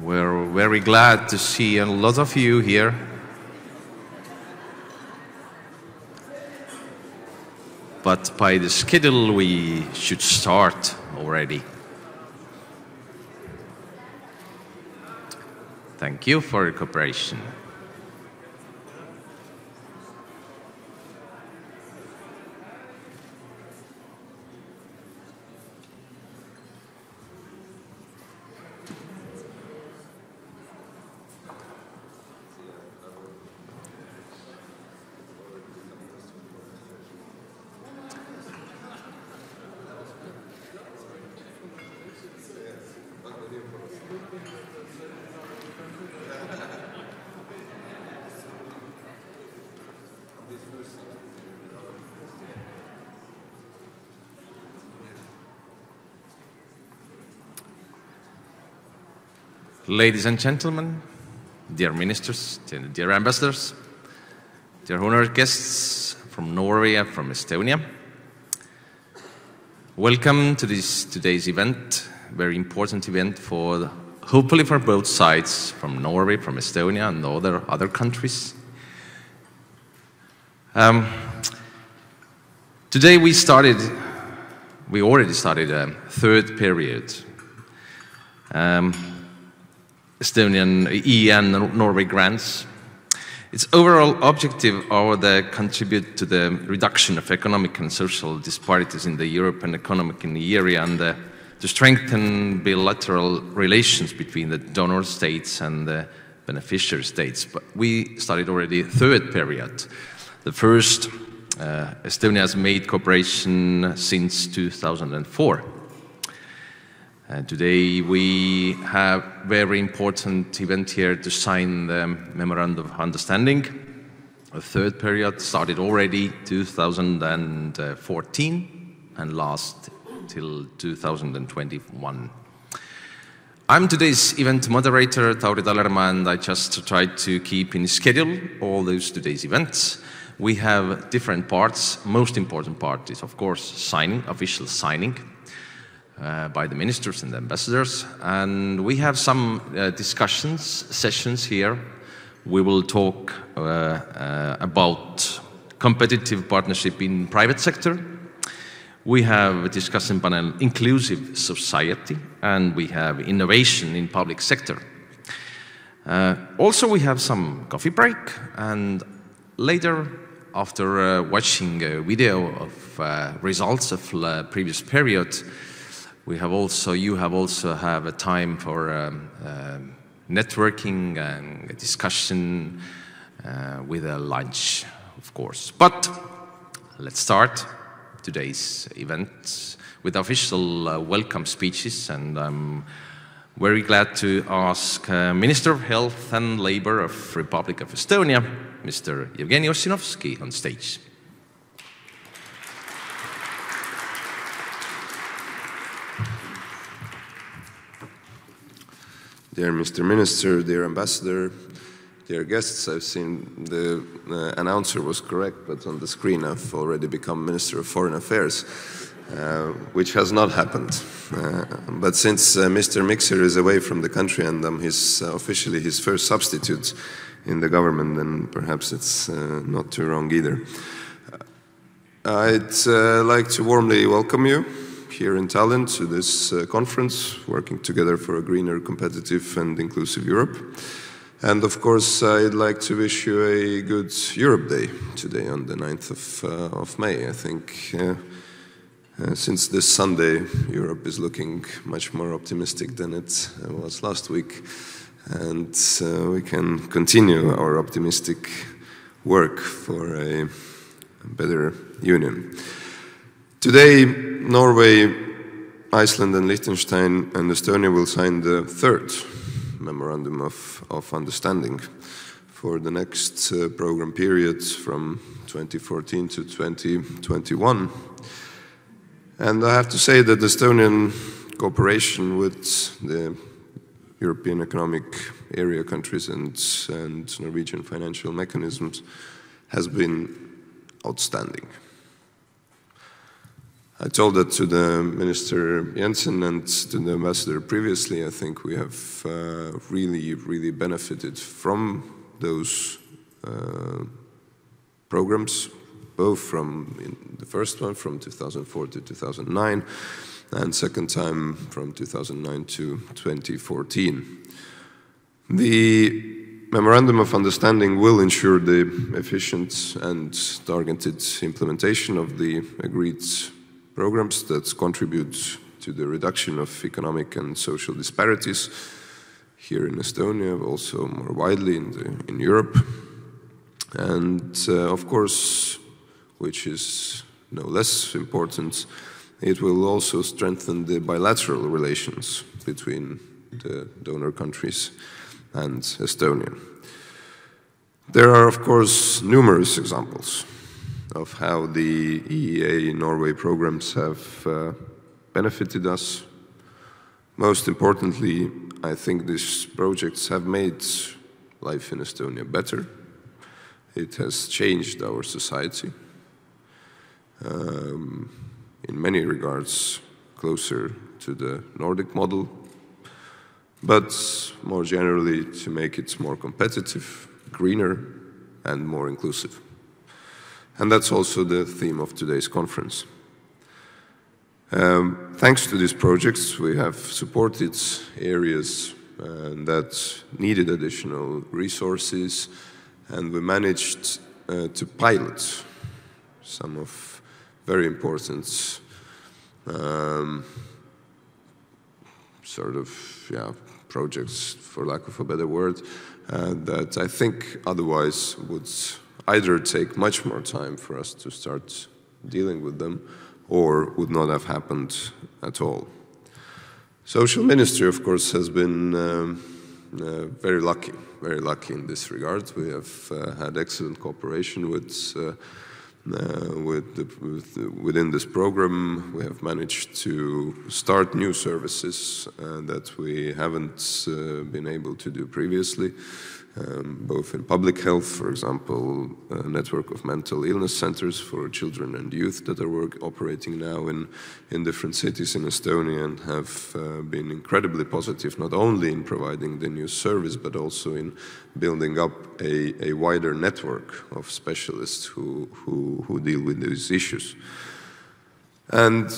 We're very glad to see a lot of you here. But by the schedule, we should start already. Thank you for your cooperation. Ladies and gentlemen, dear ministers, dear ambassadors, dear honored guests from Norway and from Estonia, welcome to today's event, very important event hopefully for both sides, from Norway, from Estonia, and other countries. Today we already started a third period. Estonian and Norway grants. Its overall objective are to contribute to the reduction of economic and social disparities in the European economic area and to strengthen bilateral relations between the donor states and the beneficiary states. But we started already third period. The first, Estonia has made cooperation since 2004. Today we have a very important event here to sign the Memorandum of Understanding. The third period started already 2014 and lasts till 2021. I'm today's event moderator, Tauri Talerma, and I just tried to keep in schedule all those today's events. We have different parts. Most important part is, of course, official signing. By the ministers and the ambassadors, and we have some sessions here. We will talk about competitive partnership in private sector. We have a discussion panel, inclusive society, and we have innovation in public sector. Also, we have some coffee break, and later, after watching a video of results of previous period, you have also a time for networking and a discussion with a lunch, of course. But let's start today's event with official welcome speeches, and I'm very glad to ask Minister of Health and Labour of Republic of Estonia, Mr. Jevgeni Ossinovski, on stage. Dear Mr. Minister, dear Ambassador, dear guests, I've seen the announcer was correct, but on the screen I've already become Minister of Foreign Affairs, which has not happened. But since Mr. Mikser is away from the country and I'm officially his first substitute in the government, then perhaps it's not too wrong either. I'd like to warmly welcome you here in Tallinn to this conference, working together for a greener, competitive and inclusive Europe. And of course, I'd like to wish you a good Europe Day today on the 9th of May. I think since this Sunday, Europe is looking much more optimistic than it was last week. And we can continue our optimistic work for a better union. Today, Norway, Iceland and Liechtenstein and Estonia will sign the third Memorandum of Understanding for the next program period from 2014 to 2021. And I have to say that Estonian cooperation with the European Economic Area countries and Norwegian financial mechanisms has been outstanding. I told that to the Minister Jensen and to the ambassador previously. I think we have really benefited from those programs, both from the first one from 2004 to 2009, and second time from 2009 to 2014. The Memorandum of Understanding will ensure the efficient and targeted implementation of the agreed programs that contribute to the reduction of economic and social disparities here in Estonia, but also more widely in Europe. And of course, which is no less important, it will also strengthen the bilateral relations between the donor countries and Estonia. There are, of course, numerous examples of how the EEA Norway programs have benefited us. Most importantly, I think these projects have made life in Estonia better. It has changed our society, in many regards closer to the Nordic model, but more generally to make it more competitive, greener, and more inclusive. And that's also the theme of today's conference. Thanks to these projects, we have supported areas that needed additional resources, and we managed to pilot some of very important projects, for lack of a better word, that I think otherwise would either take much more time for us to start dealing with them or would not have happened at all. Social Ministry, of course, has been very lucky in this regard. We have had excellent cooperation within this program. We have managed to start new services that we haven't been able to do previously, both in public health, for example, a network of mental illness centers for children and youth that are operating now in different cities in Estonia and have been incredibly positive, not only in providing the new service, but also in building up a wider network of specialists who deal with these issues. And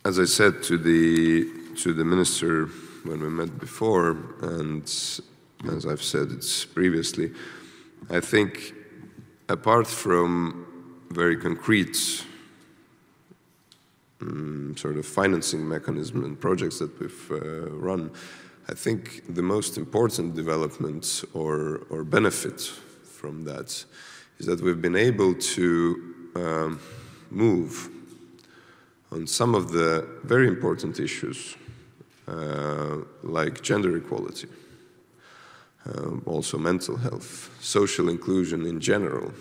as I said to the minister when we met before, and as I've said it previously, I think apart from very concrete sort of financing mechanism and projects that we've run, I think the most important development or benefit from that is that we've been able to move on some of the very important issues like gender equality, also mental health, social inclusion in general,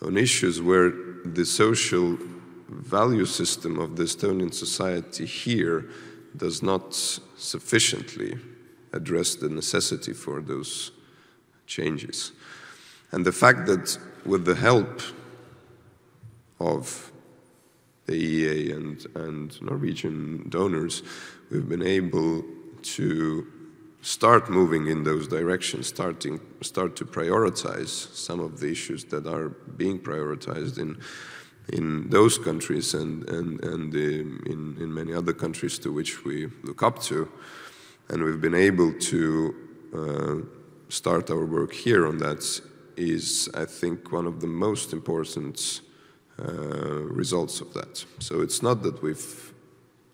on issues where the social value system of the Estonian society here does not sufficiently address the necessity for those changes. And the fact that with the help of the EEA and Norwegian donors, we've been able to start moving in those directions, start to prioritize some of the issues that are being prioritized in those countries and in many other countries to which we look up to. And we've been able to start our work here on that is, I think, one of the most important results of that. So it's not that we've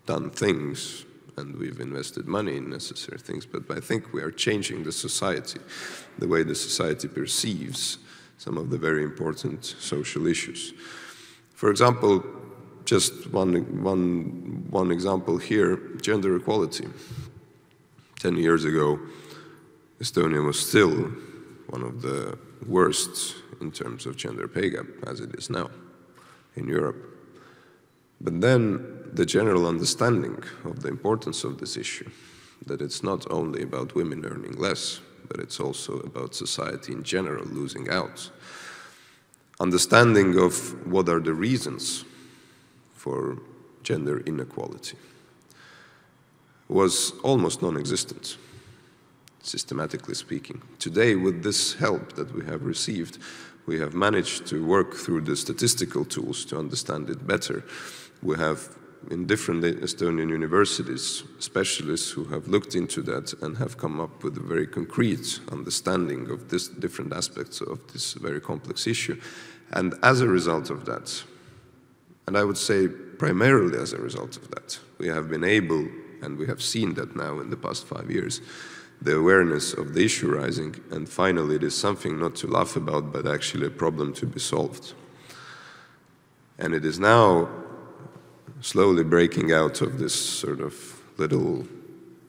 done things and we've invested money in necessary things, but I think we are changing the society, the way the society perceives some of the very important social issues. For example, just one example here, gender equality. 10 years ago, Estonia was still one of the worst in terms of gender pay gap, as it is now in Europe. But then the general understanding of the importance of this issue, that it's not only about women earning less, but it's also about society in general losing out. Understanding of what are the reasons for gender inequality was almost non-existent, systematically speaking. Today, with this help that we have received, we have managed to work through the statistical tools to understand it better. We have, in different Estonian universities, specialists who have looked into that and have come up with a very concrete understanding of this different aspects of this very complex issue. And as a result of that, and I would say primarily as a result of that, we have been able, and we have seen that now in the past 5 years, the awareness of the issue rising, and finally it is something not to laugh about, but actually a problem to be solved. And it is now slowly breaking out of this sort of little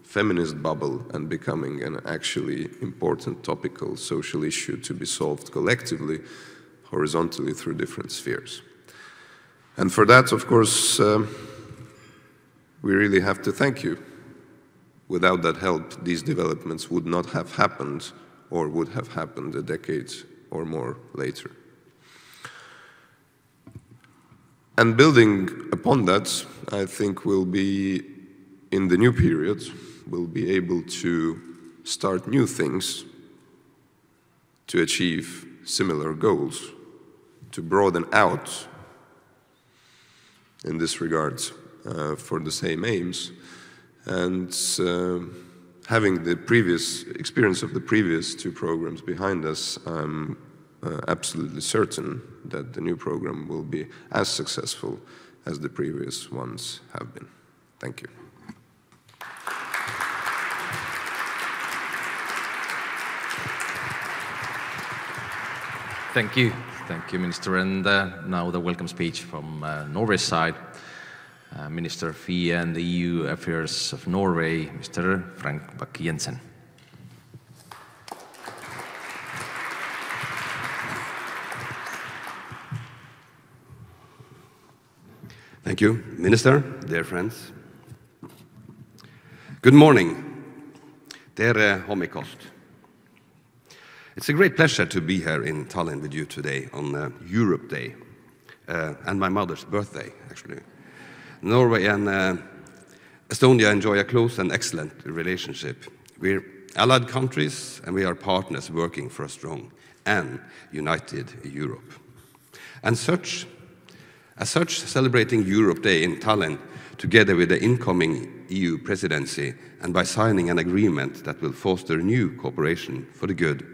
feminist bubble and becoming an actually important topical social issue to be solved collectively, horizontally through different spheres. And for that, of course, we really have to thank you. Without that help, these developments would not have happened, or would have happened a decade or more later. And building upon that, I think we'll be, in the new period, we'll be able to start new things to achieve similar goals, to broaden out in this regard for the same aims. And having the previous experience of the previous two programs behind us, I'm absolutely certain that the new program will be as successful as the previous ones have been. Thank you. Thank you. Thank you, Minister. And now the welcome speech from Norway's side. Minister of FI and the EU Affairs of Norway, Mr. Frank Bakke-Jensen. Thank you, Minister, dear friends. Good morning, dear Homikost. It's a great pleasure to be here in Tallinn with you today on Europe Day, and my mother's birthday, actually. Norway and Estonia enjoy a close and excellent relationship. We're allied countries and we are partners working for a strong and united Europe. And as such, celebrating Europe Day in Tallinn together with the incoming EU presidency and by signing an agreement that will foster new cooperation for the good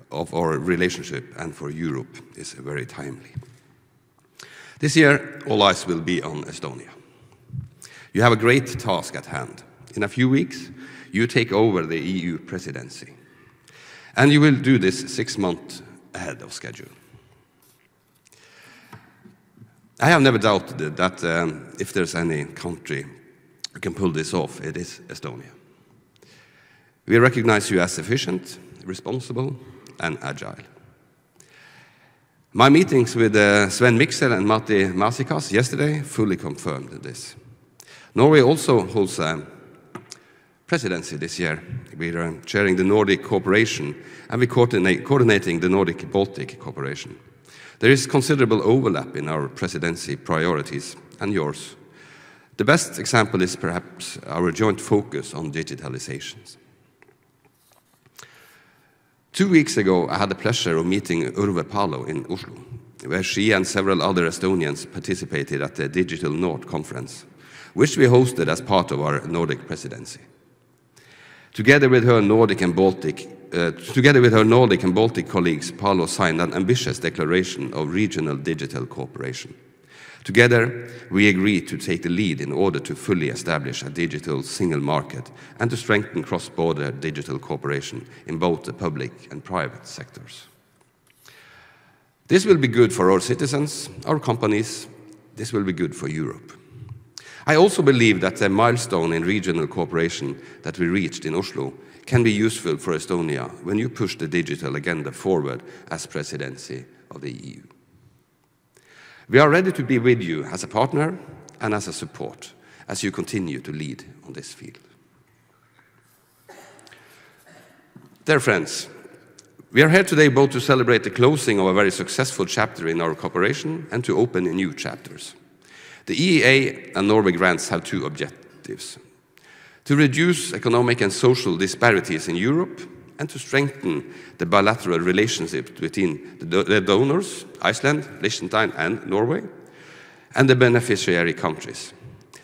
of our relationship and for Europe is very timely. This year, all eyes will be on Estonia. You have a great task at hand. In a few weeks, you take over the EU presidency. And you will do this 6 months ahead of schedule. I have never doubted that if there's any country who can pull this off, it is Estonia. We recognize you as efficient, responsible, and agile. My meetings with Sven Mikser and Matti Maasikas yesterday fully confirmed this. Norway also holds a presidency this year. We are chairing the Nordic cooperation and we're coordinating the Nordic-Baltic cooperation. There is considerable overlap in our presidency priorities and yours. The best example is perhaps our joint focus on digitalizations. 2 weeks ago, I had the pleasure of meeting Urve Palo in Oslo, where she and several other Estonians participated at the Digital North conference, which we hosted as part of our Nordic presidency. Together with her Nordic and Baltic colleagues, Palo signed an ambitious declaration of regional digital cooperation. Together, we agreed to take the lead in order to fully establish a digital single market and to strengthen cross-border digital cooperation in both the public and private sectors. This will be good for our citizens, our companies. This will be good for Europe. I also believe that the milestone in regional cooperation that we reached in Oslo can be useful for Estonia when you push the digital agenda forward as presidency of the EU. We are ready to be with you as a partner and as a support as you continue to lead on this field. Dear friends, we are here today both to celebrate the closing of a very successful chapter in our cooperation and to open new chapters. The EEA and Norway grants have two objectives: to reduce economic and social disparities in Europe and to strengthen the bilateral relationships between the donors, Iceland, Liechtenstein and Norway, and the beneficiary countries.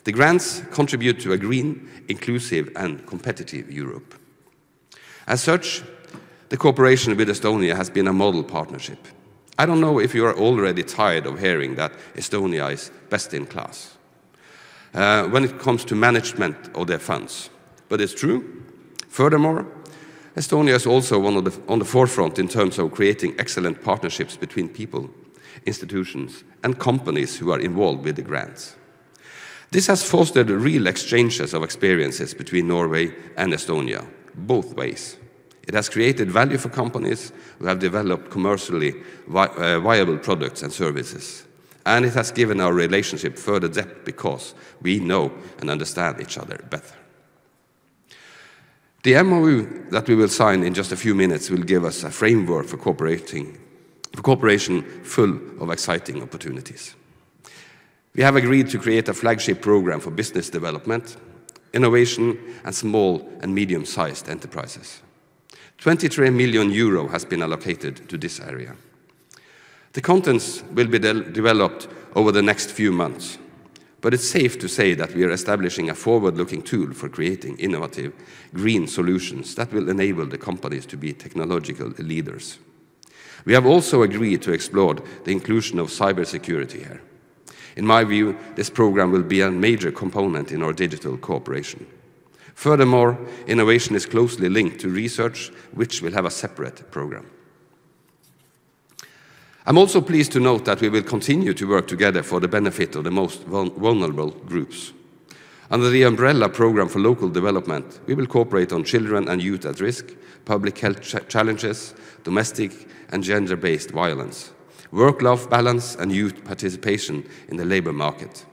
The grants contribute to a green, inclusive and competitive Europe. As such, the cooperation with Estonia has been a model partnership. I don't know if you are already tired of hearing that Estonia is best in class when it comes to management of their funds, but it's true. Furthermore, Estonia is also on the forefront in terms of creating excellent partnerships between people, institutions and companies who are involved with the grants. This has fostered real exchanges of experiences between Norway and Estonia, both ways. It has created value for companies who have developed commercially viable products and services. And it has given our relationship further depth because we know and understand each other better. The MOU that we will sign in just a few minutes will give us a framework for cooperation full of exciting opportunities. We have agreed to create a flagship program for business development, innovation and small and medium-sized enterprises. 23 million euro has been allocated to this area. The contents will be developed over the next few months, but it's safe to say that we are establishing a forward-looking tool for creating innovative green solutions that will enable the companies to be technological leaders. We have also agreed to explore the inclusion of cybersecurity here. In my view, this program will be a major component in our digital cooperation. Furthermore, innovation is closely linked to research, which will have a separate program. I'm also pleased to note that we will continue to work together for the benefit of the most vulnerable groups. Under the umbrella program for local development, we will cooperate on children and youth at risk, public health challenges, domestic and gender-based violence, work-life balance and youth participation in the labor market.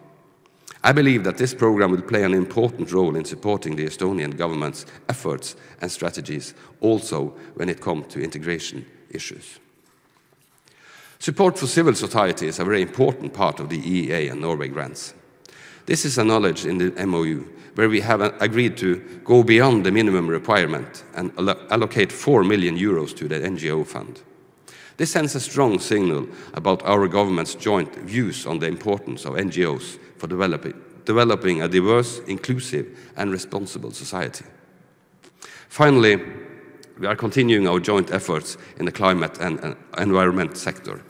I believe that this program will play an important role in supporting the Estonian government's efforts and strategies, also when it comes to integration issues. Support for civil society is a very important part of the EEA and Norway grants. This is acknowledged in the MOU, where we have agreed to go beyond the minimum requirement and allocate 4 million euros to the NGO fund. This sends a strong signal about our government's joint views on the importance of NGOs for developing a diverse, inclusive and responsible society. Finally, we are continuing our joint efforts in the climate and environment sector.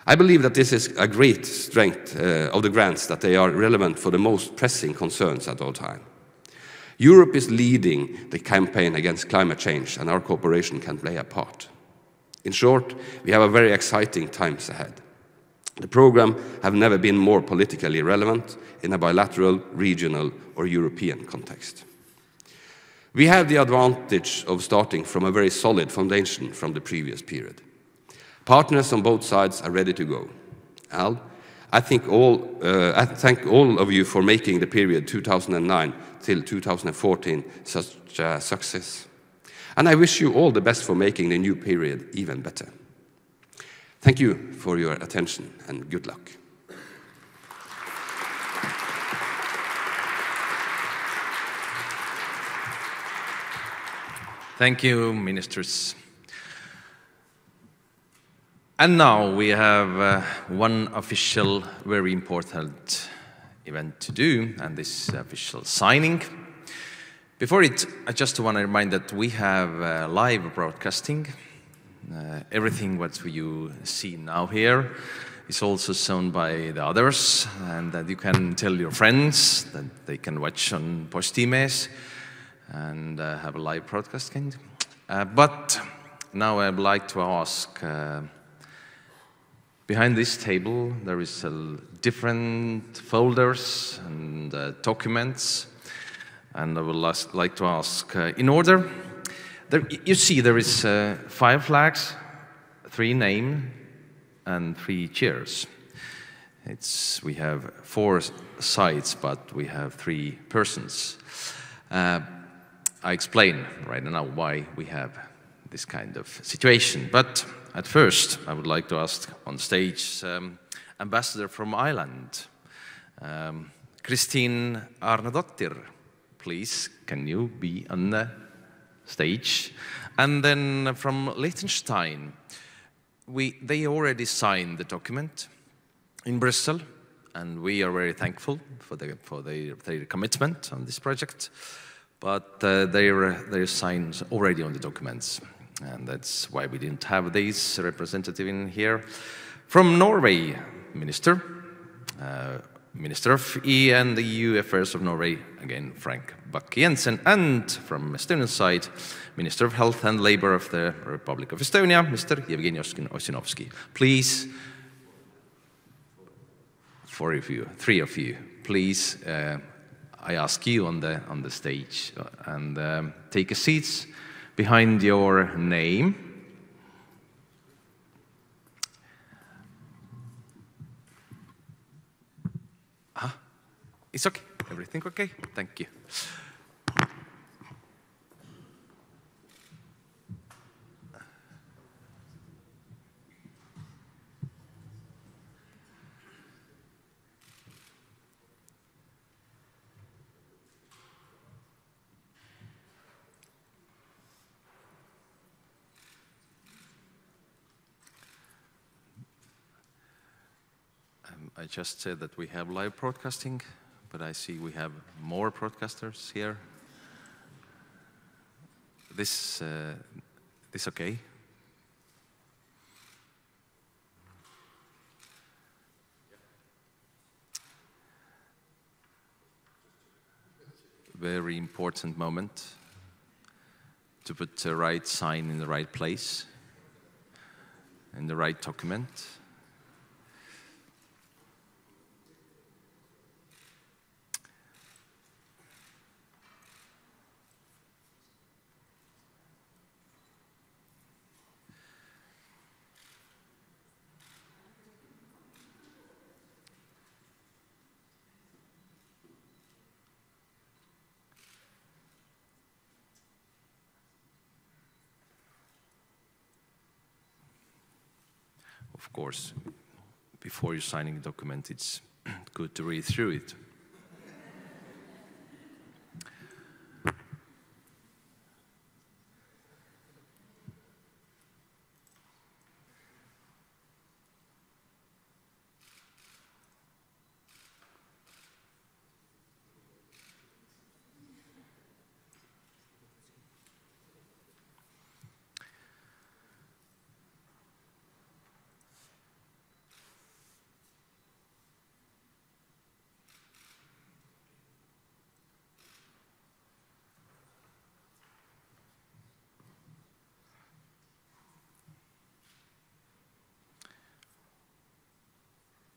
I believe that this is a great strength of the grants, that they are relevant for the most pressing concerns at all time. Europe is leading the campaign against climate change, and our cooperation can play a part. In short, we have a very exciting times ahead. The program have never been more politically relevant in a bilateral, regional or European context. We have the advantage of starting from a very solid foundation from the previous period. Partners on both sides are ready to go. I thank all of you for making the period 2009 till 2014 such a success. And I wish you all the best for making the new period even better. Thank you for your attention and good luck. Thank you, ministers. And now we have one official, very important event to do, and this official signing. Before it, I just want to remind that we have live broadcasting. Everything what you see now here is also shown by the others, and that you can tell your friends that they can watch on Postimees and have a live broadcasting. But now I would like to ask, behind this table there is different folders and documents, and I would like to ask, in order, you see there is 5 flags, 3 names, and 3 chairs. We have 4 sides, but we have 3 persons. I explain right now why we have this kind of situation. But at first, I would like to ask on stage Ambassador from Ireland, Kristin Arnadottir, please, can you be on the stage? And then from Liechtenstein, they already signed the document in Brussels, and we are very thankful for their commitment on this project. But their signs already on the documents, and that's why we didn't have these representative in here. From Norway, Minister of E and the EU Affairs of Norway, again Frank Bakke-Jensen, and from Estonian side, Minister of Health and Labour of the Republic of Estonia, Mr. Jevgeni Ossinovski. Please, three of you, please. I ask you on the stage and take a seat behind your name. It's okay. Everything okay? Thank you. I just said that we have live broadcasting, but I see we have more broadcasters here. This okay? Very important moment to put the right sign in the right place, in the right document. Of course, before you're signing the document, it's good to read through it.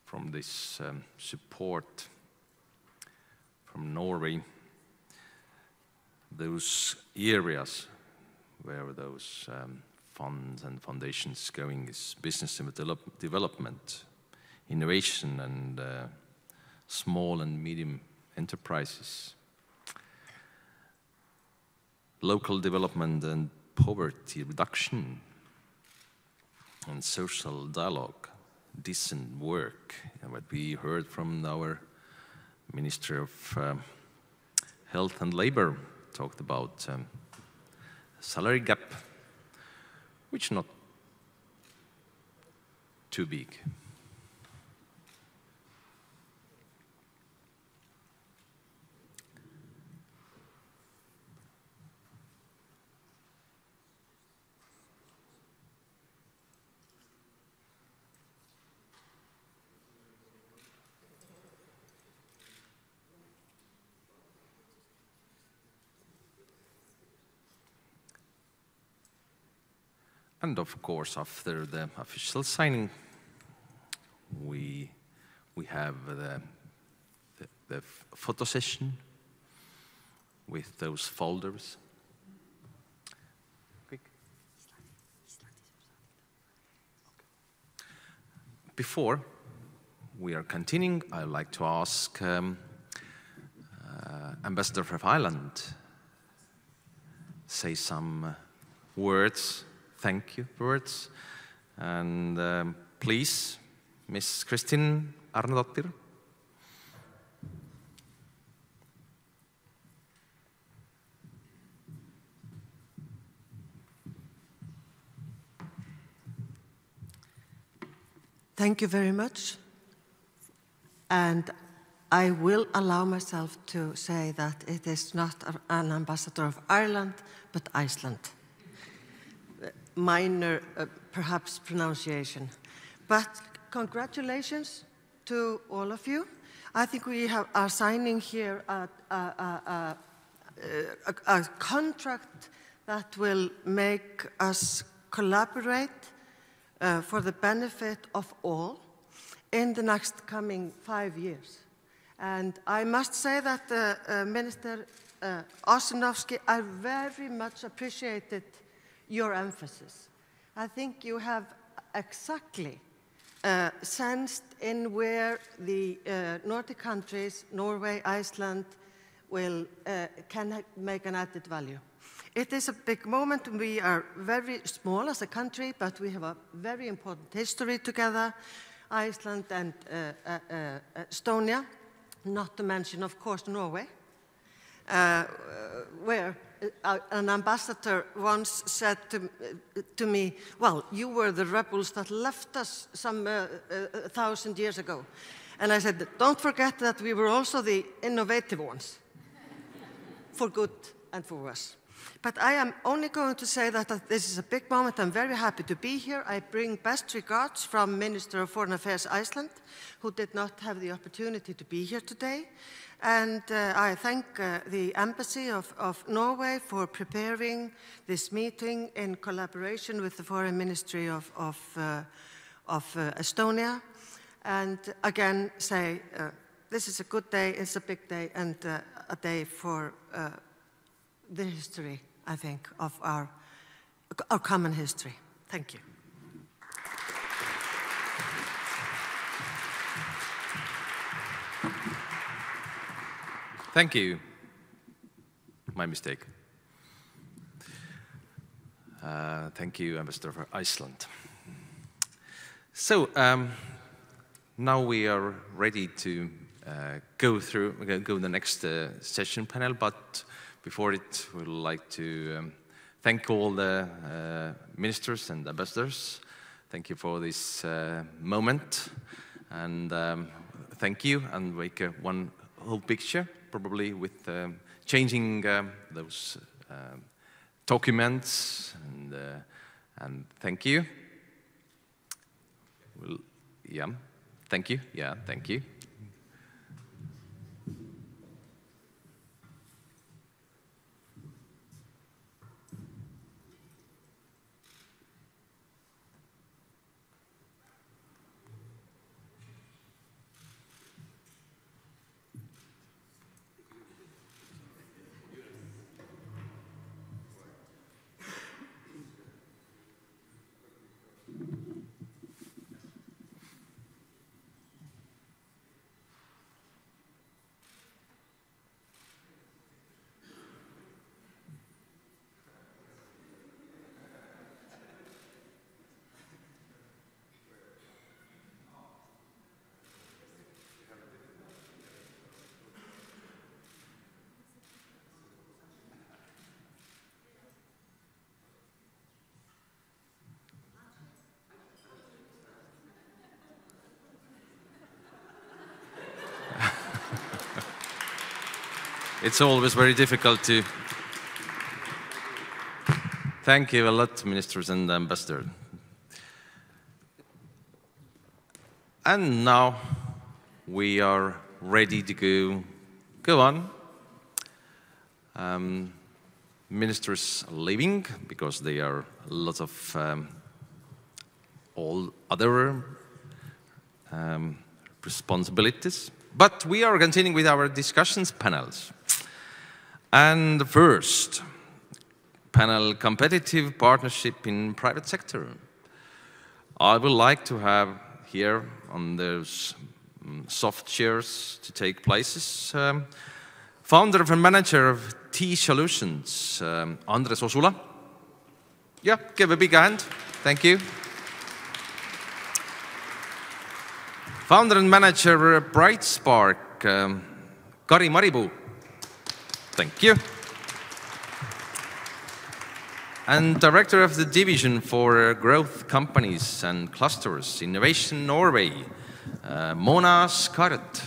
From this support from Norway, those areas where those funds and foundations going is business development, innovation, and small and medium enterprises, local development and poverty reduction, and social dialogue, decent work, and what we heard from our Minister of Health and Labour talked about salary gap, which is not too big. And of course, after the official signing, we have the photo session with those folders. Quick. Before we are continuing, I'd like to ask Ambassador of Ireland say some words. Thank you, words. And please, Miss Kristin Arnadottir. thank you very much. And I will allow myself to say that it is not an ambassador of Ireland, but Iceland. Minor, perhaps, pronunciation. But congratulations to all of you. I think we are signing here a contract that will make us collaborate for the benefit of all in the next coming 5 years. And I must say that Minister Ossinovski, I very much appreciated your emphasis. I think you have exactly sensed in where the Nordic countries, Norway, Iceland, can make an added value. It is a big moment. We are very small as a country, but we have a very important history together, Iceland and Estonia, not to mention, of course, Norway, where an ambassador once said to me, well, you were the rebels that left us some 1,000 years ago. And I said, don't forget that we were also the innovative ones, for good and for worse. But I am only going to say that this is a big moment. I'm very happy to be here. I bring best regards from Minister of Foreign Affairs Iceland, who did not have the opportunity to be here today. And I thank the Embassy of Norway for preparing this meeting in collaboration with the Foreign Ministry of Estonia. And again, say this is a good day, it's a big day, and a day for the history, I think, of our common history. Thank you. Thank you. My mistake. Thank you, Ambassador for Iceland. So now we are ready to go the next session panel, but before it, we'd like to thank all the ministers and ambassadors. Thank you for this moment, and thank you, and make one whole picture, probably with changing those documents, and thank you. Well, yeah, thank you. Yeah, thank you. It's always very difficult to... Thank you a lot, ministers and ambassadors. And now we are ready to go on. Ministers are leaving because there are lots of all other responsibilities. But we are continuing with our discussions panels. And the first panel, competitive partnership in private sector. I would like to have here on those soft chairs to take places. Founder and manager of T Solutions, Andres Osula. Yeah, give a big hand. Thank you. Founder and manager of Bright Spark, Kari Maripuu. Thank you. and Director of the Division for Growth Companies and Clusters, Innovation Norway, Mona Skaret.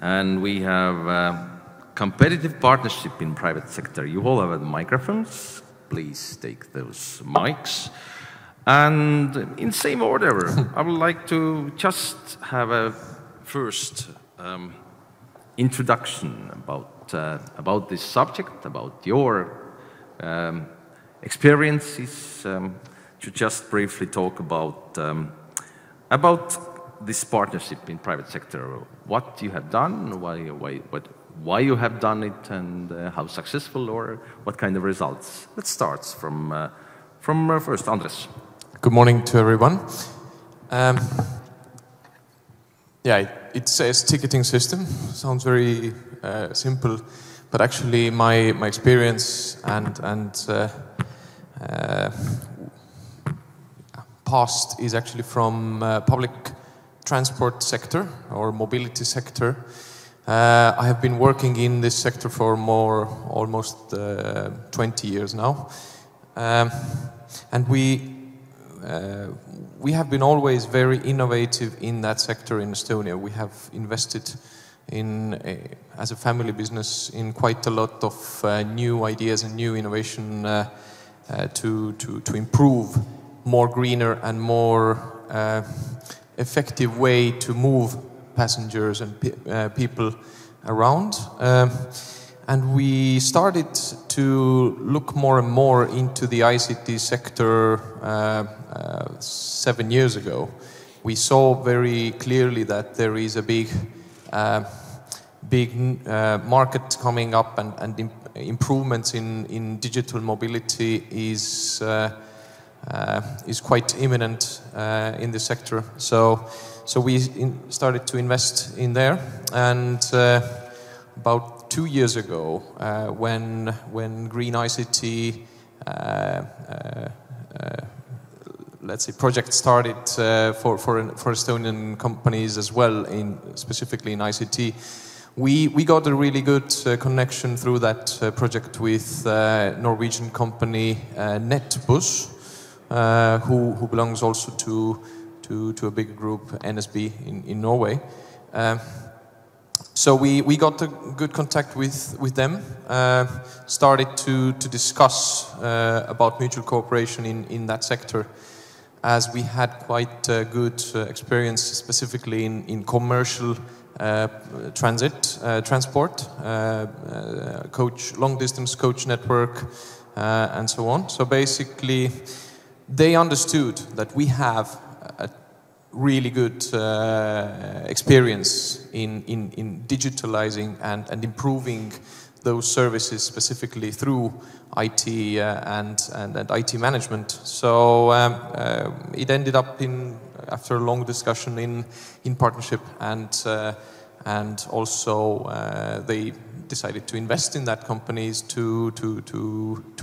And we have competitive partnership in private sector. You all have the microphones. Please take those mics. And in same order, I would like to just have a first introduction about this subject, about your experiences, to just briefly talk about this partnership in private sector, what you have done, why you have done it, and how successful or what kind of results. Let's start from first, Andres. Good morning to everyone. Yeah, it says ticketing system. Sounds very simple, but actually my experience and past is actually from public transport sector or mobility sector. I have been working in this sector for almost 20 years now, and we have been always very innovative in that sector in Estonia. We have invested as a family business in quite a lot of new ideas and new innovation to improve more greener and more effective way to move passengers and people around. And we started to look more and more into the ICT sector 7 years ago. We saw very clearly that there is a big market coming up, and improvements in digital mobility is quite imminent in the sector. So we started to invest in there, and about 2 years ago, when Green ICT, let's say, project started for Estonian companies as well, specifically in ICT, we got a really good connection through that project with Norwegian company Netbus, who belongs also to a big group, NSB, in Norway. So we got a good contact with them, started to discuss about mutual cooperation in that sector, as we had quite good experience specifically in commercial transport, long distance coach network, and so on. So basically they understood that we have a really good experience in digitalizing and improving those services, specifically through IT and IT management. So it ended up after a long discussion in partnership, and also they decided to invest in that companies to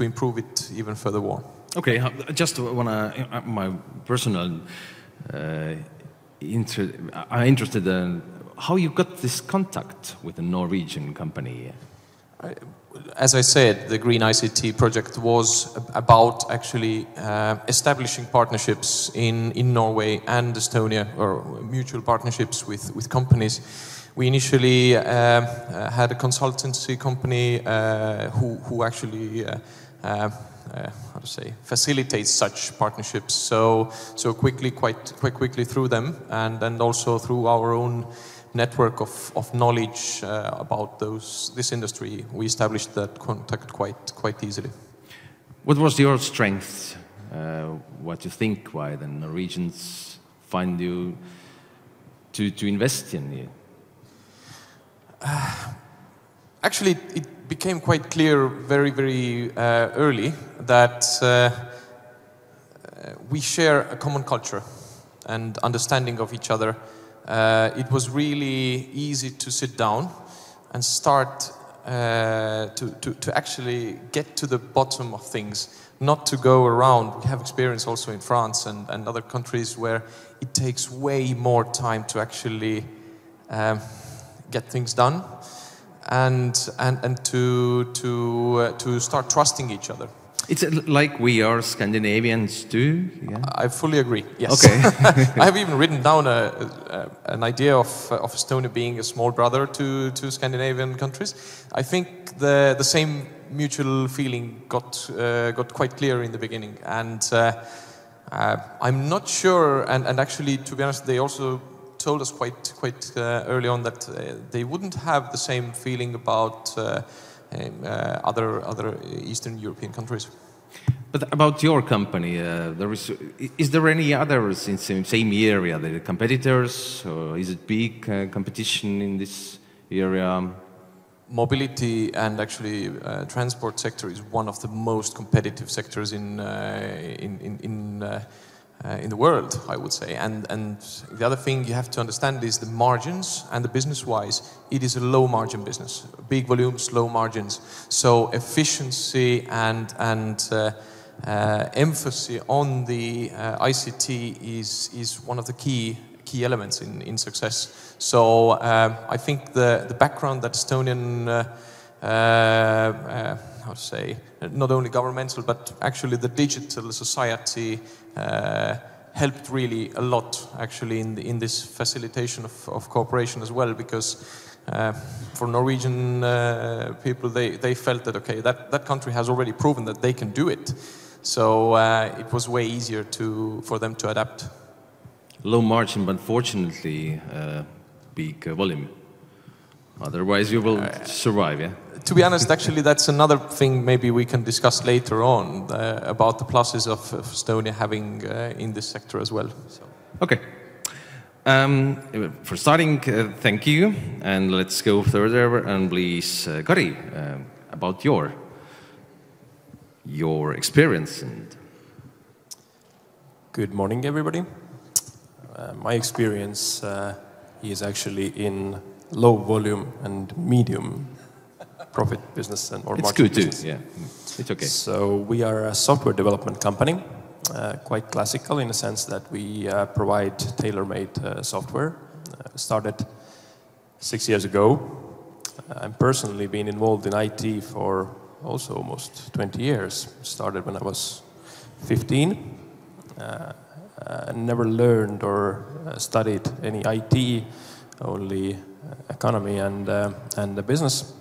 improve it even further on. Okay, I just wanna my personal. I'm interested in how you got this contact with a Norwegian company. As I said, the Green ICT project was about actually establishing partnerships in Norway and Estonia, or mutual partnerships with companies. We initially had a consultancy company who actually how to say, facilitates such partnerships so quite quickly through them, and also through our own network of knowledge about this industry. We established that contact quite easily. What was your strength? What you think? Why the Norwegians find you to invest in you? Actually, it became quite clear very early that we share a common culture and understanding of each other. It was really easy to sit down and start to actually get to the bottom of things, not to go around. We have experience also in France and other countries where it takes way more time to actually get things done, and to start trusting each other. It's like we are Scandinavians too. Yeah. I fully agree. Yes. Okay. I have even written down an idea of Estonia being a small brother to Scandinavian countries. I think the same mutual feeling got quite clear in the beginning, and I'm not sure. And actually, to be honest, they also told us quite early on that they wouldn't have the same feeling about other Eastern European countries. But about your company, is there any others in the same area? The competitors, or is it big competition in this area? Mobility and actually transport sector is one of the most competitive sectors in the world, I would say. And the other thing you have to understand is the margins, and the business-wise, it is a low-margin business. Big volumes, low margins. So efficiency and emphasis on the ICT is one of the key elements in success. So I think the background that Estonian how to say, not only governmental, but actually the digital society helped really a lot actually in this facilitation of cooperation as well, because for Norwegian people, they felt that, okay, that country has already proven that they can do it. So it was way easier for them to adapt. Low margin, but fortunately big volume. Otherwise you will survive, yeah? To be honest, actually, that's another thing maybe we can discuss later on about the pluses of Estonia having in this sector as well. So. Okay. For starting, thank you, and let's go further. And please, Kari, about your experience. Good morning, everybody. My experience is actually in low volume and medium profit business or it's market good business. too, yeah. It's okay. So we are a software development company, quite classical in the sense that we provide tailor-made software. Started 6 years ago. I've personally been involved in IT for also almost 20 years. Started when I was 15. Never learned or studied any IT, only economy and the business.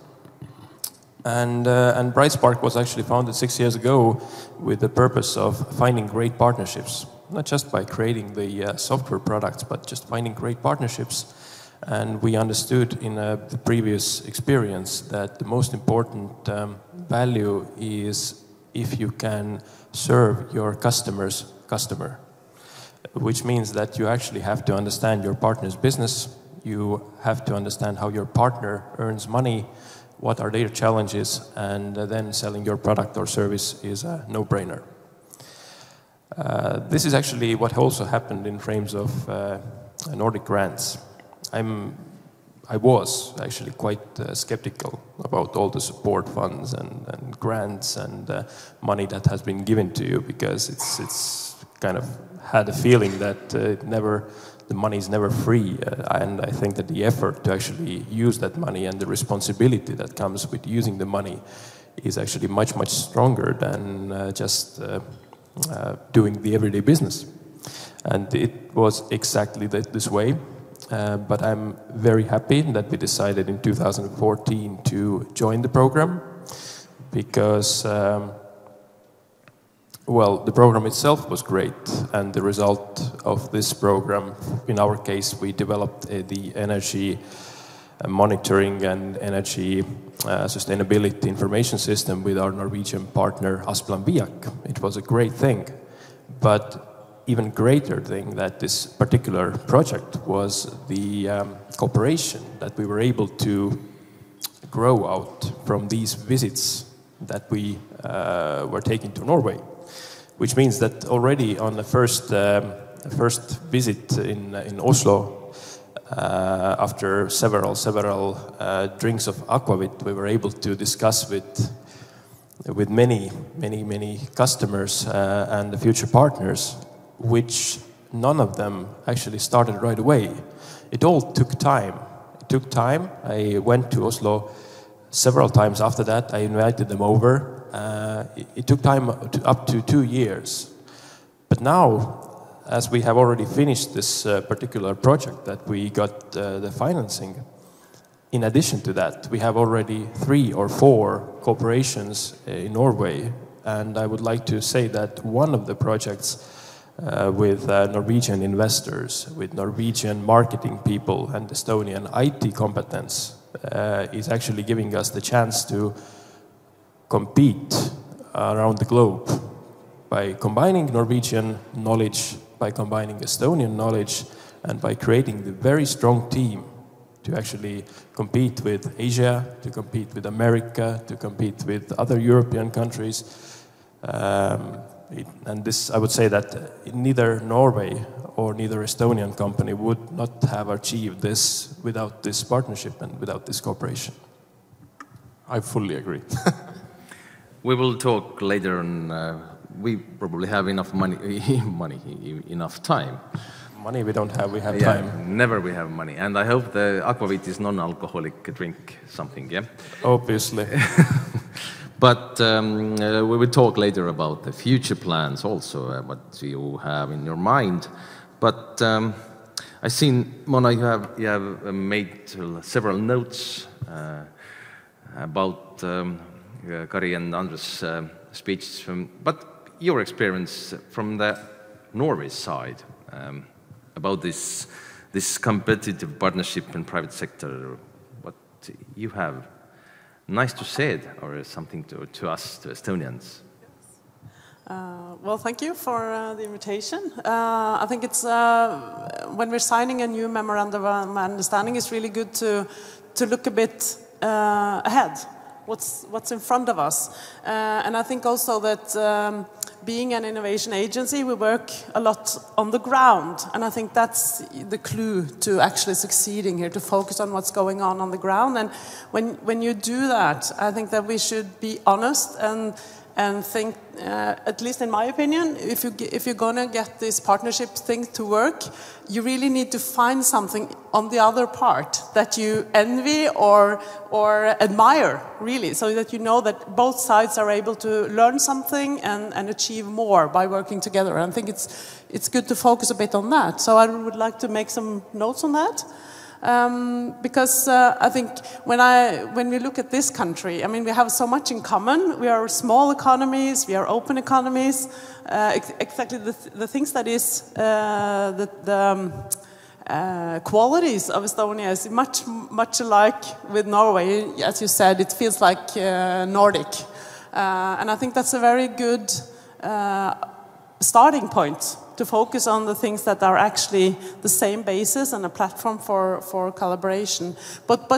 And BrightSpark was actually founded 6 years ago with the purpose of finding great partnerships, not just by creating the software products, but just finding great partnerships. And we understood in the previous experience that the most important value is if you can serve your customer's customer, which means that you actually have to understand your partner's business. You have to understand how your partner earns money, what are their challenges, and then selling your product or service is a no-brainer. This is actually what also happened in frames of Nordic grants. I was actually quite skeptical about all the support funds and grants and money that has been given to you, because it's kind of had a feeling that the money is never free, and I think that the effort to actually use that money and the responsibility that comes with using the money is actually much stronger than just doing the everyday business. And it was exactly this way, but I'm very happy that we decided in 2014 to join the program, because well, the program itself was great, and the result of this program, in our case, we developed the energy monitoring and energy sustainability information system with our Norwegian partner Asplan Viak. It was a great thing, but even greater thing that this particular project was the cooperation that we were able to grow out from these visits that we were taking to Norway. Which means that already on the first visit in Oslo, after several drinks of aquavit, we were able to discuss with many customers and the future partners, which none of them actually started right away. It all took time, It took time. I went to Oslo several times after that. I invited them over. It took time up to 2 years. But now, as we have already finished this particular project that we got the financing, in addition to that, we have already 3 or 4 corporations in Norway. And I would like to say that one of the projects with Norwegian investors, with Norwegian marketing people and Estonian IT competence is actually giving us the chance to compete around the globe by combining Norwegian knowledge, by combining Estonian knowledge, and by creating the very strong team to actually compete with Asia, to compete with America, to compete with other European countries. And this, I would say that neither Norway or neither Estonian company would not have achieved this without this partnership and without this cooperation. I fully agree. We will talk later on. We probably have enough enough time. Money we don't have, we have time. Never we have money. And I hope the aquavit is non-alcoholic drink something, yeah? Obviously. But we will talk later about the future plans also, what you have in your mind. But I've seen, Mona, you have made several notes about Kari and Andres' speeches, but your experience from the Norway side about this competitive partnership in private sector, what you have nice to say it, or something to us, to Estonians. Well, thank you for the invitation. I think it's when we're signing a new memorandum of understanding, it's really good to look a bit ahead. What's in front of us, and I think also that being an innovation agency, we work a lot on the ground, and I think that's the clue to actually succeeding here, to focus on what's going on the ground. And when you do that, I think that we should be honest and think, at least in my opinion, if you're going to get this partnership thing to work, you really need to find something on the other part that you envy or admire, really, so that you know that both sides are able to learn something and achieve more by working together. And I think it's good to focus a bit on that. So I would like to make some notes on that. Because I think when we look at this country, I mean, we have so much in common. We are small economies, we are open economies. Exactly the things that is the qualities of Estonia is much alike with Norway. As you said, it feels like Nordic, and I think that's a very good starting point to focus on the things that are actually the same basis and a platform for collaboration. But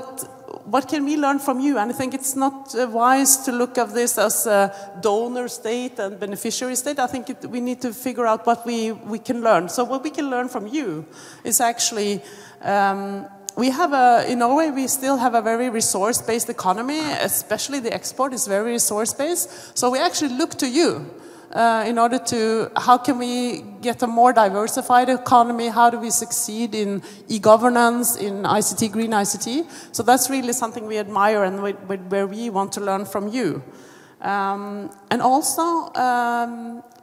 what can we learn from you? And I think it's not wise to look at this as a donor state and beneficiary state. I think we need to figure out what we can learn. So what we can learn from you is actually, in Norway, we still have a very resource-based economy, especially the export is very resource-based. So we actually look to you. In order to, how can we get a more diversified economy? How do we succeed in e-governance, in ICT, green ICT? So that's really something we admire and where we want to learn from you. And also,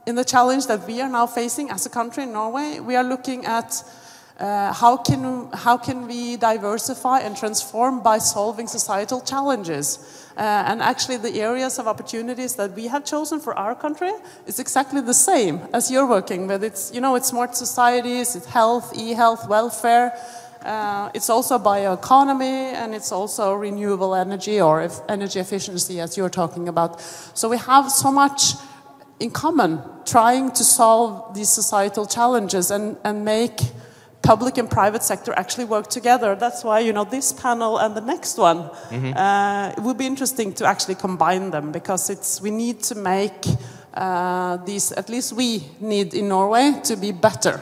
in the challenge that we are now facing as a country in Norway, we are looking at how can we diversify and transform by solving societal challenges? And actually the areas of opportunities that we have chosen for our country is exactly the same as you're working with. It's, it's smart societies, it's health, e-health, welfare. It's also bioeconomy, and it's also renewable energy or energy efficiency, as you're talking about. So we have so much in common trying to solve these societal challenges and make public and private sector actually work together. That's why, this panel and the next one, it would be interesting to actually combine them, because we need to make these, at least we need in Norway, to be better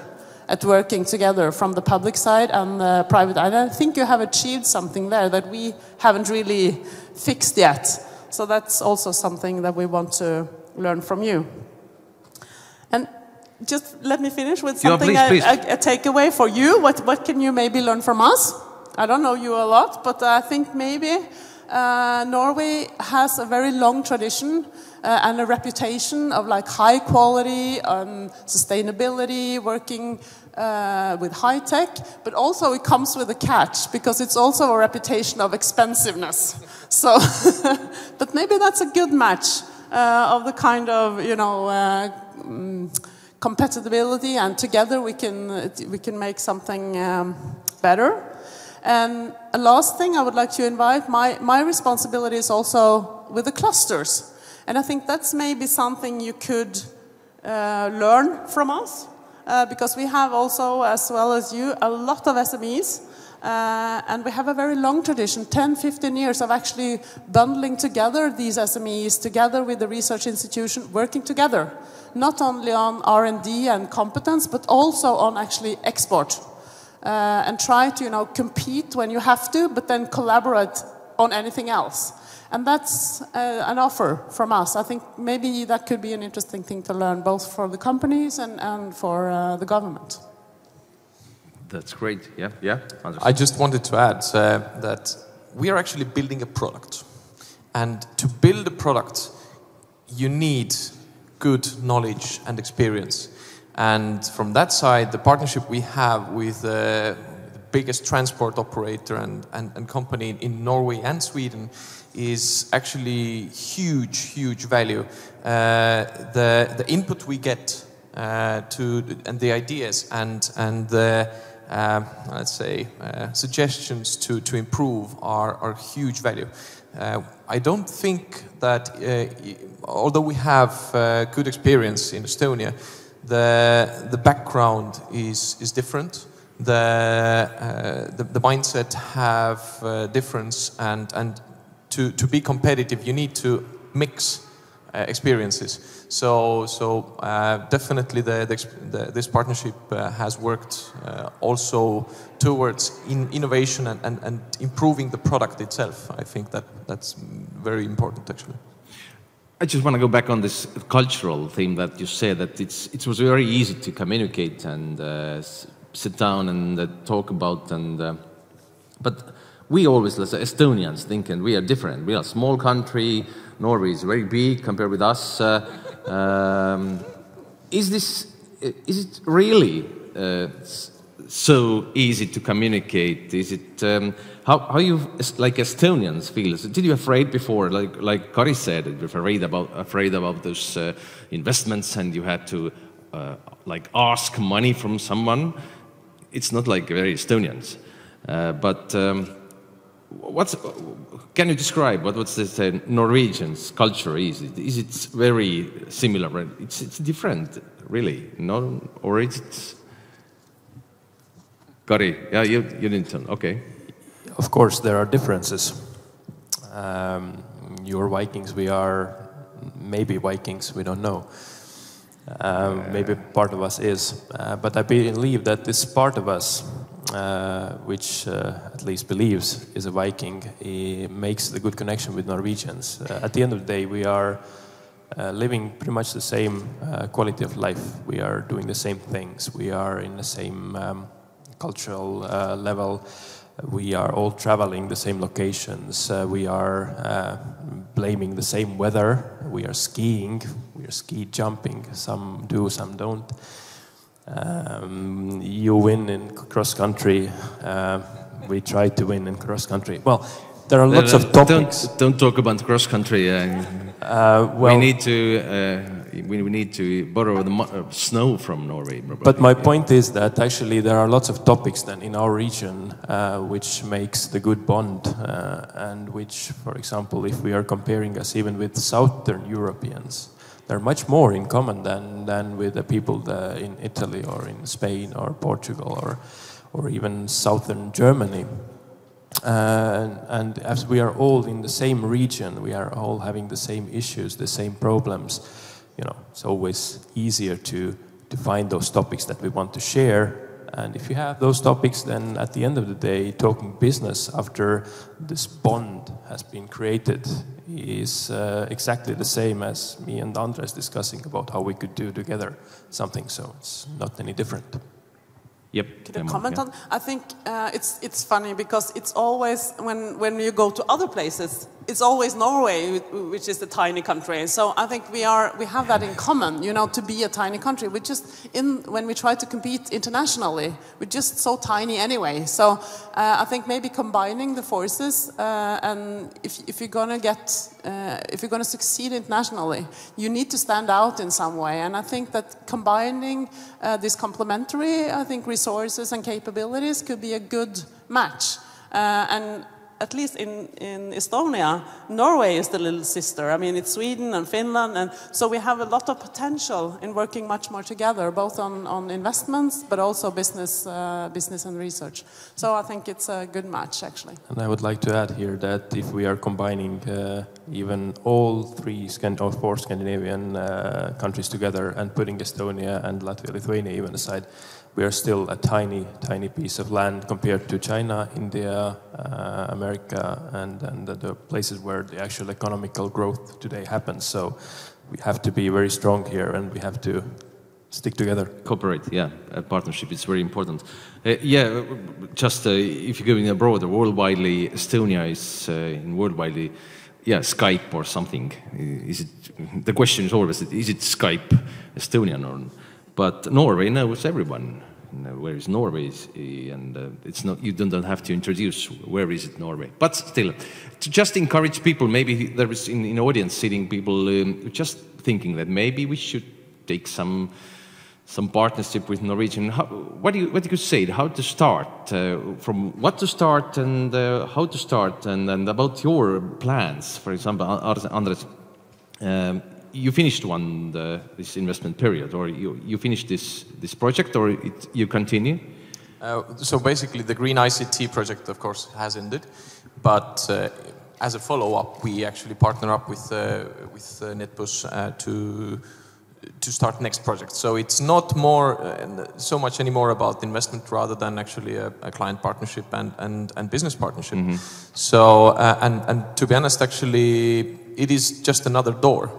at working together from the public side and the private. And I think you have achieved something there that we haven't really fixed yet. So that's also something that we want to learn from you. And just let me finish with something, please. a takeaway for you. What can you maybe learn from us? I don't know you a lot, but I think maybe Norway has a very long tradition and a reputation of like high quality and sustainability, working with high tech, but also it comes with a catch because it's also a reputation of expensiveness. So, but maybe that's a good match of the kind of, you know, compatibility, and together we can make something better. And a last thing I would like to invite, my responsibility is also with the clusters. And I think that's maybe something you could learn from us, because we have also, as well as you, a lot of SMEs. And we have a very long tradition, 10, 15 years of actually bundling together these SMEs together with the research institution, working together, not only on R&D and competence, but also on actually export. And try to, you know, compete when you have to, but then collaborate on anything else. And that's an offer from us. I think maybe that could be an interesting thing to learn, both for the companies and for the government. That's great. Yeah. I just wanted to add that we are actually building a product. And to build a product, you need good knowledge and experience. And from that side, the partnership we have with the biggest transport operator and company in Norway and Sweden is actually huge value. The input we get and the ideas and the let's say suggestions to improve are huge value. I don't think that although we have good experience in Estonia, the background is different. The mindset have difference, and to be competitive, you need to mix experiences. So definitely this partnership has worked also towards innovation and improving the product itself. I think that's very important, actually. I just want to go back on this cultural theme that you said, that it was very easy to communicate and sit down and talk about, but we always, as Estonians, think, and we are different. We are a small country. Norway is very big compared with us. Is it really so easy to communicate? Is it how you, like Estonians, feel? Did you afraid before, like Kari said, you were afraid about those investments, and you had to like ask money from someone? It's not like very Estonians, but. Can you describe what's this Norwegian's culture is? Is it very similar? It's different, really, no? Or is it? Kari, yeah, you didn't tell. Okay. Of course, there are differences. You're Vikings, we are maybe Vikings, we don't know. Maybe part of us is, but I believe that this part of us, which at least believes is a Viking, makes the good connection with Norwegians. At the end of the day, we are living pretty much the same quality of life. We are doing the same things. We are in the same cultural level. We are all traveling the same locations. We are blaming the same weather. We are skiing. We are ski jumping. Some do, some don't. You win in cross country. We try to win in cross country. Well, there are lots of topics. Don't talk about cross country. Well, we need to borrow the snow from Norway. Probably. But my point is that actually there are lots of topics then in our region which makes the good bond, and which, for example, if we are comparing us even with Southern Europeans, there are much more in common than with the people in Italy or in Spain or Portugal or even Southern Germany. And as we are all in the same region, we are all having the same issues, the same problems. You know, it's always easier to find those topics that we want to share. And if you have those topics, then at the end of the day, talking business after this bond has been created is exactly the same as me and Andres discussing about how we could do together something. So it's not any different. Yep. Could I comment on? I think it's funny because it's always when you go to other places, it's always Norway, which is a tiny country. So I think we have that in common, you know, to be a tiny country. We just when we try to compete internationally, we're just so tiny anyway. So I think maybe combining the forces and if you're gonna succeed internationally, you need to stand out in some way. And I think that combining this complementary, I think, resources and capabilities could be a good match. And at least in Estonia, Norway is the little sister. I mean, it's Sweden and Finland, and so we have a lot of potential in working much more together, both on investments, but also business and research. So I think it's a good match, actually. And I would like to add here that if we are combining even all four Scandinavian countries together and putting Estonia and Latvia, Lithuania even aside, we are still a tiny, tiny piece of land compared to China, India, America, and the places where the actual economical growth today happens. So we have to be very strong here, and we have to stick together. Cooperate, yeah. Partnership is very important. Yeah, just if you're going abroad, worldwidely, Estonia is worldwidely, yeah, Skype or something. Is it? The question is always, is it Skype Estonian or? But Norway knows everyone. Where is Norway? And it's not. You don't have to introduce where is it Norway. But still, to just encourage people. Maybe there is in the audience sitting people just thinking that maybe we should take some partnership with Norwegian. What do you say? How to start? From what to start and how to start? And about your plans, for example, Andres. You finished this investment period, or you finished this project, or you continue? So basically, the Green ICT project, of course, has ended, but as a follow-up, we actually partner up with Netbus to start next project. So it's not so much anymore about investment, rather than actually a client partnership and business partnership. Mm-hmm. So and to be honest, actually, it is just another door.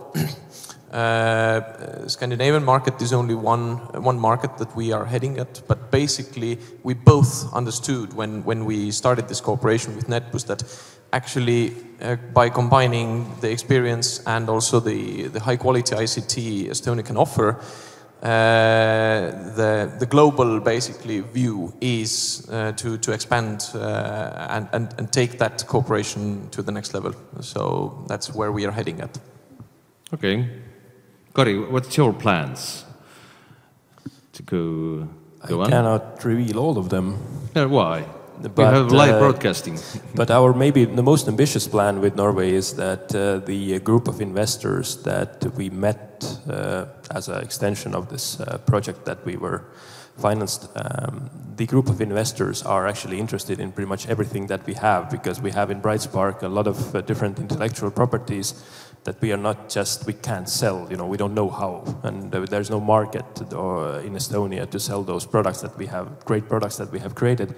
Scandinavian market is only one market that we are heading at, but basically we both understood when we started this cooperation with Netbus that actually by combining the experience and also the high quality ICT Estonia can offer, the global basically view is to expand and take that cooperation to the next level. So that's where we are heading at. Okay. Kari, what's your plans to go on? I cannot reveal all of them. Why? We have live broadcasting. But maybe the most ambitious plan with Norway is that the group of investors that we met as an extension of this project that we were financed, the group of investors are actually interested in pretty much everything that we have, because we have in Brightspark a lot of different intellectual properties that we can't sell, we don't know how, and there's no market in Estonia to sell those products that we have, great products that we have created.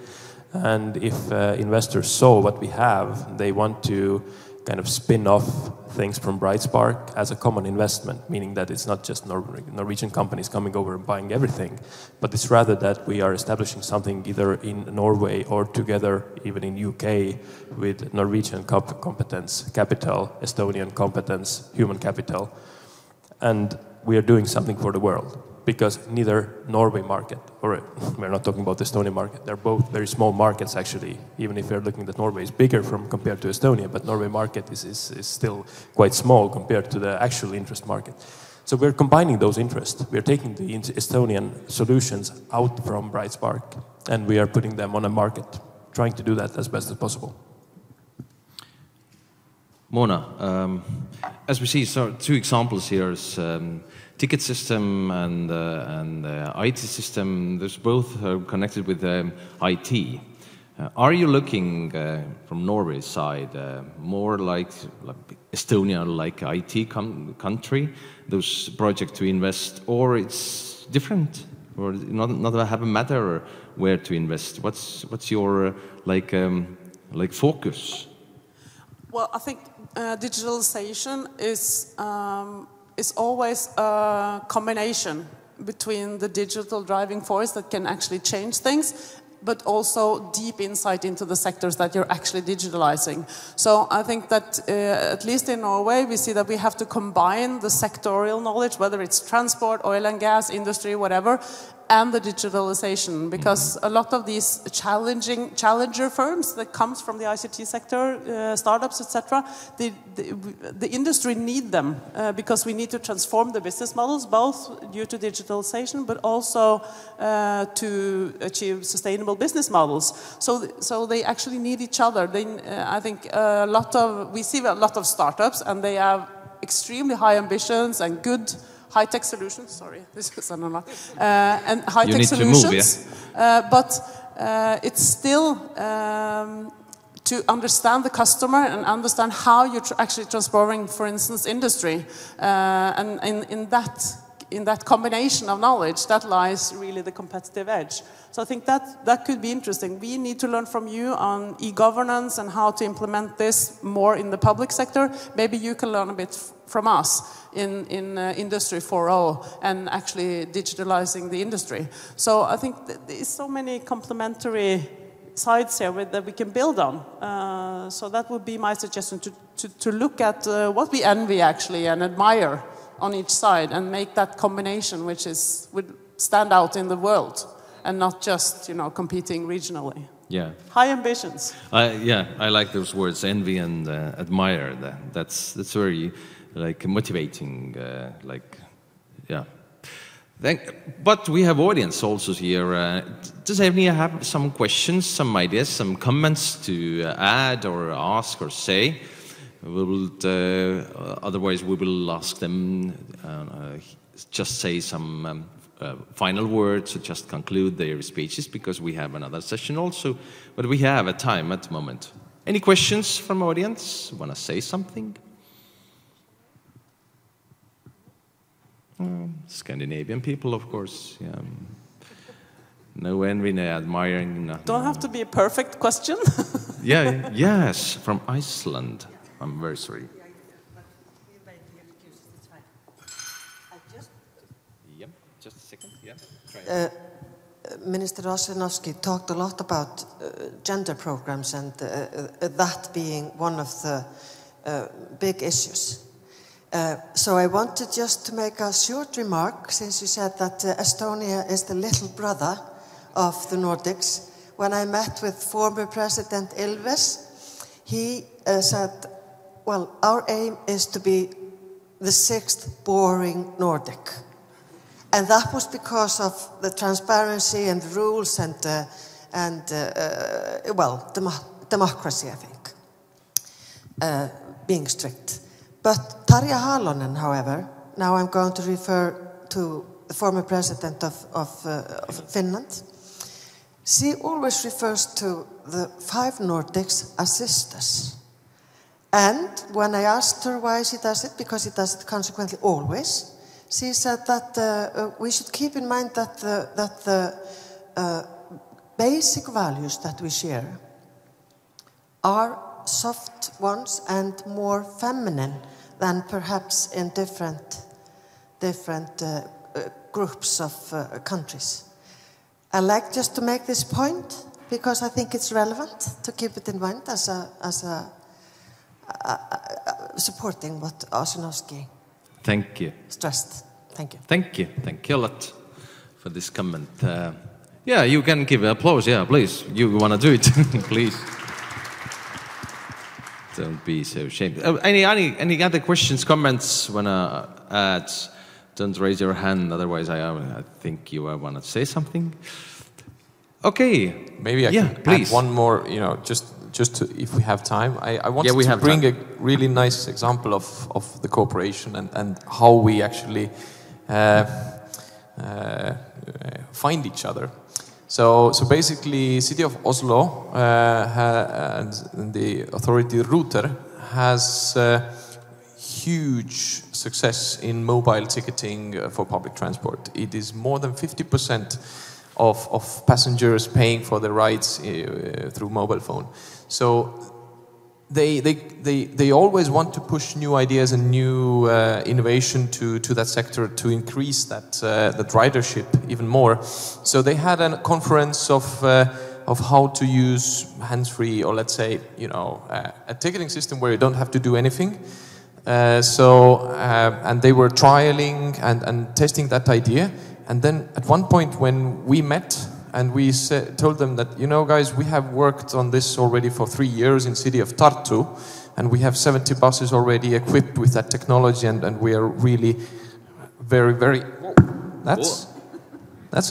And if investors saw what we have, they want to kind of spin off things from Brightspark as a common investment, meaning that it's not just Norwegian companies coming over and buying everything, but it's rather that we are establishing something either in Norway or together, even in UK, with Norwegian competence, capital, Estonian competence, human capital. And we are doing something for the world, because neither Norway market, or we're not talking about the Estonian market, they're both very small markets actually, even if we're looking that Norway is bigger compared to Estonia, but Norway market is still quite small compared to the actual interest market. So we're combining those interests. We're taking the Estonian solutions out from Brightspark, and we are putting them on a market, trying to do that as best as possible. Mona, as we see, two examples here is ticket system and IT system. There's both connected with IT. Are you looking from Norway's side more like Estonia, like IT country, those projects to invest, or it's different, or not have a matter where to invest? What's your focus? Well, I think digitalization is always a combination between the digital driving force that can actually change things, but also deep insight into the sectors that you're actually digitalizing. So I think that, at least in Norway, we see that we have to combine the sectorial knowledge, whether it's transport, oil and gas, industry, whatever, and the digitalization, because a lot of these challenger firms that comes from the ICT sector, startups, etc., the industry need them because we need to transform the business models, both due to digitalization, but also to achieve sustainable business models. So they actually need each other. I think we see a lot of startups, and they have extremely high ambitions and good high-tech solutions. Sorry, this is and high-tech solutions. But it's still to understand the customer and understand how you're actually transforming, for instance, industry. And in that combination of knowledge, that lies really the competitive edge. So I think that could be interesting. We need to learn from you on e-governance and how to implement this more in the public sector. Maybe you can learn a bit from us in Industry 4.0 and actually digitalizing the industry. So I think there's so many complementary sides here that we can build on. So that would be my suggestion, to look at what we envy actually and admire on each side, and make that combination would stand out in the world, and not just competing regionally. Yeah. High ambitions. Yeah, I like those words, envy and admire. That's very motivating. Yeah. But we have audience also here. Does anyone have some questions, some ideas, some comments to add or ask or say? We will, otherwise we will ask them just say some final words to just conclude their speeches, because we have another session also, but we have a time at the moment. Any questions from audience? Want to say something? Scandinavian people, of course. Yeah. No envy, no admiring. No, Don't have to be a perfect question. Yeah, yes, from Iceland. I'm very sorry. Yep, just a second. Yeah. Try. Minister Osinovsky talked a lot about gender programs and that being one of the big issues. So I wanted just to make a short remark, since you said that Estonia is the little brother of the Nordics. When I met with former President Ilves, he said, well, our aim is to be the 6th boring Nordic. And that was because of the transparency and rules and democracy, I think, being strict. But Tarja Halonen, however, now I'm going to refer to the former president of Finland, she always refers to the 5 Nordics as sisters. And when I asked her why she does it, because she does it consequently always, she said that we should keep in mind that the basic values that we share are soft ones and more feminine than perhaps in different groups of countries. I like just to make this point because I think it's relevant to keep it in mind as a supporting what Osinovsky Thank you. stressed. Thank you. Thank you. Thank you a lot for this comment. Yeah, you can give applause. Yeah, please. You want to do it? Please. Don't be so ashamed. Any other questions, comments? Want to add? Don't raise your hand. Otherwise, I think you want to say something. Okay. Maybe I can add one more. Just to, if we have time, I wanted to bring a really nice example of the cooperation and how we actually find each other. So basically, City of Oslo and the authority Ruter has huge success in mobile ticketing for public transport. It is more than 50% of passengers paying for the rides through mobile phone. So they always want to push new ideas and new innovation to that sector to increase that ridership even more. So they had a conference of how to use hands-free, or let's say, you know, a ticketing system where you don't have to do anything. And they were trialing and testing that idea. And then at one point when we met and we told them that, you know, guys, we have worked on this already for 3 years in city of Tartu, and we have 70 buses already equipped with that technology, and we are really very, that's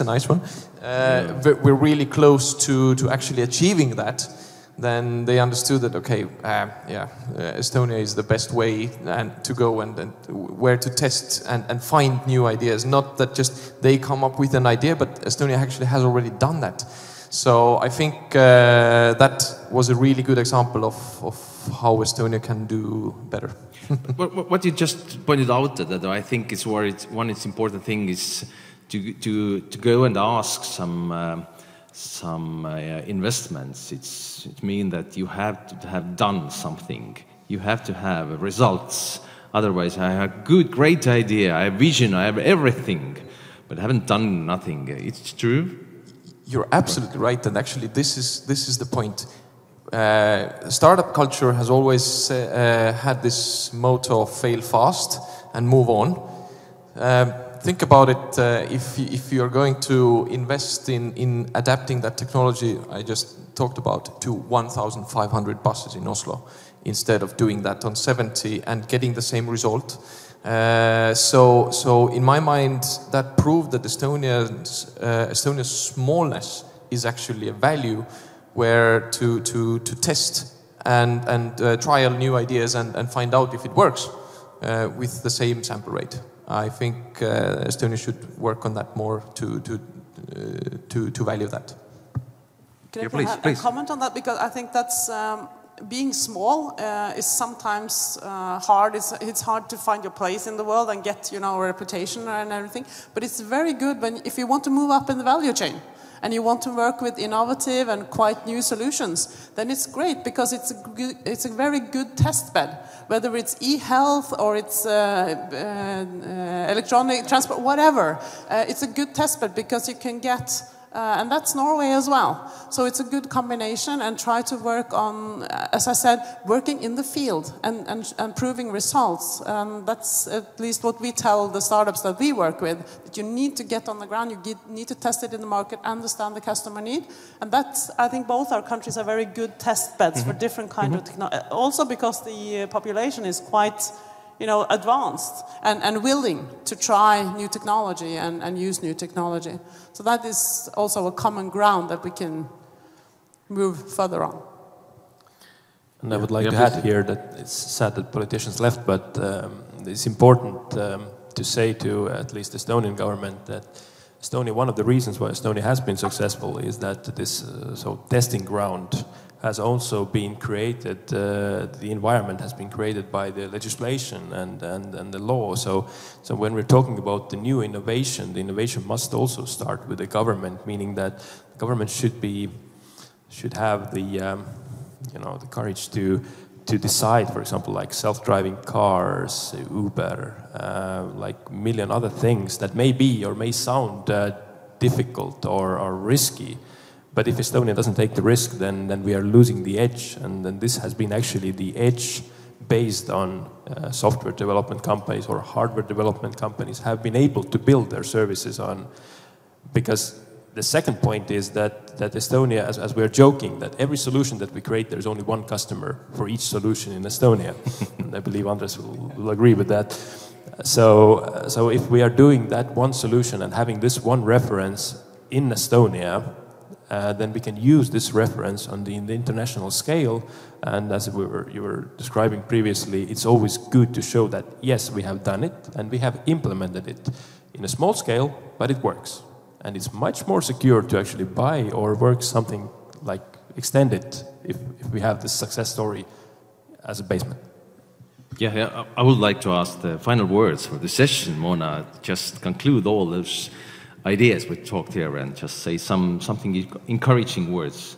a nice one. We're really close to actually achieving that. Then they understood that, okay, Estonia is the best way to go and where to test and find new ideas. Not that just they come up with an idea, but Estonia actually has already done that. So I think that was a really good example of how Estonia can do better. What you just pointed out, that I think is where one important thing is to go and ask some investments. It means that you have to have done something. You have to have results. Otherwise, I have a great idea, I have vision, I have everything, but I haven't done nothing. It's true. You're absolutely right, and actually, this is the point. Startup culture has always had this motto of fail fast and move on. Think about it, if you're going to invest in adapting that technology I just talked about to 1,500 buses in Oslo, instead of doing that on 70 and getting the same result. So in my mind, that proved that Estonia's smallness is actually a value where to test and trial new ideas and find out if it works with the same sample rate. I think Estonia should work on that more to value that. Can I please comment on that? Because I think that's being small is sometimes hard. It's hard to find your place in the world and get, you know, a reputation and everything. But it's very good if you want to move up in the value chain and you want to work with innovative and quite new solutions, then it's great because it's a very good test bed. Whether it's e-health or it's electronic transport, whatever, it's a good test bed because you can get, and that's Norway as well. So it's a good combination, and try to work on, as I said, working in the field and proving results. That's at least what we tell the startups that we work with, that you need to get on the ground, you need to test it in the market, understand the customer need. And that's, I think both our countries are very good test beds for different kind of technology. Also because the population is quite, you know, advanced and willing to try new technology and use new technology. So that is also a common ground that we can move further on. And I would like to add here that it's sad that politicians left, but it's important to say to at least the Estonian government that Estonia, one of the reasons why Estonia has been successful is that this testing ground has also been created, the environment has been created by the legislation and the law. So when we're talking about the new innovation, the innovation must also start with the government, meaning that the government should have the the courage to decide, for example, like self-driving cars, Uber, like a million other things that may be or may sound difficult or risky. But if Estonia doesn't take the risk, then we are losing the edge. And then this has been actually the edge based on software development companies or hardware development companies have been able to build their services on. Because the second point is that Estonia, as we're joking, that every solution that we create, there's only one customer for each solution in Estonia. And I believe Andres will agree with that. So if we are doing that one solution and having this one reference in Estonia, then we can use this reference on the international scale. And as you were describing previously, it's always good to show that, yes, we have done it and we have implemented it in a small scale, but it works. And it's much more secure to actually buy or work something like extended if we have this success story as a basement. Yeah, I would like to ask the final words for the session, Mona. Just conclude all those ideas we talked here and just say something encouraging words.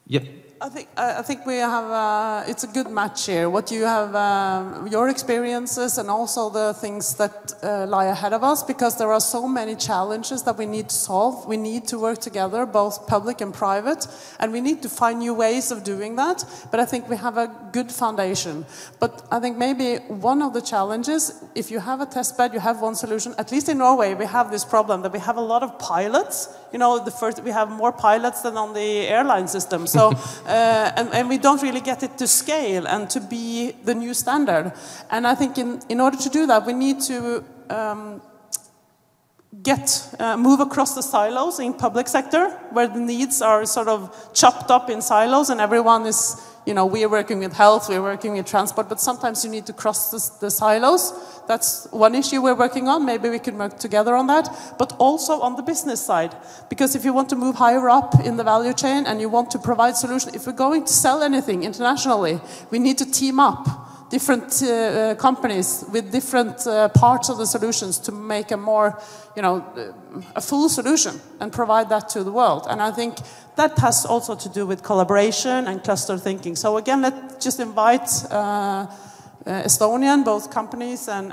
Yeah. I think we have, it's a good match here. What you have, your experiences and also the things that lie ahead of us, because there are so many challenges that we need to solve. We need to work together, both public and private, and we need to find new ways of doing that. But I think we have a good foundation. But I think maybe one of the challenges, if you have a test bed, you have one solution. At least in Norway, we have this problem that we have a lot of pilots. You know, we have more pilots than on the airline system. So, and we don't really get it to scale and to be the new standard. And I think in order to do that, we need to move across the silos in public sector, where the needs are sort of chopped up in silos, and everyone is, you know, we are working with health, we're working with transport, but sometimes you need to cross the silos. That's one issue we're working on. Maybe we can work together on that. But also on the business side. Because if you want to move higher up in the value chain and you want to provide solutions, if we're going to sell anything internationally, we need to team up different companies with different parts of the solutions to make a more, you know, a full solution and provide that to the world. And I think that has also to do with collaboration and cluster thinking. So again, let's just invite Estonian, both companies and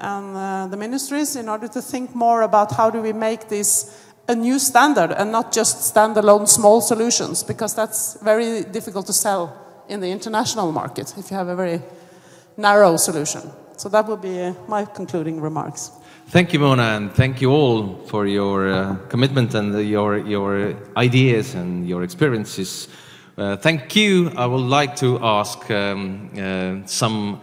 the ministries, in order to think more about how do we make this a new standard and not just standalone small solutions, because that's very difficult to sell in the international market if you have a very narrow solution. So that will be my concluding remarks. Thank you, Mona, and thank you all for your commitment and your ideas and your experiences. Thank you. I would like to ask some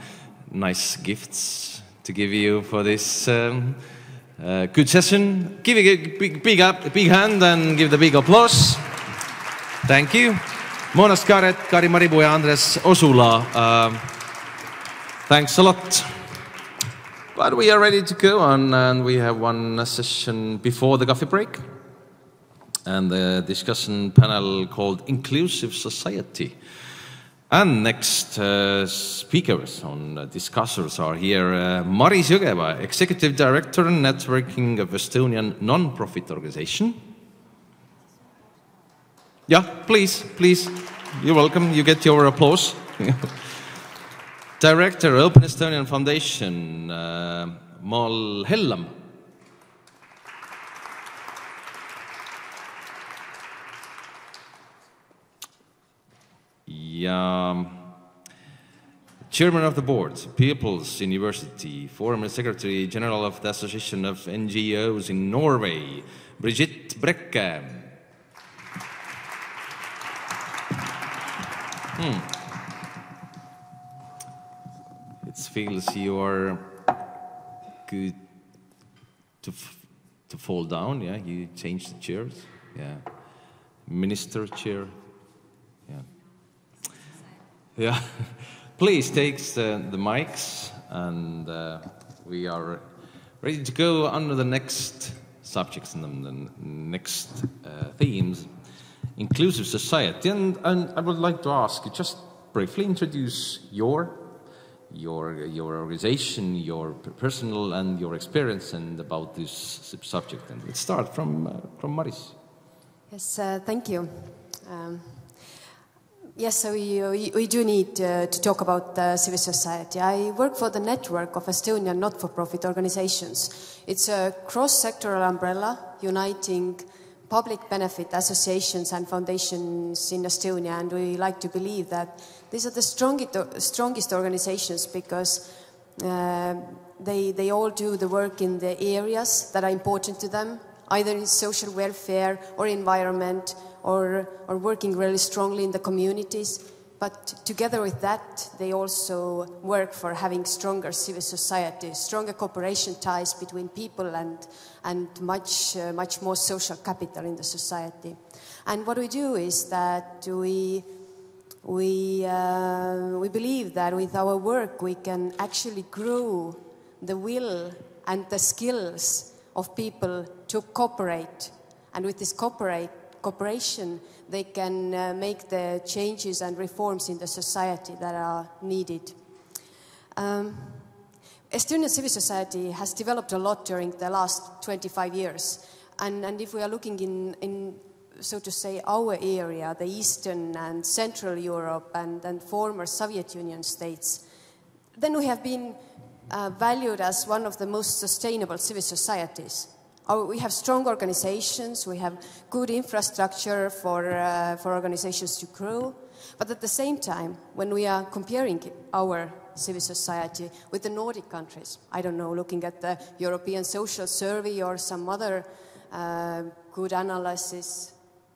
nice gifts to give you for this good session. Give a big hand and give the big applause. Thank you. Mona Skaret, Kari Maribu ja Andres Osula. Thanks a lot. But we are ready to go on, and we have one session before the coffee break. And the discussion panel called Inclusive Society. And next speakers on discussers are here. Maris Jõgeva, Executive Director and Networking of Estonian Non-Profit Organization. Yeah, please. You're welcome. You get your applause. Director, Open Estonian Foundation, Mal Hellam. Yeah. Chairman of the Board, People's University, former Secretary General of the Association of NGOs in Norway, Brigitte Brekke. It feels you are good to fall down, yeah? You changed the chairs, yeah. Minister chair, yeah. Yeah. Please take the mics, and we are ready to go on to the next subjects and the next themes. Inclusive society, and I would like to ask you, just briefly introduce your organization, your personal and your experience, and about this subject. And let's start from Maris. Yes, thank you. Yes, so we do need to talk about civil society. I work for the network of Estonian not-for-profit organizations. It's a cross-sectoral umbrella uniting public benefit associations and foundations in Estonia, and we like to believe that these are the strongest organizations because they all do the work in the areas that are important to them, either in social welfare or environment, or working really strongly in the communities. But together with that, they also work for having stronger civil society, stronger cooperation ties between people, and much more social capital in the society. And what we do is that we believe that with our work we can actually grow the will and the skills of people to cooperate, and with this cooperation they can make the changes and reforms in the society that are needed. Estonian civil society has developed a lot during the last 25 years, and if we are looking in so to say, our area, the Eastern and Central Europe and former Soviet Union states, then we have been valued as one of the most sustainable civil societies. We have strong organizations, we have good infrastructure for organizations to grow, but at the same time, when we are comparing our civil society with the Nordic countries, I don't know, looking at the European Social Survey or some other good analysis,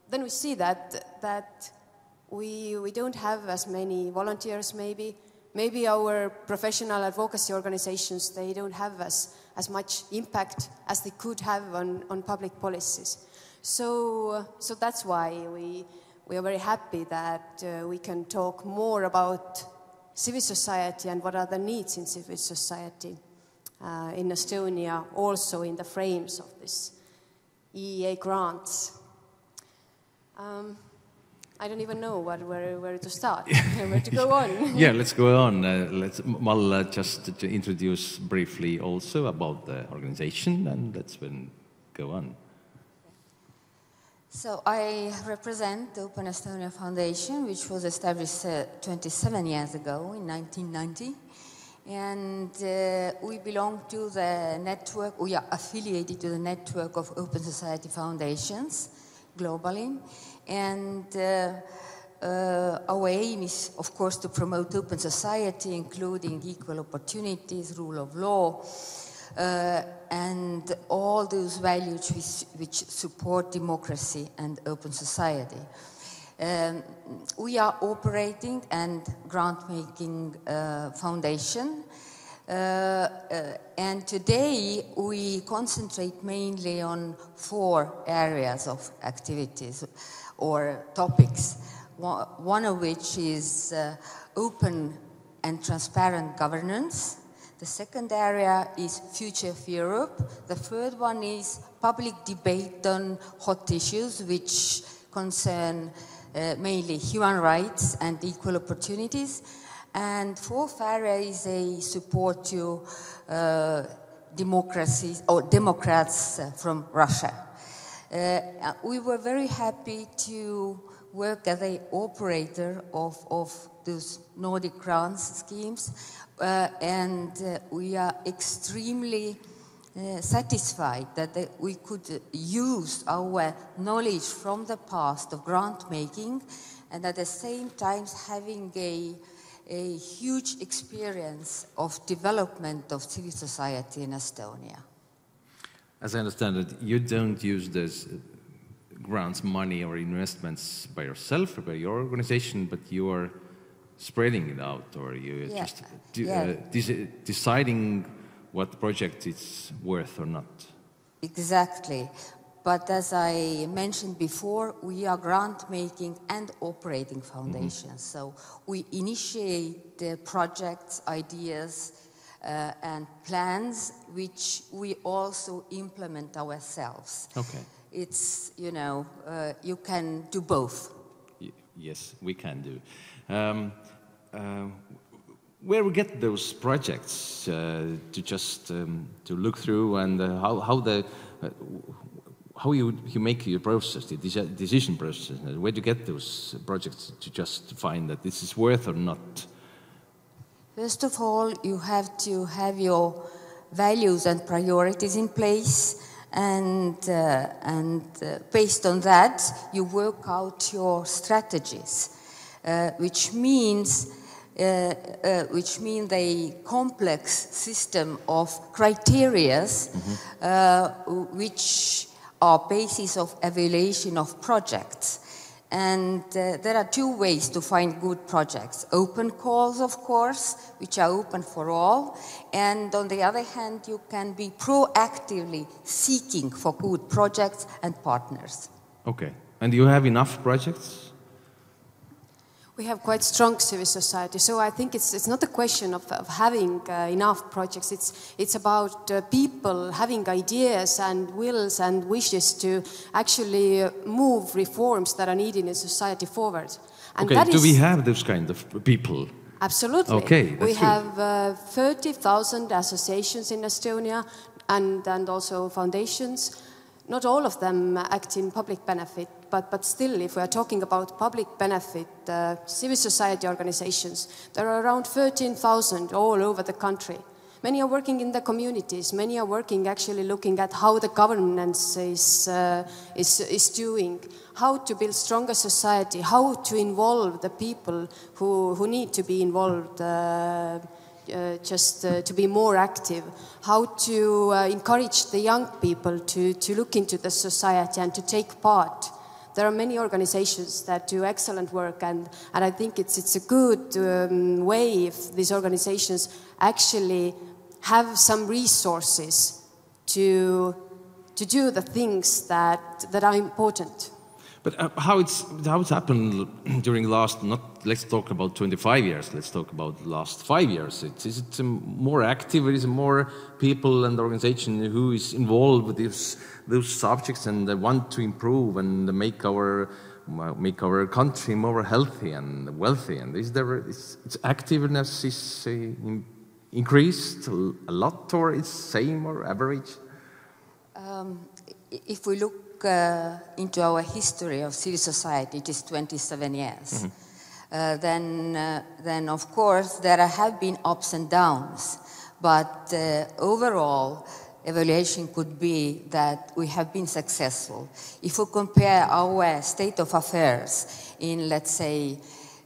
then we see that we don't have as many volunteers maybe. Maybe our professional advocacy organizations, they don't have as much impact as they could have on public policies. So that's why we are very happy that we can talk more about civil society and what are the needs in civil society in Estonia, also in the frames of this EEA grants. I don't even know where to start, where to go on. Yeah, let's go on. Let's Mal just to introduce briefly also about the organization, and let's go on. So I represent the Open Estonia Foundation, which was established 27 years ago in 1990. And we belong to the network, we are affiliated to the network of Open Society Foundations globally. And our aim is, of course, to promote open society, including equal opportunities, rule of law, and all those values which support democracy and open society. We are operating and grant-making foundation, and today we concentrate mainly on 4 areas of activities or topics, one of which is open and transparent governance. The second area is future of Europe. The third one is public debate on hot issues which concern mainly human rights and equal opportunities. And fourth area is a support to democracies or Democrats from Russia. We were very happy to work as an operator of those Nordic grants schemes, and we are extremely satisfied that we could use our knowledge from the past of grant making, and at the same time having a huge experience of development of civil society in Estonia. As I understand it, you don't use this grants money or investments by yourself or by your organization, but you are spreading it out, or you just deciding what project is worth or not. Exactly. But as I mentioned before, we are grant-making and operating foundations. So we initiate the projects, ideas, and plans, which we also implement ourselves. Okay. It's, you can do both. Yes, we can do. Where we get those projects to just to look through, and how you make your process, the decision process? Where do you get those projects to just find that this is worth or not? First of all, you have to have your values and priorities in place, and based on that, you work out your strategies, which means a complex system of criteria, which are basis of evaluation of projects. And there are 2 ways to find good projects. Open calls, of course, which are open for all. And on the other hand, you can be proactively seeking for good projects and partners. Okay. And do you have enough projects? We have quite strong civil society, so I think it's not a question of having enough projects. It's about people having ideas and wills and wishes to actually move reforms that are needed in society forward. And okay, do we have those kind of people? Absolutely. Okay, we have 30,000 associations in Estonia and also foundations. Not all of them act in public benefit, but still, if we are talking about public benefit, civil society organizations, there are around 13,000 all over the country. Many are working in the communities. Many are working actually looking at how the governance is doing, how to build stronger society, how to involve the people who need to be involved, to be more active, how to encourage the young people to look into the society and to take part. There are many organizations that do excellent work, and I think it's a good way if these organizations actually have some resources to do the things that are important. But how it's happened during the last, let's talk about 25 years, let's talk about the last 5 years. Is it more active, is it more people and organization who is involved with those subjects and want to improve and make our country more healthy and wealthy? And is there, its activeness is increased a lot, or it's same or average? If we look into our history of civil society, it is 27 years. Then of course there have been ups and downs, but overall evaluation could be that we have been successful. If we compare our state of affairs in, let's say,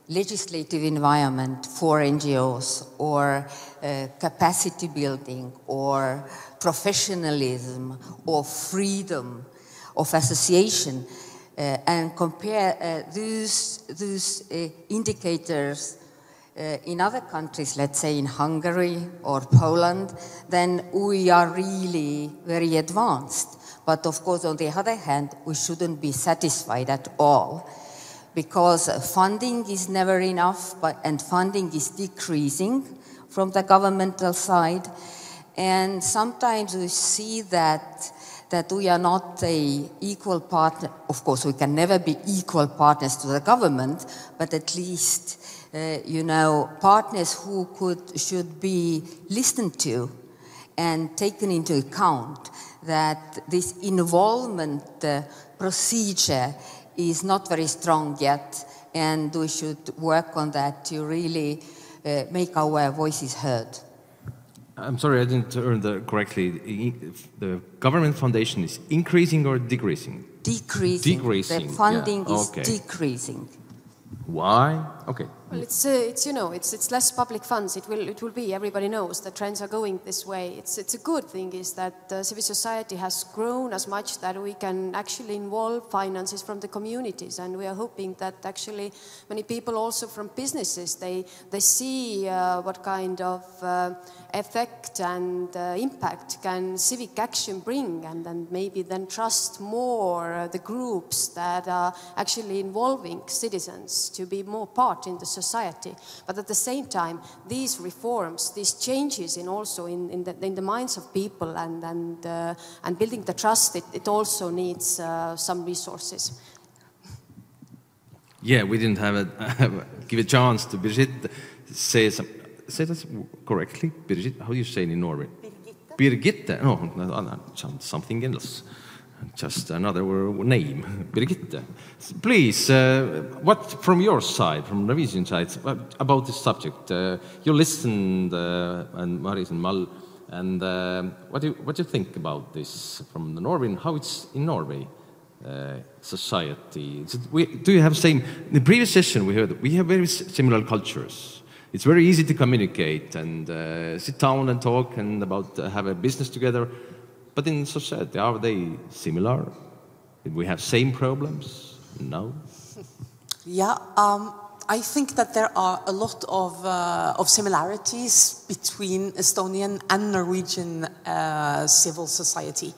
legislative environment for NGOs, or capacity building, or professionalism, or freedom of association, and compare those indicators in other countries, let's say in Hungary or Poland, then we are really very advanced. But of course, on the other hand, we shouldn't be satisfied at all, because funding is never enough, and funding is decreasing from the governmental side. And sometimes we see that we are not an equal partner. Of course, we can never be equal partners to the government, but at least, partners who should be listened to and taken into account, that this involvement procedure is not very strong yet, and we should work on that to really make our voices heard. I'm sorry, I didn't hear that correctly. The government foundation is increasing or decreasing? Decreasing. Decreasing. The funding is decreasing. Why? Okay. Well, it's less public funds. It will be. Everybody knows the trends are going this way. It's a good thing is that civil society has grown as much that we can actually involve finances from the communities, and we are hoping that actually many people also from businesses they see what kind of effect and impact can civic action bring, and then maybe then trust more the groups that are actually involving citizens to be more part in the society. But at the same time, these reforms, these changes in the minds of people and building the trust, it also needs some resources. Yeah, we didn't give a chance to Birgitte say that correctly. Birgitte, how do you say it in Norway? Birgitte. No, something else. Just another name, Birgitte. Please, what from your side, from Norwegian side, about this subject? You listened, and Maris and Mal, and what do you think about this from the Norwegian? How it's in Norway society? Do you have same? In the previous session, we heard that we have very similar cultures. It's very easy to communicate and sit down and talk and have a business together. But in society, are they similar? Did we have same problems? No? Yeah, I think that there are a lot of similarities between Estonian and Norwegian civil society.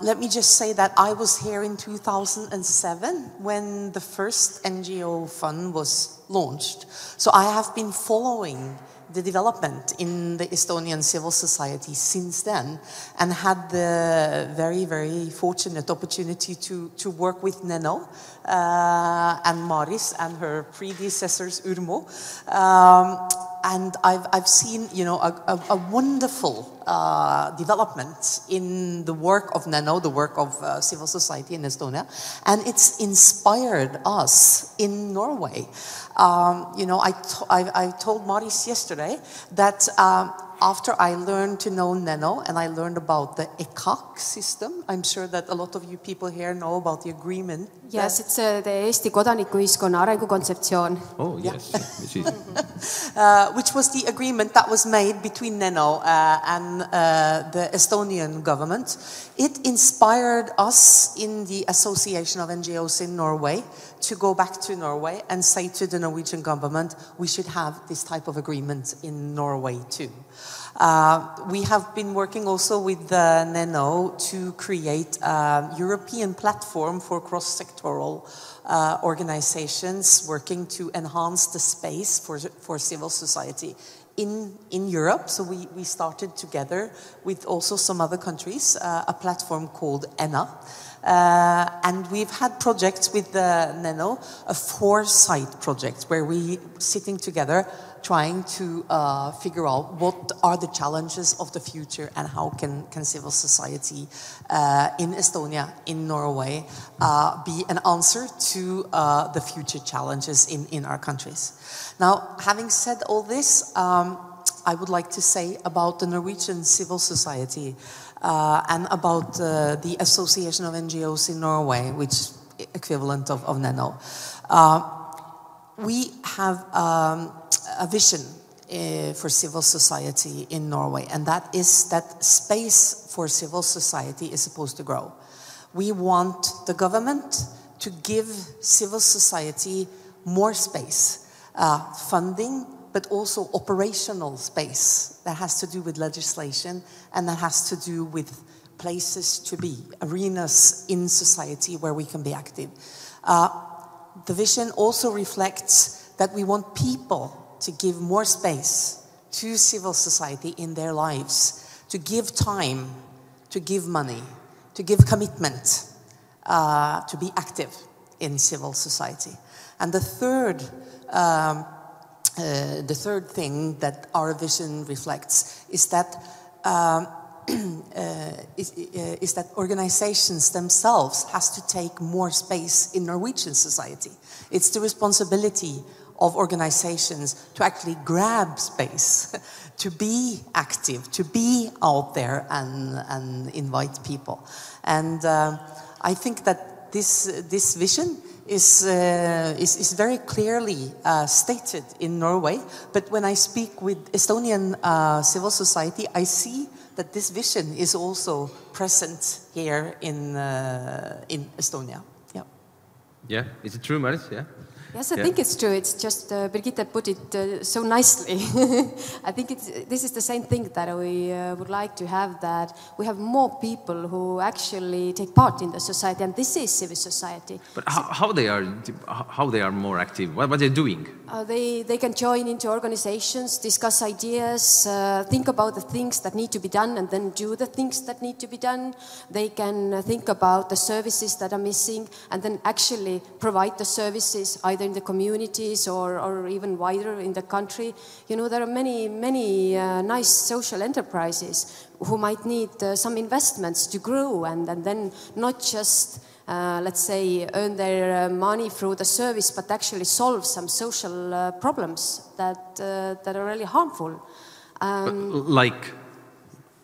Let me just say that I was here in 2007 when the first NGO fund was launched. So I have been following the development in the Estonian civil society since then, and had the very, very fortunate opportunity to work with Neno and Maris and her predecessors Urmo. and I've seen, you know, a wonderful development in the work of Nano, the work of civil society in Estonia, and it's inspired us in Norway. You know, I told Maris yesterday that after I learned to know Nano and I learned about the ECAC system, I'm sure that a lot of you people here know about the agreement. Yes, it's the Eesti kodanikuühiskonna arengukontseptsioon. Oh, yes. Which was the agreement that was made between Nano and the Estonian government. It inspired us in the Association of NGOs in Norway to go back to Norway and say to the Norwegian government, we should have this type of agreement in Norway too. We have been working also with Nano to create a European platform for cross-sectoral organizations working to enhance the space for civil society in Europe. So we started together with also some other countries, a platform called ENA. And we've had projects with Nano, a foresight project where we sitting together trying to figure out what are the challenges of the future and how can civil society in Estonia, in Norway, be an answer to the future challenges in our countries. Now, having said all this, I would like to say about the Norwegian civil society and about the Association of NGOs in Norway, which is equivalent of Nano. We have a vision for civil society in Norway, and that is that space for civil society is supposed to grow. We want the government to give civil society more space, funding, but also operational space that has to do with legislation and that has to do with places to be, arenas in society where we can be active. The vision also reflects that we want people to give more space to civil society in their lives, to give time, to give money, to give commitment, to be active in civil society. And the third thing that our vision reflects is that is that organizations themselves has to take more space in Norwegian society. It's the responsibility of organizations to actually grab space, to be active, to be out there and invite people. And I think that this vision is very clearly stated in Norway. But when I speak with Estonian civil society, I see that this vision is also present here in Estonia. Yeah. Yeah, is it true, Maris? Yeah. Yes, I think it's true. It's just Birgitte put it so nicely. I think this is the same thing that we would like to have, that we have more people who actually take part in the society, and this is civil society. But how they are more active? What are they doing? They can join into organizations, discuss ideas, think about the things that need to be done, and then do the things that need to be done. They can think about the services that are missing, and then actually provide the services either in the communities or even wider in the country. You know, there are many nice social enterprises who might need some investments to grow and then not just let's say, earn their money through the service, but actually solve some social problems that are really harmful. Like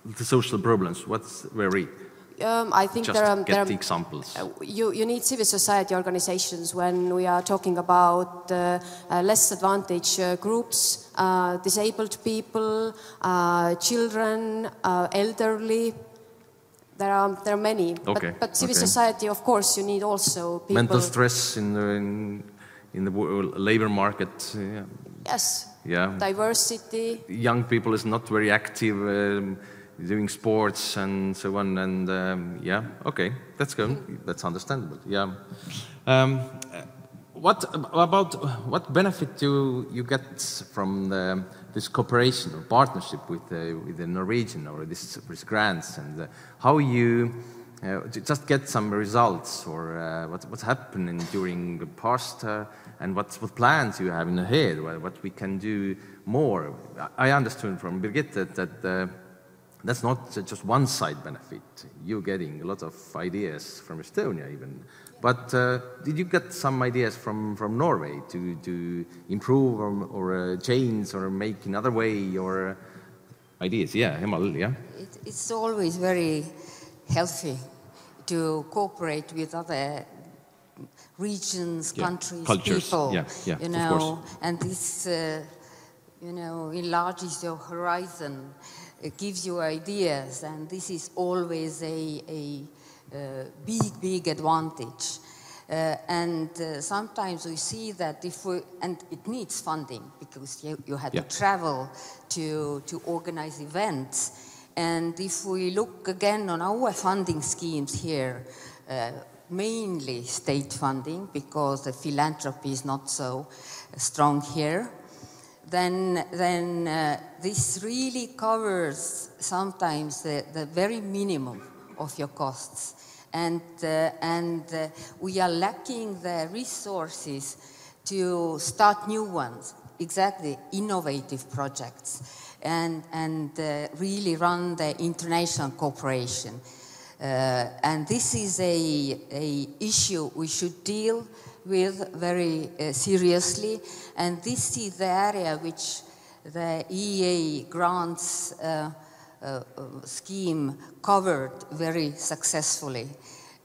the social problems, what's very? I think just there are the examples. You need civil society organizations when we are talking about less advantaged groups, disabled people, children, elderly. There are many, okay. but civil society, of course, you need also people. Mental stress in the labor market. Yeah. Yes. Yeah. Diversity. Young people is not very active, doing sports and so on, and yeah, okay, that's good. That's understandable. Yeah. What benefit do you get from this cooperation or partnership with the Norwegian or this grants, and how you to just get some results, or what's happening during the past, and what plans you have in ahead, what we can do more. I understood from Birgit that that's not just one side benefit. You're getting a lot of ideas from Estonia even. But did you get some ideas from Norway to improve or change or make another way, or ideas? Yeah, Hemal, yeah? It's always very healthy to cooperate with other regions, countries, cultures. people, yeah, you know, and this, you know, enlarges your horizon. It gives you ideas, and this is always a big advantage. And sometimes we see that and it needs funding, because you had to travel to organize events. And if we look again on our funding schemes here, mainly state funding, because the philanthropy is not so strong here, then this really covers sometimes the very minimum of your costs. And we are lacking the resources to start new ones, exactly, innovative projects, and really run the international cooperation. And this is a issue we should deal with very seriously, and this is the area which the EEA grants scheme covered very successfully,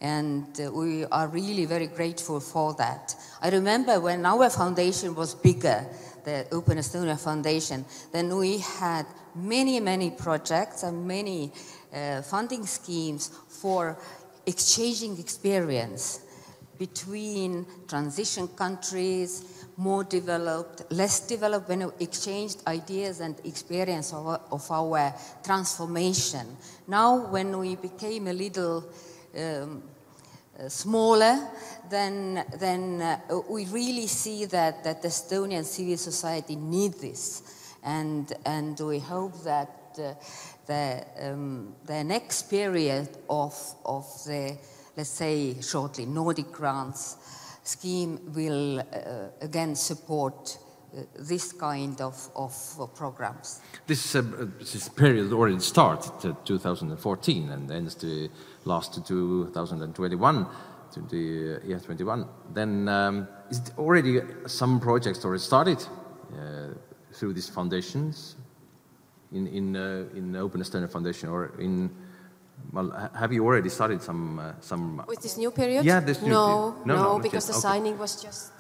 and we are really very grateful for that. I remember when our foundation was bigger, the Open Estonia Foundation, then we had many projects and many funding schemes for exchanging experience between transition countries, more developed, less developed, when we exchanged ideas and experience of our transformation. Now, when we became a little smaller, then we really see that the Estonian civil society needs this, and we hope that the next period of the, let's say shortly, Nordic grants scheme will again support this kind of programs. This period already started 2014 and ends to last to 2021, to the year 21. Then is it already some projects already started through these foundations in Open Estonia Foundation, or in? Well, have you already started some with this new period? Yeah, this new no, because the signing was just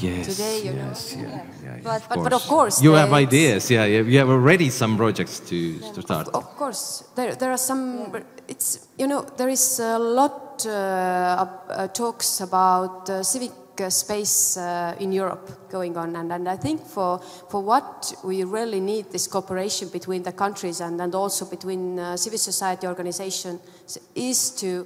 yes, today. You yes, know? yeah. But of course, you have ideas. Yeah, you have already some projects to start. Of course, there are some. It's, you know, there is a lot talks about civic space in Europe going on, and I think for what we really need this cooperation between the countries and also between civil society organizations is to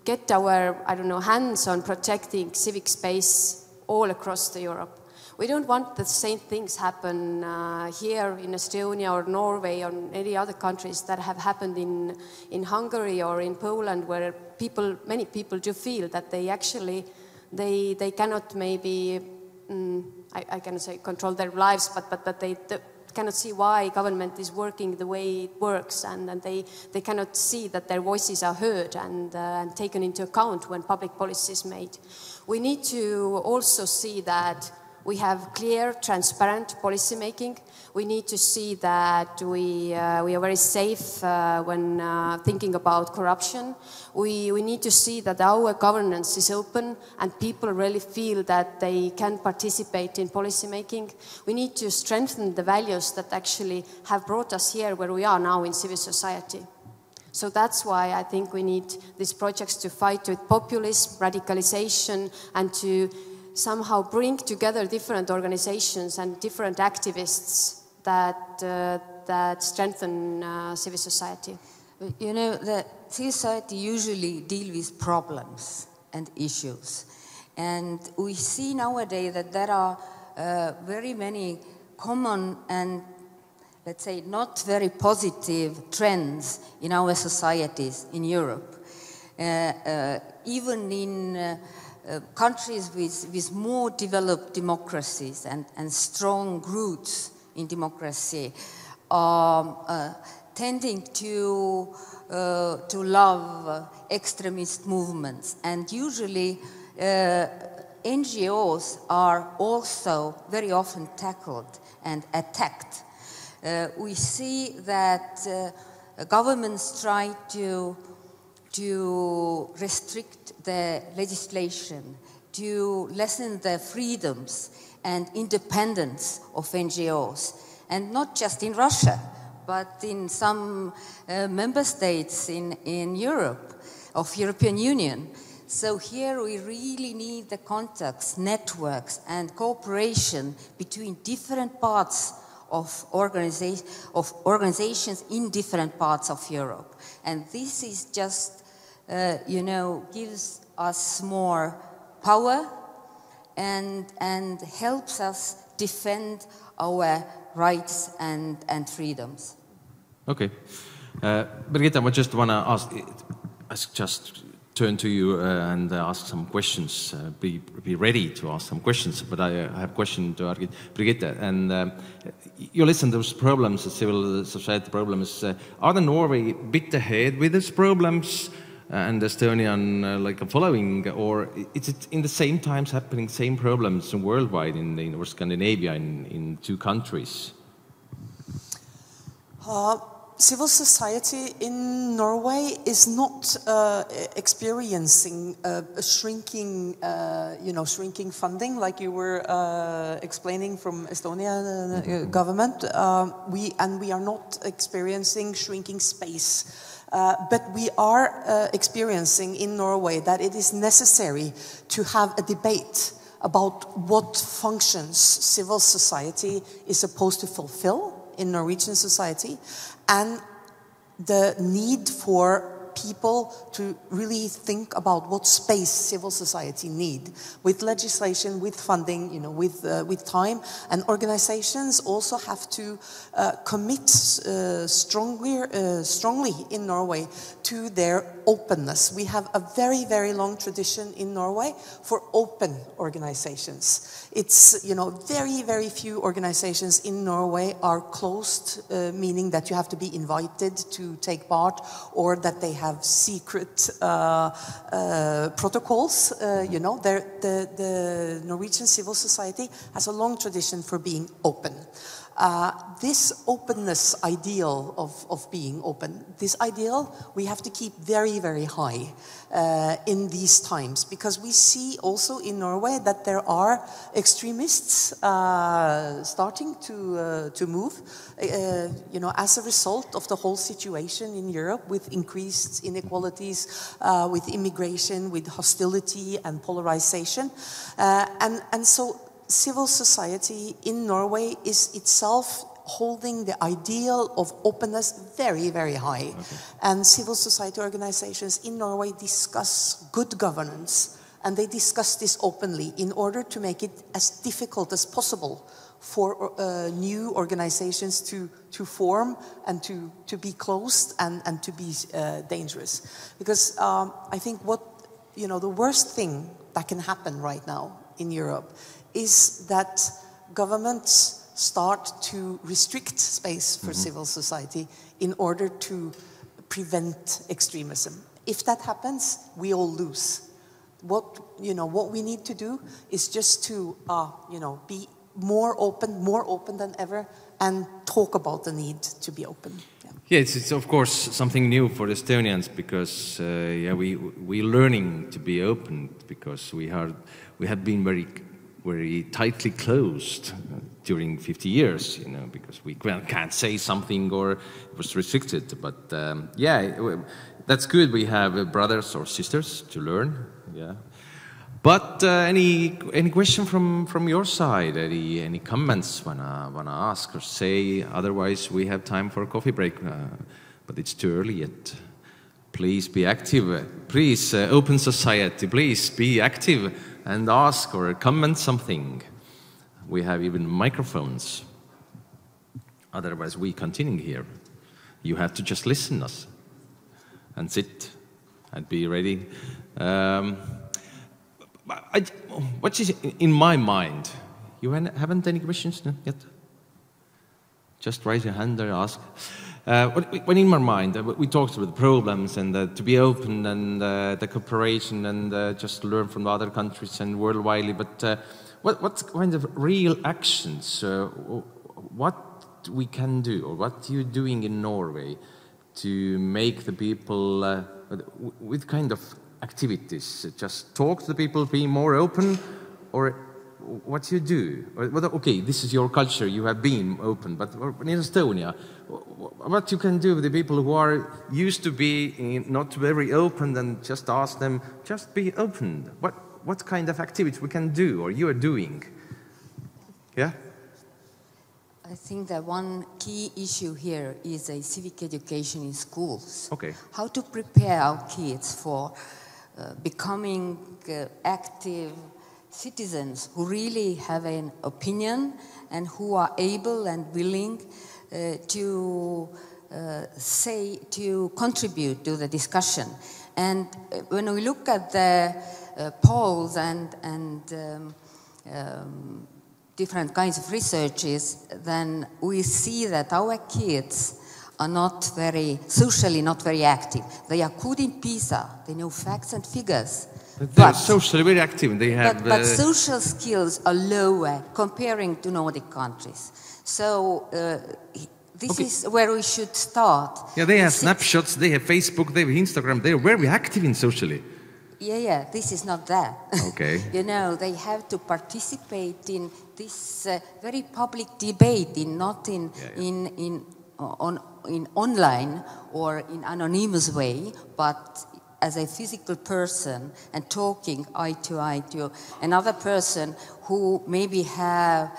get our, I don't know, hands on protecting civic space all across Europe. We don't want the same things happen here in Estonia or Norway or any other countries that have happened in Hungary or in Poland, where many people do feel that they actually they cannot maybe I cannot say control their lives, but they cannot see why government is working the way it works, and they cannot see that their voices are heard and taken into account when public policy is made. We need to also see that we have clear, transparent policy making. We need to see that we are very safe when thinking about corruption. We need to see that our governance is open and people really feel that they can participate in policy making. We need to strengthen the values that actually have brought us here where we are now in civil society. So that's why I think we need these projects to fight with populism, radicalization, and to somehow bring together different organizations and different activists that strengthen civil society. You know, the civil society usually deal with problems and issues. And we see nowadays that there are very many common and, let's say, not very positive trends in our societies in Europe. even in countries with more developed democracies and strong roots in democracy, tending to love extremist movements. And usually NGOs are also very often tackled and attacked. We see that governments try to restrict the legislation, to lessen the freedoms and independence of NGOs. And not just in Russia, but in some member states in Europe, of European Union. So here we really need the contacts, networks, and cooperation between different parts of organizations in different parts of Europe. And this is just, gives us more power and helps us defend our rights and freedoms. Okay. Brigitte, I just want to ask, just turn to you and ask some questions. Be ready to ask some questions. But I have a question to Brigitte. And you listen to those problems, the civil society problems. Are the Norway a bit ahead with these problems and Estonian following, or is it in the same times happening, same problems worldwide or Scandinavia in two countries? Civil society in Norway is not experiencing shrinking funding like you were explaining from Estonian government. We are not experiencing shrinking space. But we are experiencing in Norway that it is necessary to have a debate about what functions civil society is supposed to fulfill in Norwegian society, and the need for people to really think about what space civil society need with legislation, with funding, with time. And organizations also have to commit strongly in Norway to their openness. We have a very, very long tradition in Norway for open organizations. It's, very, very few organizations in Norway are closed, meaning that you have to be invited to take part, or that they have secret protocols. The Norwegian civil society has a long tradition for being open. This openness ideal of being open, this ideal we have to keep very, very high in these times, because we see also in Norway that there are extremists starting to move, as a result of the whole situation in Europe with increased inequalities, with immigration, with hostility and polarization, and so civil society in Norway is itself holding the ideal of openness very, very high. Okay. And civil society organizations in Norway discuss good governance, and they discuss this openly in order to make it as difficult as possible for new organizations to form and to be closed and to be dangerous. Because I think the worst thing that can happen right now in Europe is that governments start to restrict space for civil society in order to prevent extremism. If that happens, we all lose. What we need to do is just to be more open than ever, and talk about the need to be open. Yeah, it's of course something new for the Estonians, because we're learning to be open, because we have been very tightly closed during 50 years, because we can't say something, or it was restricted. But that's good. We have brothers or sisters to learn. Yeah. But any question from your side? Any comments wanna ask or say? Otherwise, we have time for a coffee break. But it's too early yet. Please be active. Please, open society. Please be active and ask or comment something. We have even microphones. Otherwise, we continue here. You have to just listen us and sit I'd be ready. What is in my mind? You haven't any questions yet? Just raise your hand and ask. When in my mind, we talked about the problems and to be open and the cooperation and just learn from other countries and worldwide. But what kind of real actions, what we can do, or what you're doing in Norway to make the people with kind of activities, just talk to the people, be more open, or what you do? Okay, this is your culture, you have been open, but in Estonia, what you can do with the people who are used to be not very open, and just ask them, just be open. What kind of activities we can do, or you are doing? Yeah? I think that one key issue here is a civic education in schools. Okay. How to prepare our kids for becoming active citizens who really have an opinion and who are able and willing to contribute to the discussion. And when we look at the polls and different kinds of researches, then we see that our kids are socially not very active. They are good in PISA, they know facts and figures. They're socially very active. They have, but social skills are lower comparing to Nordic countries. So this is where we should start. Yeah, they have snapshots, they have Facebook, they have Instagram, they are very active in socially. Yeah, this is not that. Okay. You know, they have to participate in this very public debate, not in online or in anonymous way, but as a physical person and talking eye to another person who maybe have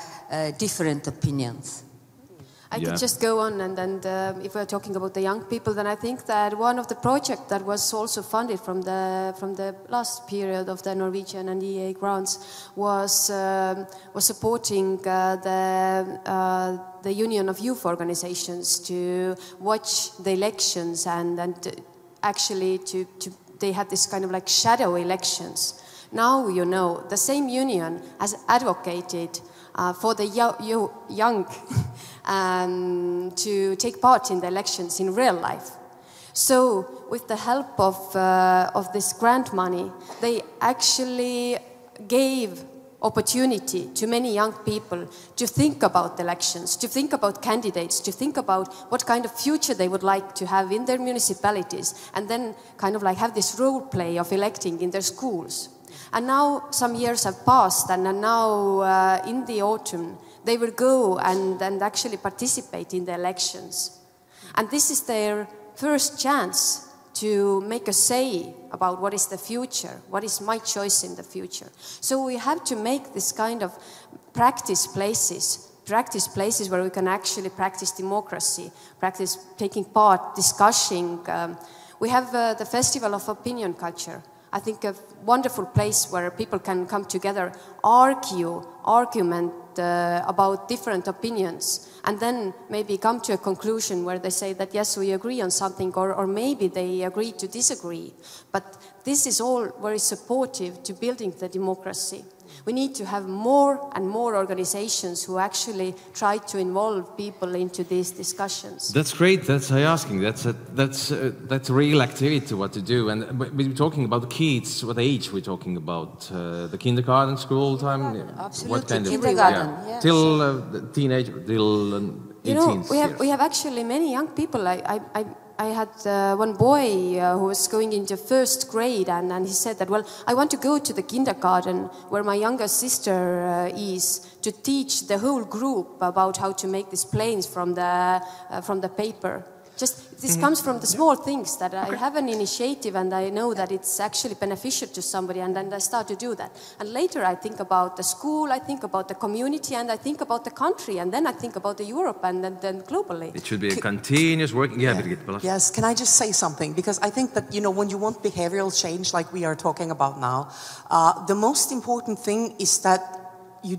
different opinions. I could just go on, and if we're talking about the young people, then I think that one of the projects that was also funded from the last period of the Norwegian and EA grants was supporting the Union of Youth Organizations to watch the elections and actually they had this kind of like shadow elections. Now, you know, the same union has advocated for the young to take part in the elections in real life. So with the help of this grant money, they actually gave opportunity to many young people to think about the elections, to think about candidates, to think about what kind of future they would like to have in their municipalities, and then kind of like have this role play of electing in their schools. And now some years have passed, and now in the autumn they will go and actually participate in the elections. And this is their first chance to make a say about what is the future, what is my choice in the future. So we have to make this kind of practice places where we can actually practice democracy, practice taking part, discussing. We have the Festival of Opinion Culture. I think a wonderful place where people can come together, argument about different opinions, and then maybe come to a conclusion where they say that yes, we agree on something, or maybe they agree to disagree. But this is all very supportive to building the democracy. We need to have more and more organizations who actually try to involve people into these discussions. That's great. That's asking. That's real activity. What to do? And we're talking about the kids. What age we're talking about? The kindergarten, school time. Absolutely, what kind kindergarten. Of, yeah. Till teenage, till 18. We have actually many young people. I had one boy who was going into first grade, and he said that, well, I want to go to the kindergarten where my younger sister is to teach the whole group about how to make these planes from the paper. Just this comes from the small things that I have an initiative and I know that it's actually beneficial to somebody, and then I start to do that. And later I think about the school, I think about the community, and I think about the country, and then I think about the Europe and then globally. It should be a continuous work. Yes, can I just say something? Because I think that, you know, when you want behavioral change like we are talking about now, the most important thing is that you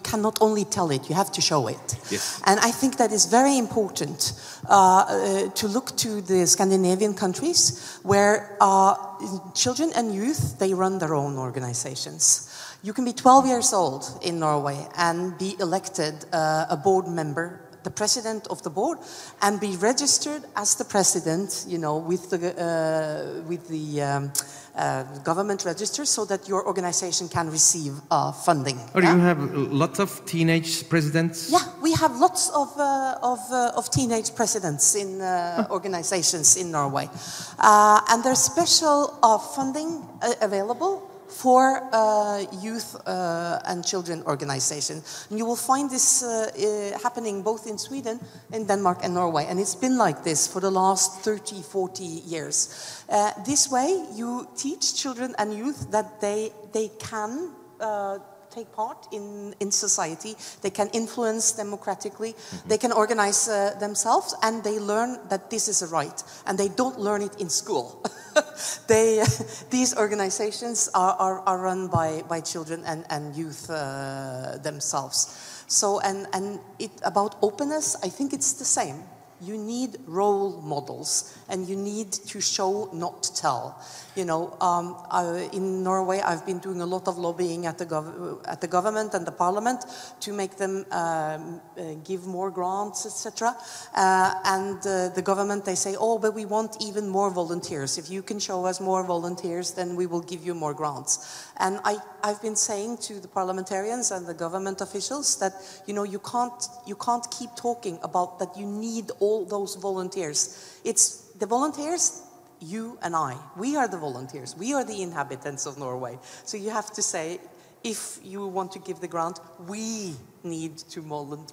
can not only tell it, you have to show it. Yes. And I think that is very important to look to the Scandinavian countries where children and youth, they run their own organizations. You can be 12 years old in Norway and be elected a board member, the president of the board, and be registered as the president, you know, with the government register, so that your organization can receive funding. Or you have lots of teenage presidents? Yeah, we have lots of teenage presidents in organizations in Norway. And there's special funding available for youth and children organizations. And you will find this happening both in Sweden, in Denmark and Norway. And it's been like this for the last 30, 40 years. This way, you teach children and youth that they can take part in society, they can influence democratically, they can organize themselves, and they learn that this is a right, and they don't learn it in school. These organizations are run by children and youth themselves. So, and about openness, I think it's the same. You need role models, and you need to show, not tell. You know, in Norway, I've been doing a lot of lobbying at the government and the parliament to make them give more grants, etc. And the government, they say, oh, but we want even more volunteers. If you can show us more volunteers, then we will give you more grants. And I've been saying to the parliamentarians and the government officials that, you know, you can't keep talking about that you need all those volunteers. It's the volunteers, you and I. We are the volunteers. We are the inhabitants of Norway. So you have to say, if you want to give the grant, we need to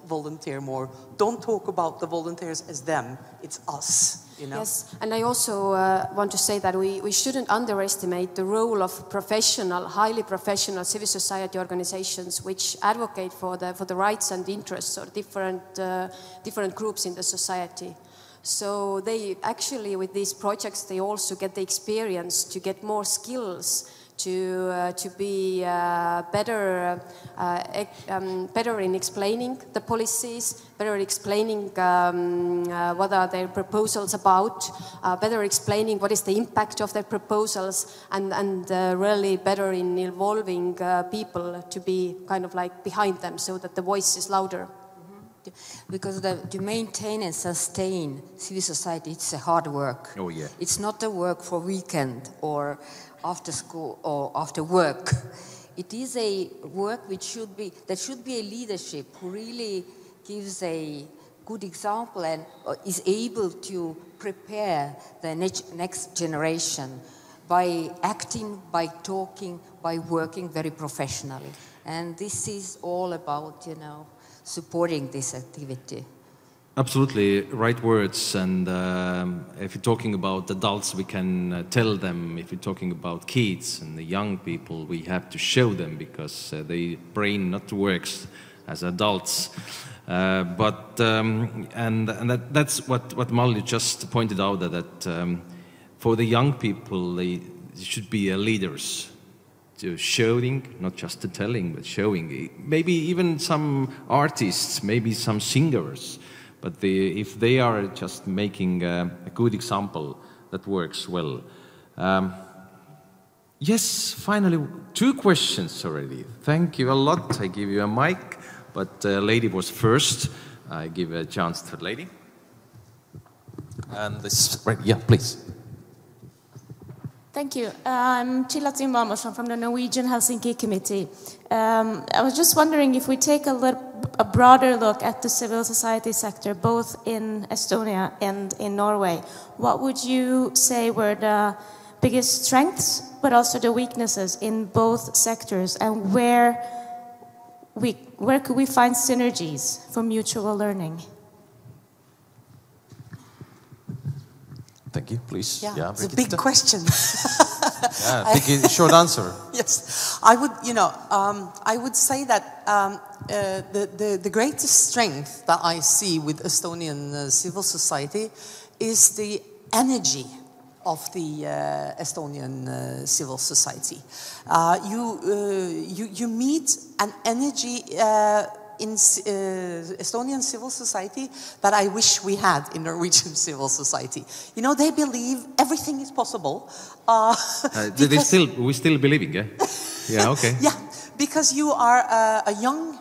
volunteer more. Don't talk about the volunteers as them. It's us, you know? Yes, and I also want to say that we shouldn't underestimate the role of professional, highly professional civil society organizations which advocate for the rights and interests of different groups in the society. So they actually, with these projects, they also get the experience to get more skills to be better in explaining the policies, better explaining what are their proposals about, better explaining what is the impact of their proposals, and really better in involving people to be kind of like behind them so that the voice is louder. Because to maintain and sustain civil society, it's a hard work. Oh, yeah. It's not a work for weekend or after school or after work. It is a work there should be a leadership who really gives a good example and is able to prepare the next generation by acting, by talking, by working very professionally. And this is all about, you know, supporting this activity. Absolutely right words, and if you're talking about adults, we can tell them. If you're talking about kids and the young people, we have to show them, because their brain not works as adults. That's what Molly just pointed out, that for the young people, they should be leaders. To showing, not just to telling, but showing. Maybe even some artists, maybe some singers, but if they are just making a good example, that works well. Yes, finally, 2 questions already. Thank you a lot. I give you a mic, but lady was first. I give a chance to the lady. And this, right, yeah, please. Thank you. I'm Chilla Timbamusson from the Norwegian Helsinki Committee. I was just wondering if we take a broader look at the civil society sector, both in Estonia and in Norway. What would you say were the biggest strengths, but also the weaknesses in both sectors, and where could we find synergies for mutual learning? Thank you, please. Yeah, it's a big question. Yeah, big, short answer. Yes, I would say that the greatest strength that I see with Estonian civil society is the energy of the Estonian civil society. You meet an energy in Estonian civil society that I wish we had in Norwegian civil society. You know, they believe everything is possible. We still believing, yeah? Yeah, okay. Yeah, because you are a young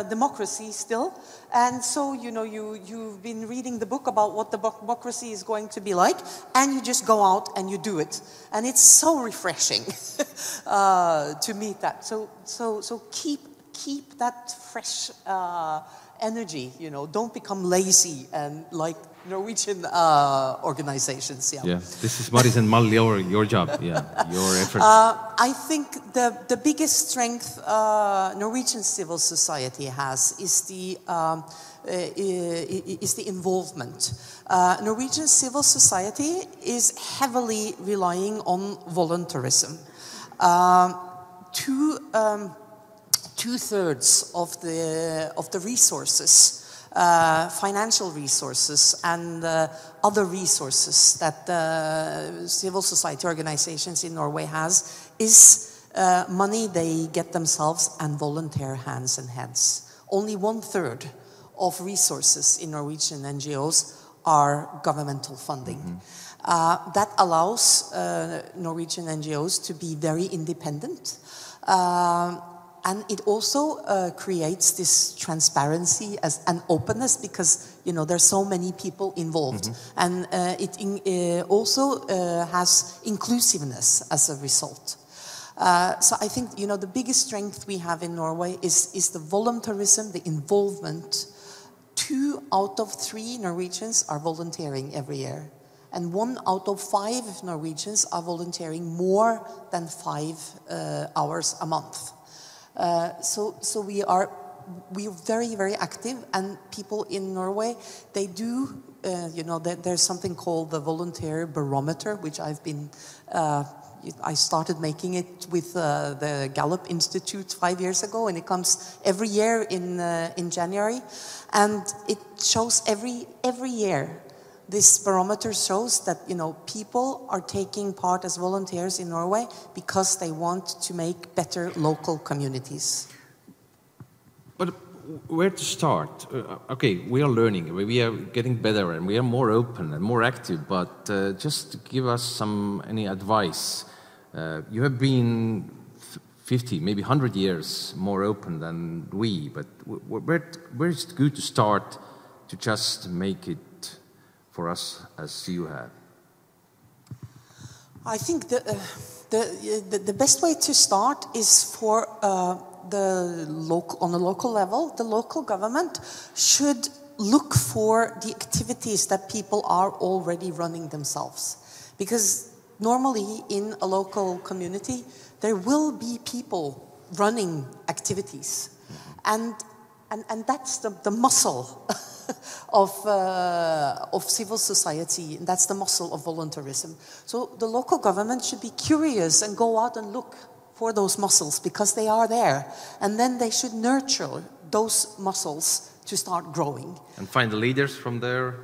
democracy still, and so you know you've been reading the book about what the democracy is going to be like, and you just go out and you do it, and it's so refreshing to meet that. So keep that fresh energy. You know, don't become lazy and like Norwegian organizations. Yeah. Yeah. This is Maris and Mal, your job. Yeah. Your effort. I think the biggest strength Norwegian civil society has is the involvement. Norwegian civil society is heavily relying on voluntarism. Two-thirds of the resources, financial resources and other resources that civil society organizations in Norway has is money they get themselves and volunteer hands and heads. Only 1/3 of resources in Norwegian NGOs are governmental funding. That allows Norwegian NGOs to be very independent. And it also creates this transparency and openness because, you know, there's so many people involved. And it also has inclusiveness as a result. So I think, you know, the biggest strength we have in Norway is the voluntarism, the involvement. 2 out of 3 Norwegians are volunteering every year. And 1 out of 5 Norwegians are volunteering more than 5 hours a month. So we are very, very active, and people in Norway, they do, you know, there's something called the volunteer barometer, which I've been, I started making it with the Gallup Institute 5 years ago, and it comes every year in January, and it shows every year. This barometer shows that, you know, people are taking part as volunteers in Norway because they want to make better local communities. But where to start? Okay, we are learning, we are getting better, and we are more open and more active. But just give us any advice. You have been 50, maybe 100 years more open than we. But where is it good to start to just make it for us as you have? I think the best way to start is for on a local level, the local government should look for the activities that people are already running themselves. Because normally in a local community, there will be people running activities. And that's the muscle of civil society, and that's the muscle of voluntarism. So the local government should be curious and go out and look for those muscles because they are there, and then they should nurture those muscles to start growing. And find the leaders from there,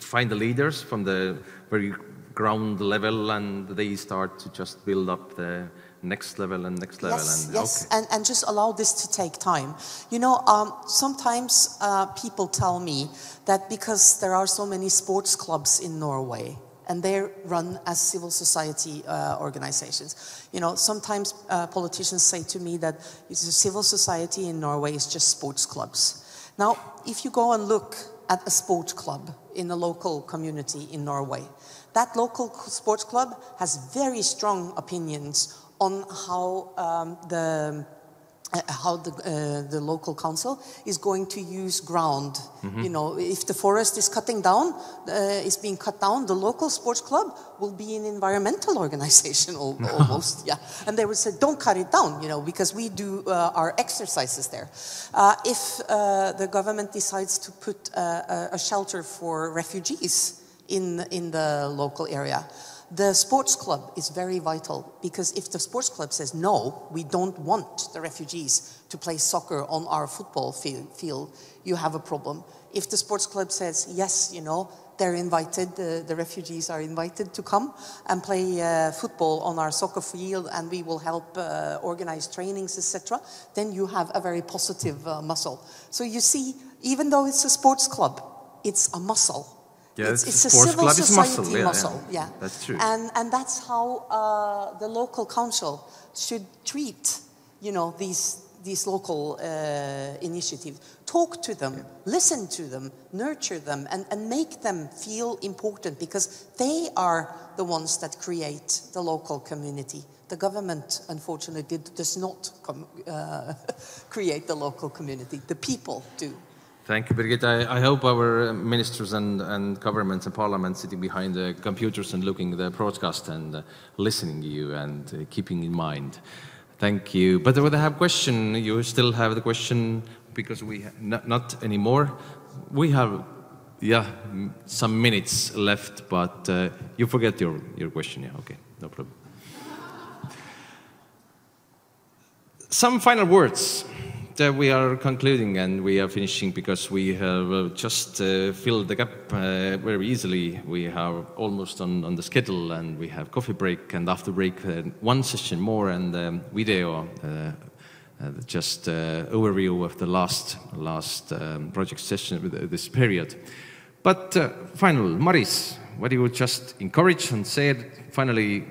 find the leaders from the very ground level, and they start to just build up the next level and next level. Yes, okay. and just allow this to take time. You know, sometimes people tell me that because there are so many sports clubs in Norway, and they're run as civil society organizations. You know, sometimes politicians say to me that civil society in Norway is just sports clubs. Now, if you go and look at a sports club in a local community in Norway, that local sports club has very strong opinions on how the local council is going to use ground. You know, if the forest is is being cut down, the local sports club will be an environmental organization almost. Yeah, and they would say, don't cut it down, you know, because we do our exercises there. If the government decides to put a shelter for refugees in the local area, The sports club is very vital, because if the sports club says, no, we don't want the refugees to play soccer on our football field, you have a problem. If the sports club says, yes, you know, they're invited, the refugees are invited to come and play football on our soccer field, and we will help organize trainings, etc., then you have a very positive muscle. So you see, even though it's a sports club, it's a muscle. Yeah, it's a sports civil club is society muscle. Yeah. That's true. And that's how the local council should treat, you know, these local initiatives. Talk to them, listen to them, nurture them, and make them feel important, because they are the ones that create the local community. The government, unfortunately, does not create the local community. The people do. Thank you, Birgit. I hope our ministers and governments and parliaments sitting behind the computers and looking at the broadcast and listening to you and keeping in mind. Thank you. But would I have a question? You still have the question, because we not anymore. We have, some minutes left, but you forget your question. Yeah, okay, no problem. Some final words. We are concluding and we are finishing, because we have just filled the gap very easily. We are almost on the schedule, and we have coffee break, and after break one session more, and video, just overview of the last project session with this period. But final, Maris, what do you just encourage and said finally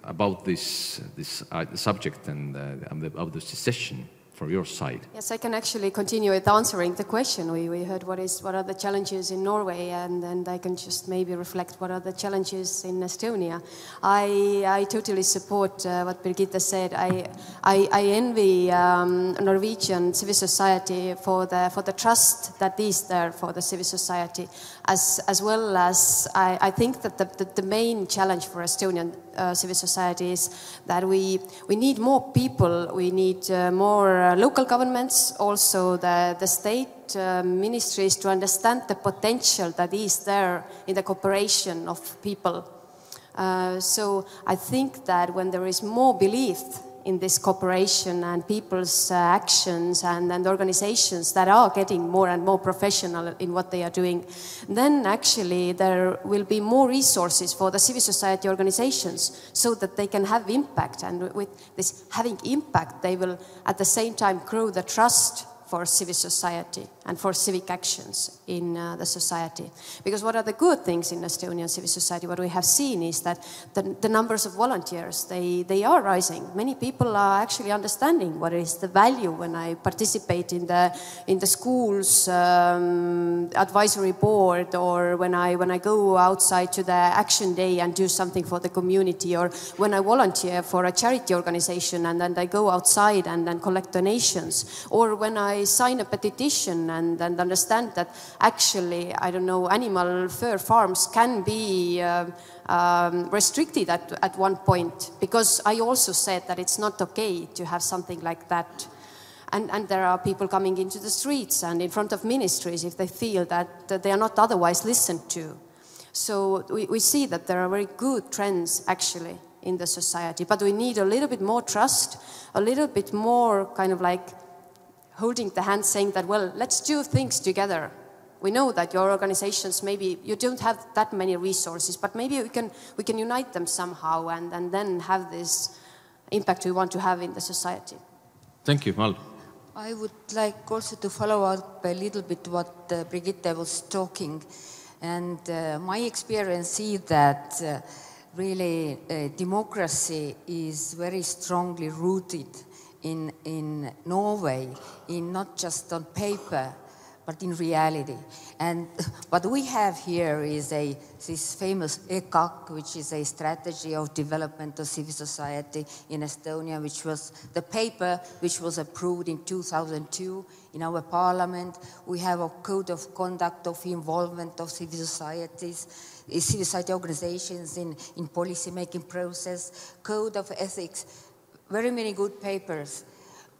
about this subject and about this session? From your side. Yes, I can actually continue with answering the question. We heard what are the challenges in Norway, and I can just maybe reflect what are the challenges in Estonia. I totally support what Birgitta said. I envy Norwegian civil society for the trust that is there for the civil society, as well as I think that the main challenge for Estonian civil society is that we need more people, we need more local governments, also the state ministries, to understand the potential that is there in the cooperation of people. So I think that when there is more belief in this cooperation and people's actions and organizations that are getting more and more professional in what they are doing, then actually there will be more resources for the civil society organizations so that they can have impact. And with this having impact, they will at the same time grow the trust for civil society and for civic actions in the society. Because what are the good things in Estonian civil society? What we have seen is that the numbers of volunteers, they are rising. Many people are actually understanding what is the value when I participate in the school's advisory board, or when I go outside to the action day and do something for the community, or when I volunteer for a charity organization and then I go outside and then collect donations, or when I sign a petition and understand that actually, I don't know, animal fur farms can be restricted at one point, because I also said that it's not okay to have something like that. And there are people coming into the streets and in front of ministries if they feel that they are not otherwise listened to. So we see that there are very good trends actually in the society, but we need a little bit more trust, a little bit more kind of like holding the hand, saying that, well, let's do things together. We know that your organizations, maybe you don't have that many resources, but maybe we can unite them somehow and then have this impact we want to have in the society. Thank you, Mal. I would like also to follow up a little bit what Birgitte was talking. And my experience is that really democracy is very strongly rooted in Norway, in not just on paper, but in reality. And what we have here is this famous EKAK, which is a strategy of development of civil society in Estonia, which was the paper which was approved in 2002 in our parliament. We have a code of conduct of involvement of civil societies, civil society organizations in policy-making process, code of ethics, very many good papers.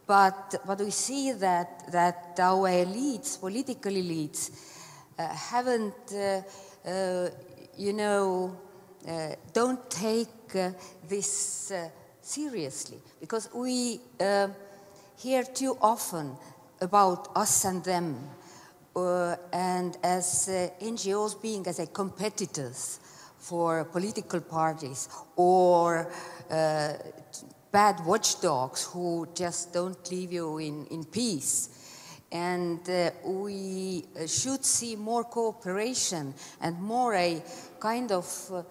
But we see that our elites, political elites, haven't, don't take this seriously, because we hear too often about us and them, and as NGOs being as a competitors for political parties, or bad watchdogs who just don't leave you in peace. And we should see more cooperation and more a kind of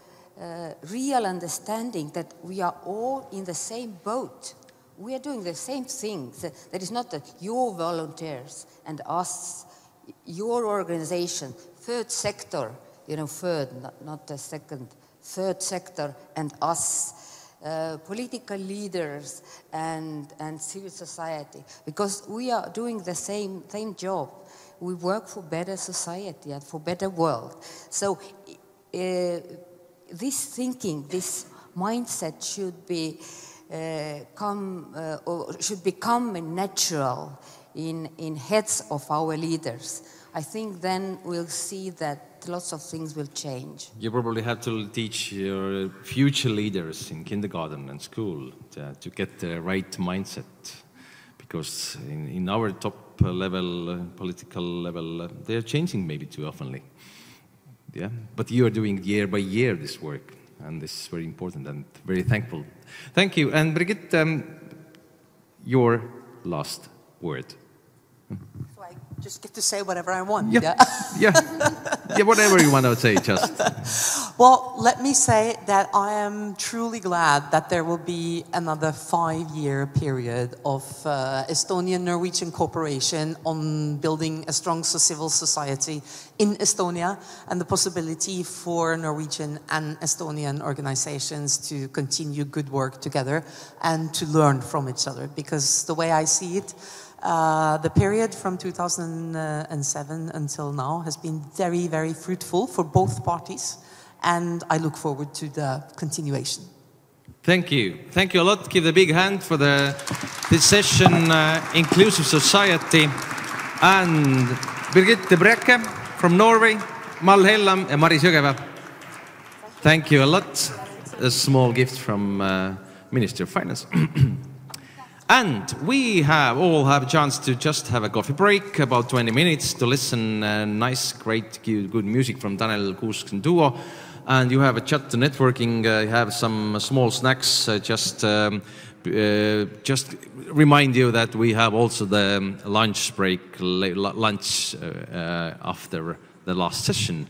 real understanding that we are all in the same boat. We are doing the same things. That is not that your volunteers and us, your organization, third sector, you know, third, not the second, third sector and us, political leaders and civil society, because we are doing the same job. We work for better society and for better world. So this thinking, this mindset should be should become natural in heads of our leaders. I think then we'll see that lots of things will change. You probably have to teach your future leaders in kindergarten and school to get the right mindset, because in our top level, political level, they're changing maybe too oftenly. Yeah, but you are doing year by year this work, and this is very important and very thankful. Thank you. And Brigitte, your last word. So I just get to say whatever I want. Yeah, yeah, whatever you want to say, just. Well, let me say that I am truly glad that there will be another 5-year period of Estonian-Norwegian cooperation on building a strong civil society in Estonia, and the possibility for Norwegian and Estonian organizations to continue good work together and to learn from each other. Because the way I see it, the period from 2007 until now has been very, very fruitful for both parties, and I look forward to the continuation. Thank you. Thank you a lot. Give a big hand for this session, Inclusive Society. And Birgitte Brekke from Norway, Mal Hellam and Maris Jõgeva. Thank you a lot. A small gift from Minister of Finance. And we all have a chance to just have a coffee break, about 20 minutes, to listen nice, great, good music from Tanel Kuusk duo. And you have a chat to networking, you have some small snacks, just remind you that we have also the lunch break, lunch after the last session.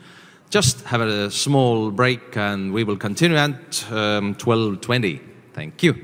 Just have a small break and we will continue at 12:20. Thank you.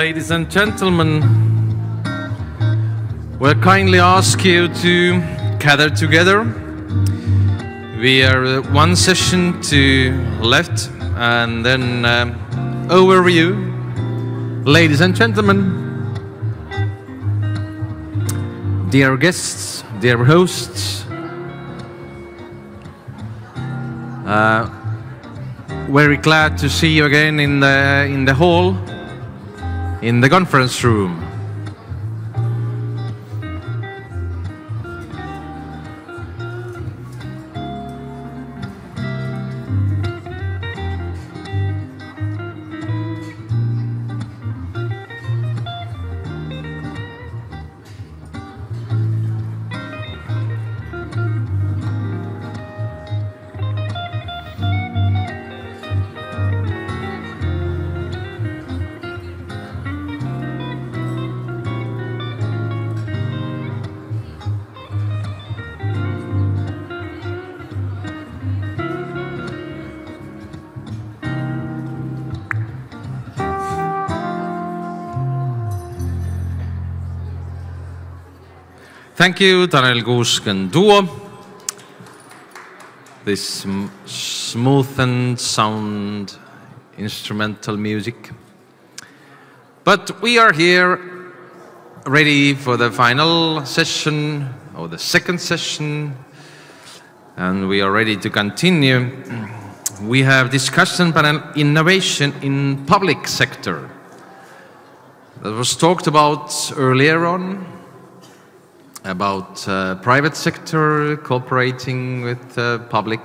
Ladies and gentlemen, we'll kindly ask you to gather together. We are one session to left and then overview. Ladies and gentlemen, dear guests, dear hosts, very glad to see you again in the hall, in the conference room. Thank you, Tanel Kuusk and duo. This smooth and sound instrumental music. But we are here ready for the final session, or the second session, and we are ready to continue. We have discussion panel innovation in public sector. That was talked about earlier on, about private sector cooperating with public.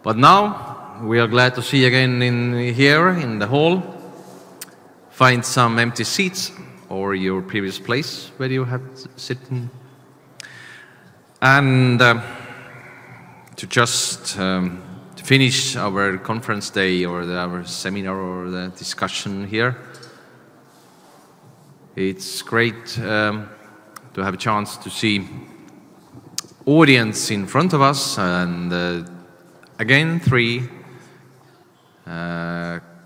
But now we are glad to see again here in the hall. Find some empty seats or your previous place where you have sitting. And to just finish our conference day or our seminar or the discussion here, it's great to have a chance to see audience in front of us, and again 3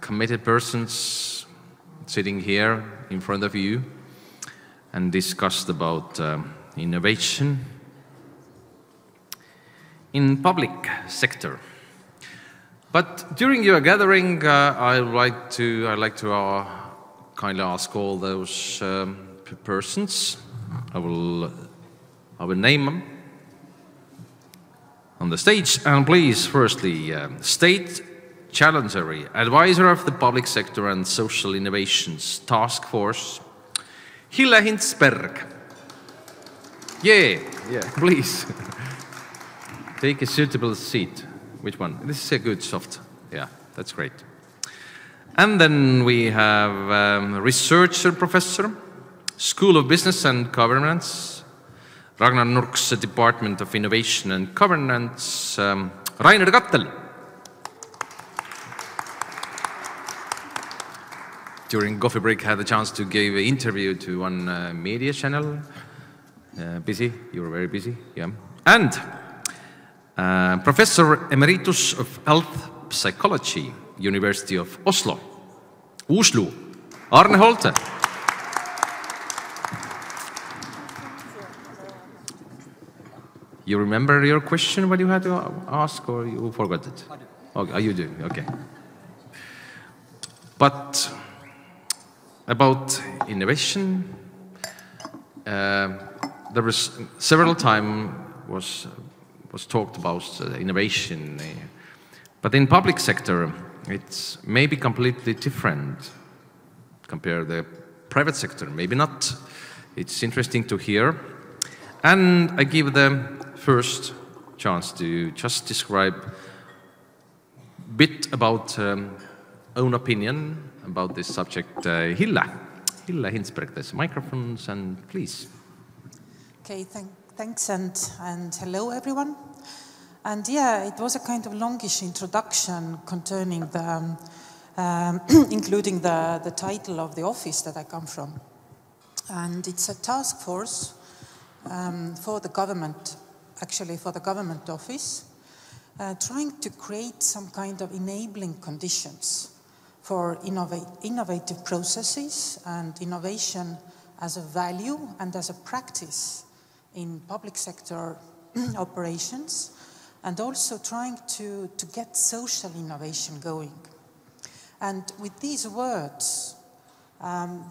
committed persons sitting here in front of you and discussed about innovation in public sector. But during your gathering, I'd like to kindly ask all those persons. I will name them on the stage. And please, firstly, State Challenger, Advisor of the Public Sector and Social Innovations Task Force, Hille Hintsberg. Yeah, please. Take a suitable seat. Which one? This is a good soft. Yeah, that's great. And then we have Researcher Professor, School of Business and Governance, Ragnar Nurk's Department of Innovation and Governance, Rainer Kattel. During coffee break, I had the chance to give an interview to one media channel. Busy, you were very busy, yeah. And Professor Emeritus of Health Psychology, University of Oslo, Arne Holte. You remember your question, what you had to ask, or you forgot it? Oh, you do, okay. But about innovation, there was several times was talked about innovation, but in public sector, it's maybe completely different compared to the private sector. Maybe not. It's interesting to hear. And I give the first chance to just describe a bit about own opinion about this subject. Hille Hintsberg, there's microphones, and please. Okay, thanks, and hello everyone. And yeah, it was a kind of longish introduction concerning the, including the title of the office that I come from. And it's a task force for the government, actually for the government office, trying to create some kind of enabling conditions for innovative processes and innovation as a value and as a practice in public sector operations, and also trying to get social innovation going. And with these words,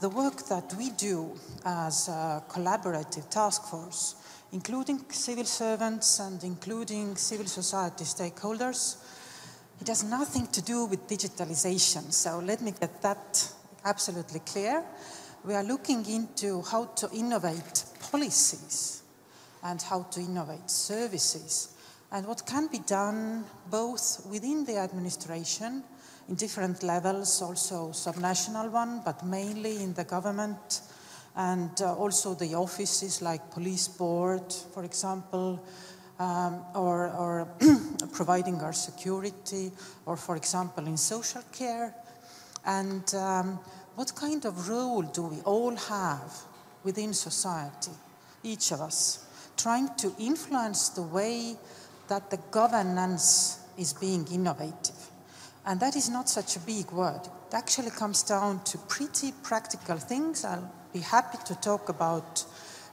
the work that we do as a collaborative task force, including civil servants and including civil society stakeholders, it has nothing to do with digitalization. So let me get that absolutely clear. We are looking into how to innovate policies and how to innovate services, and what can be done both within the administration in different levels, also subnational one, but mainly in the government, and also the offices like police board, for example, or providing our security, or for example in social care. And what kind of role do we all have within society, each of us, trying to influence the way that the governance is being innovative? And that is not such a big word. It actually comes down to pretty practical things. I'll be happy to talk about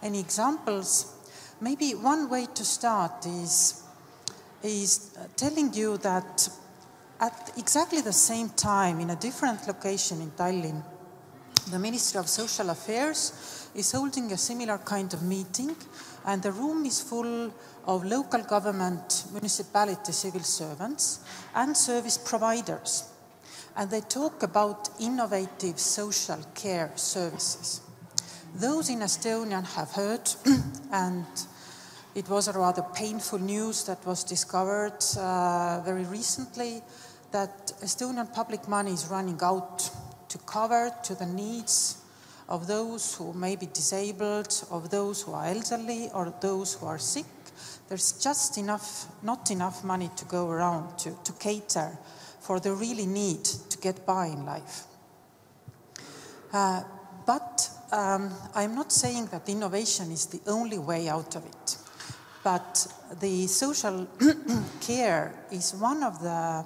any examples. Maybe one way to start is telling you that at exactly the same time, in a different location in Tallinn, the Ministry of Social Affairs is holding a similar kind of meeting, and the room is full of local government, municipality civil servants and service providers. And they talk about innovative social care services. Those in Estonia have heard, and it was a rather painful news that was discovered very recently, that Estonian public money is running out to cover to the needs of those who may be disabled, of those who are elderly, or those who are sick. There's just not enough money to go around to cater for the really need to get by in life. But I'm not saying that innovation is the only way out of it. But the social care is one of the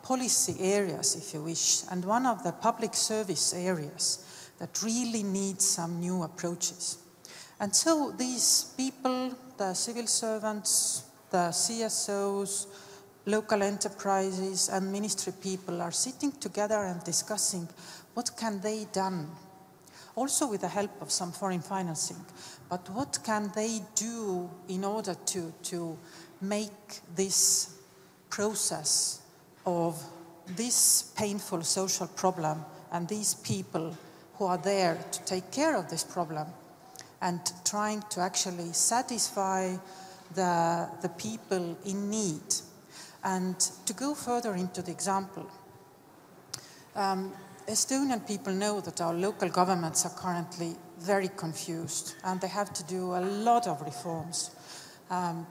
policy areas, if you wish, and one of the public service areas that really needs some new approaches. And so these people, the civil servants, the CSOs, local enterprises and ministry people are sitting together and discussing what can they done, also with the help of some foreign financing, but what can they do in order to make this process of this painful social problem and these people who are there to take care of this problem and trying to actually satisfy the people in need. And to go further into the example, Estonian people know that our local governments are currently very confused and they have to do a lot of reforms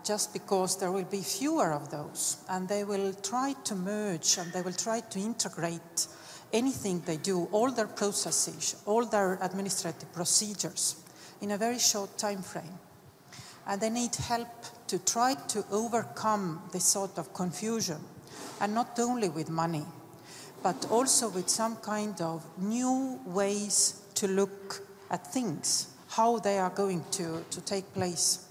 just because there will be fewer of those, and they will try to merge and they will try to integrate anything they do, all their processes, all their administrative procedures in a very short time frame. And they need help to try to overcome this sort of confusion, and not only with money, but also with some kind of new ways to look at things, how they are going to take place.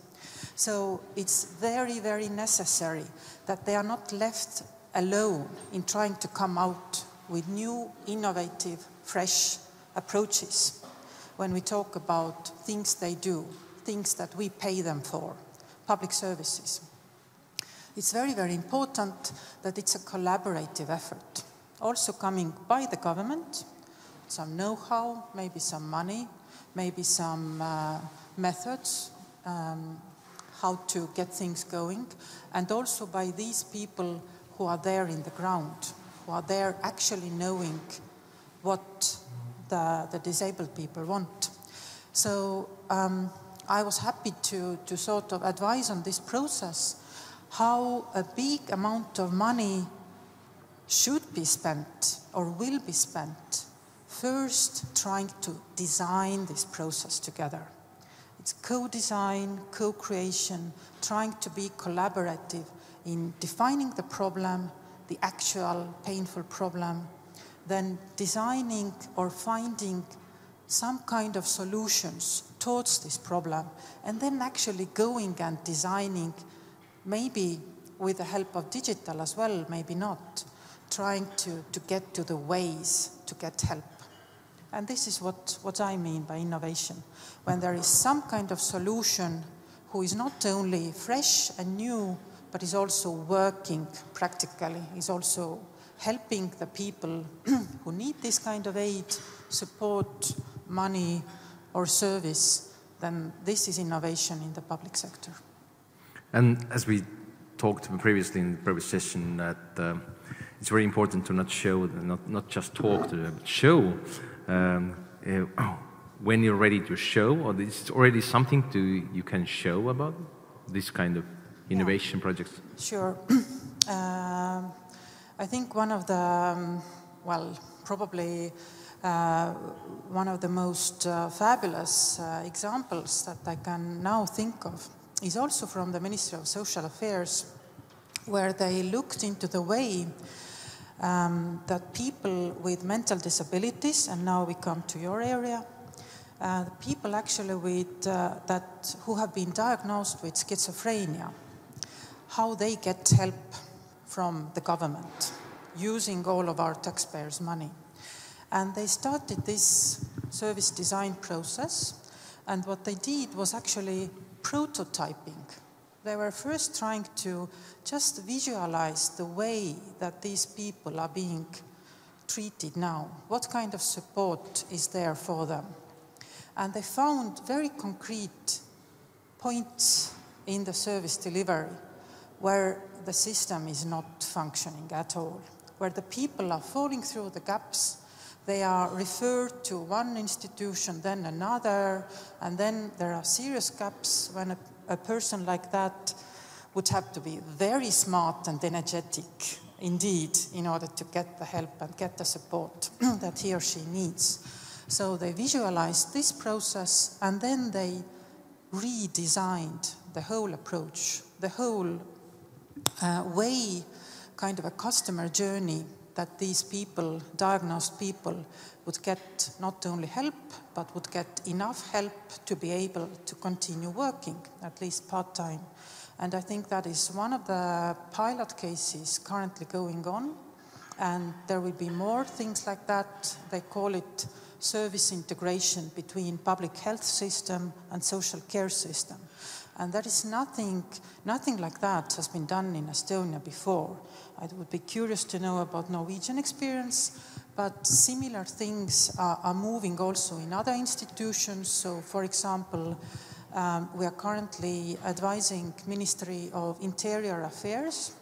So it's very, very necessary that they are not left alone in trying to come out with new, innovative, fresh approaches when we talk about things they do, things that we pay them for, public services. It's very, very important that it's a collaborative effort, also coming by the government, some know-how, maybe some money, maybe some methods, how to get things going, and also by these people who are there in the ground, who are there actually knowing what the disabled people want. So I was happy to sort of advise on this process, how a big amount of money should be spent or will be spent, first trying to design this process together. It's co-design, co-creation, trying to be collaborative in defining the problem, the actual painful problem, then designing or finding some kind of solutions towards this problem, and then actually going and designing, maybe with the help of digital as well, maybe not, trying to get to the ways to get help. And this is what I mean by innovation. When there is some kind of solution who is not only fresh and new, but is also working practically, is also helping the people who need this kind of aid, support, money, or service, then this is innovation in the public sector. And as we talked previously in the previous session, that it's very important to not show, not just talk to them, but show when you're ready to show, or it's already something you can show about this kind of innovation projects. Sure. I think one of the, probably one of the most fabulous examples that I can now think of is also from the Ministry of Social Affairs, where they looked into the way that people with mental disabilities, and now we come to your area, people actually with who have been diagnosed with schizophrenia, how they get help from the government using all of our taxpayers' money. And they started this service design process, and what they did was actually prototyping. They were first trying to just visualize the way that these people are being treated now. What kind of support is there for them? And they found very concrete points in the service delivery where the system is not functioning at all, where the people are falling through the gaps. They are referred to one institution, then another, and then there are serious gaps when a person like that would have to be very smart and energetic indeed in order to get the help and get the support that he or she needs. So they visualized this process, and then they redesigned the whole approach, the whole way, kind of a customer journey, that these people, diagnosed people, would get not only help, but would get enough help to be able to continue working, at least part-time. And I think that is one of the pilot cases currently going on, and there will be more things like that. They call it service integration between public health system and social care system. And there is nothing like that has been done in Estonia before. I would be curious to know about Norwegian experience, but similar things are moving also in other institutions. So, for example, we are currently advising Ministry of Interior Affairs,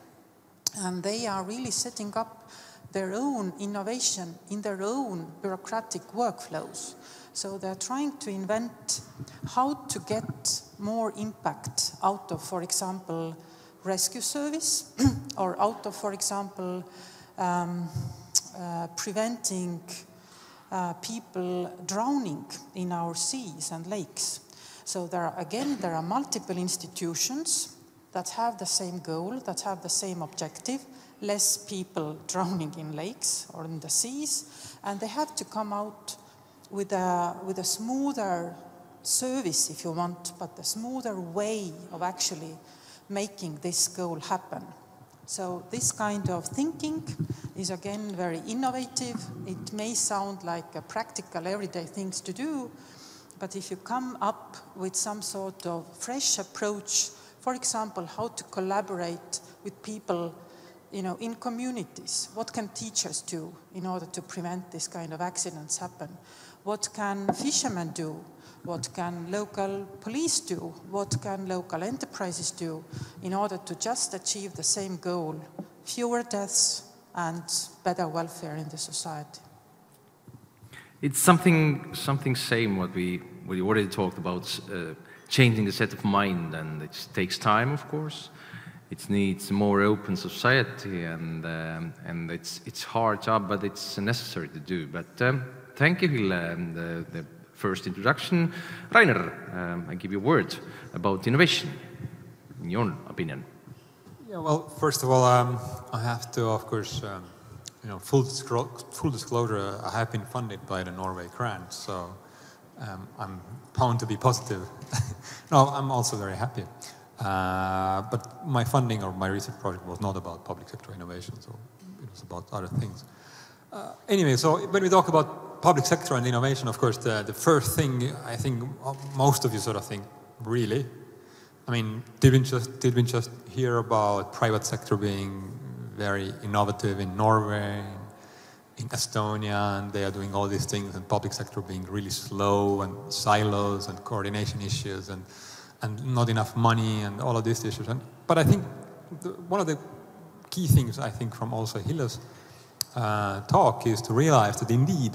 and they are really setting up their own innovation in their own bureaucratic workflows. So they're trying to invent how to get more impact out of, for example, rescue service, or out of, for example, preventing people drowning in our seas and lakes. So there are multiple institutions that have the same goal, that have the same objective, less people drowning in lakes or in the seas, and they have to come out with a smoother service, if you want, but a smoother way of actually making this goal happen. So this kind of thinking is again very innovative. It may sound like a practical everyday things to do, but if you come up with some sort of fresh approach, for example, how to collaborate with people, in communities, what can teachers do in order to prevent this kind of accidents happen? What can fishermen do? What can local police do? What can local enterprises do in order to just achieve the same goal, fewer deaths and better welfare in the society? It's something same what we already talked about, changing the set of mind, and it takes time, of course. It needs a more open society, and it's hard job, but it's necessary to do. But thank you, Hille, the first introduction. Rainer, I give you a word about innovation, in your opinion. Yeah, well, first of all, I have to, of course, full disclosure, I have been funded by the Norway grant, so I'm bound to be positive. No, I'm also very happy. But my funding or my research project was not about public sector innovation, so it was about other things. Anyway, so when we talk about public sector and innovation, of course, the first thing I think most of you sort of think, really? I mean, did we just hear about private sector being very innovative in Norway, in Estonia, and they are doing all these things, and public sector being really slow, and silos, and coordination issues, and not enough money, and all of these issues. But I think one of the key things, I think, from also Hille's talk is to realize that indeed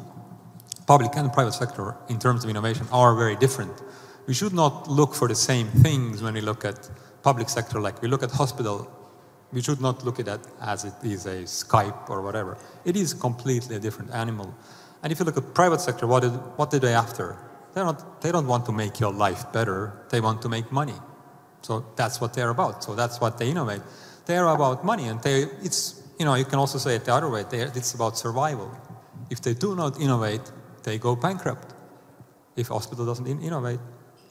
public and private sector in terms of innovation are very different. We should not look for the same things when we look at public sector like we look at hospital. We should not look at it as it is a Skype or whatever. It is completely a different animal. And if you look at private sector, what are they after? They don't want to make your life better. They want to make money. So that's what they're about. So that's what they innovate. They're about money, and you can also say it the other way. It's about survival. If they do not innovate, they go bankrupt. If hospital doesn't innovate,